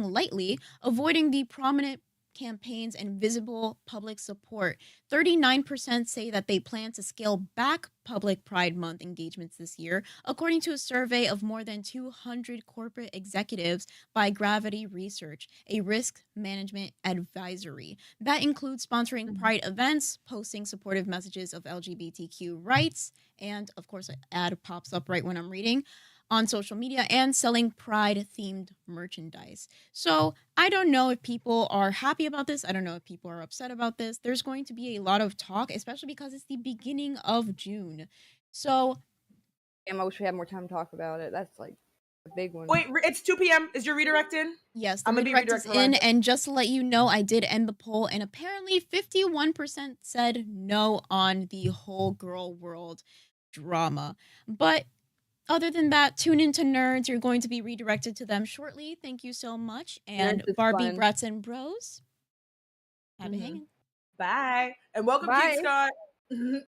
B: lightly, avoiding the prominent campaigns and visible public support. 39% say that they plan to scale back public Pride Month engagements this year, according to a survey of more than 200 corporate executives by Gravity Research, a risk management advisory. That includes sponsoring Pride events, posting supportive messages of LGBTQ rights, and of course, an ad pops up right when I'm reading, on social media, and selling Pride-themed merchandise. So I don't know if people are happy about this. I don't know if people are upset about this. There's going to be a lot of talk, especially because it's the beginning of June. So
D: I wish we had more time to talk about it. That's like a big one.
C: Wait, it's 2 p.m. Is your redirect in?
B: Yes, the
C: I'm gonna be
B: redirect is
C: redirected.
B: in, and just to let you know, I did end the poll, and apparently 51% said no on the whole girl world drama. But other than that, tune into Nerds. You're going to be redirected to them shortly. Thank you so much. And
D: Nerds is
B: Barbie,
D: fun.
B: Brats, and Bros, happy hanging.
C: Bye. And welcome,
D: Bye.
C: Keith Scott.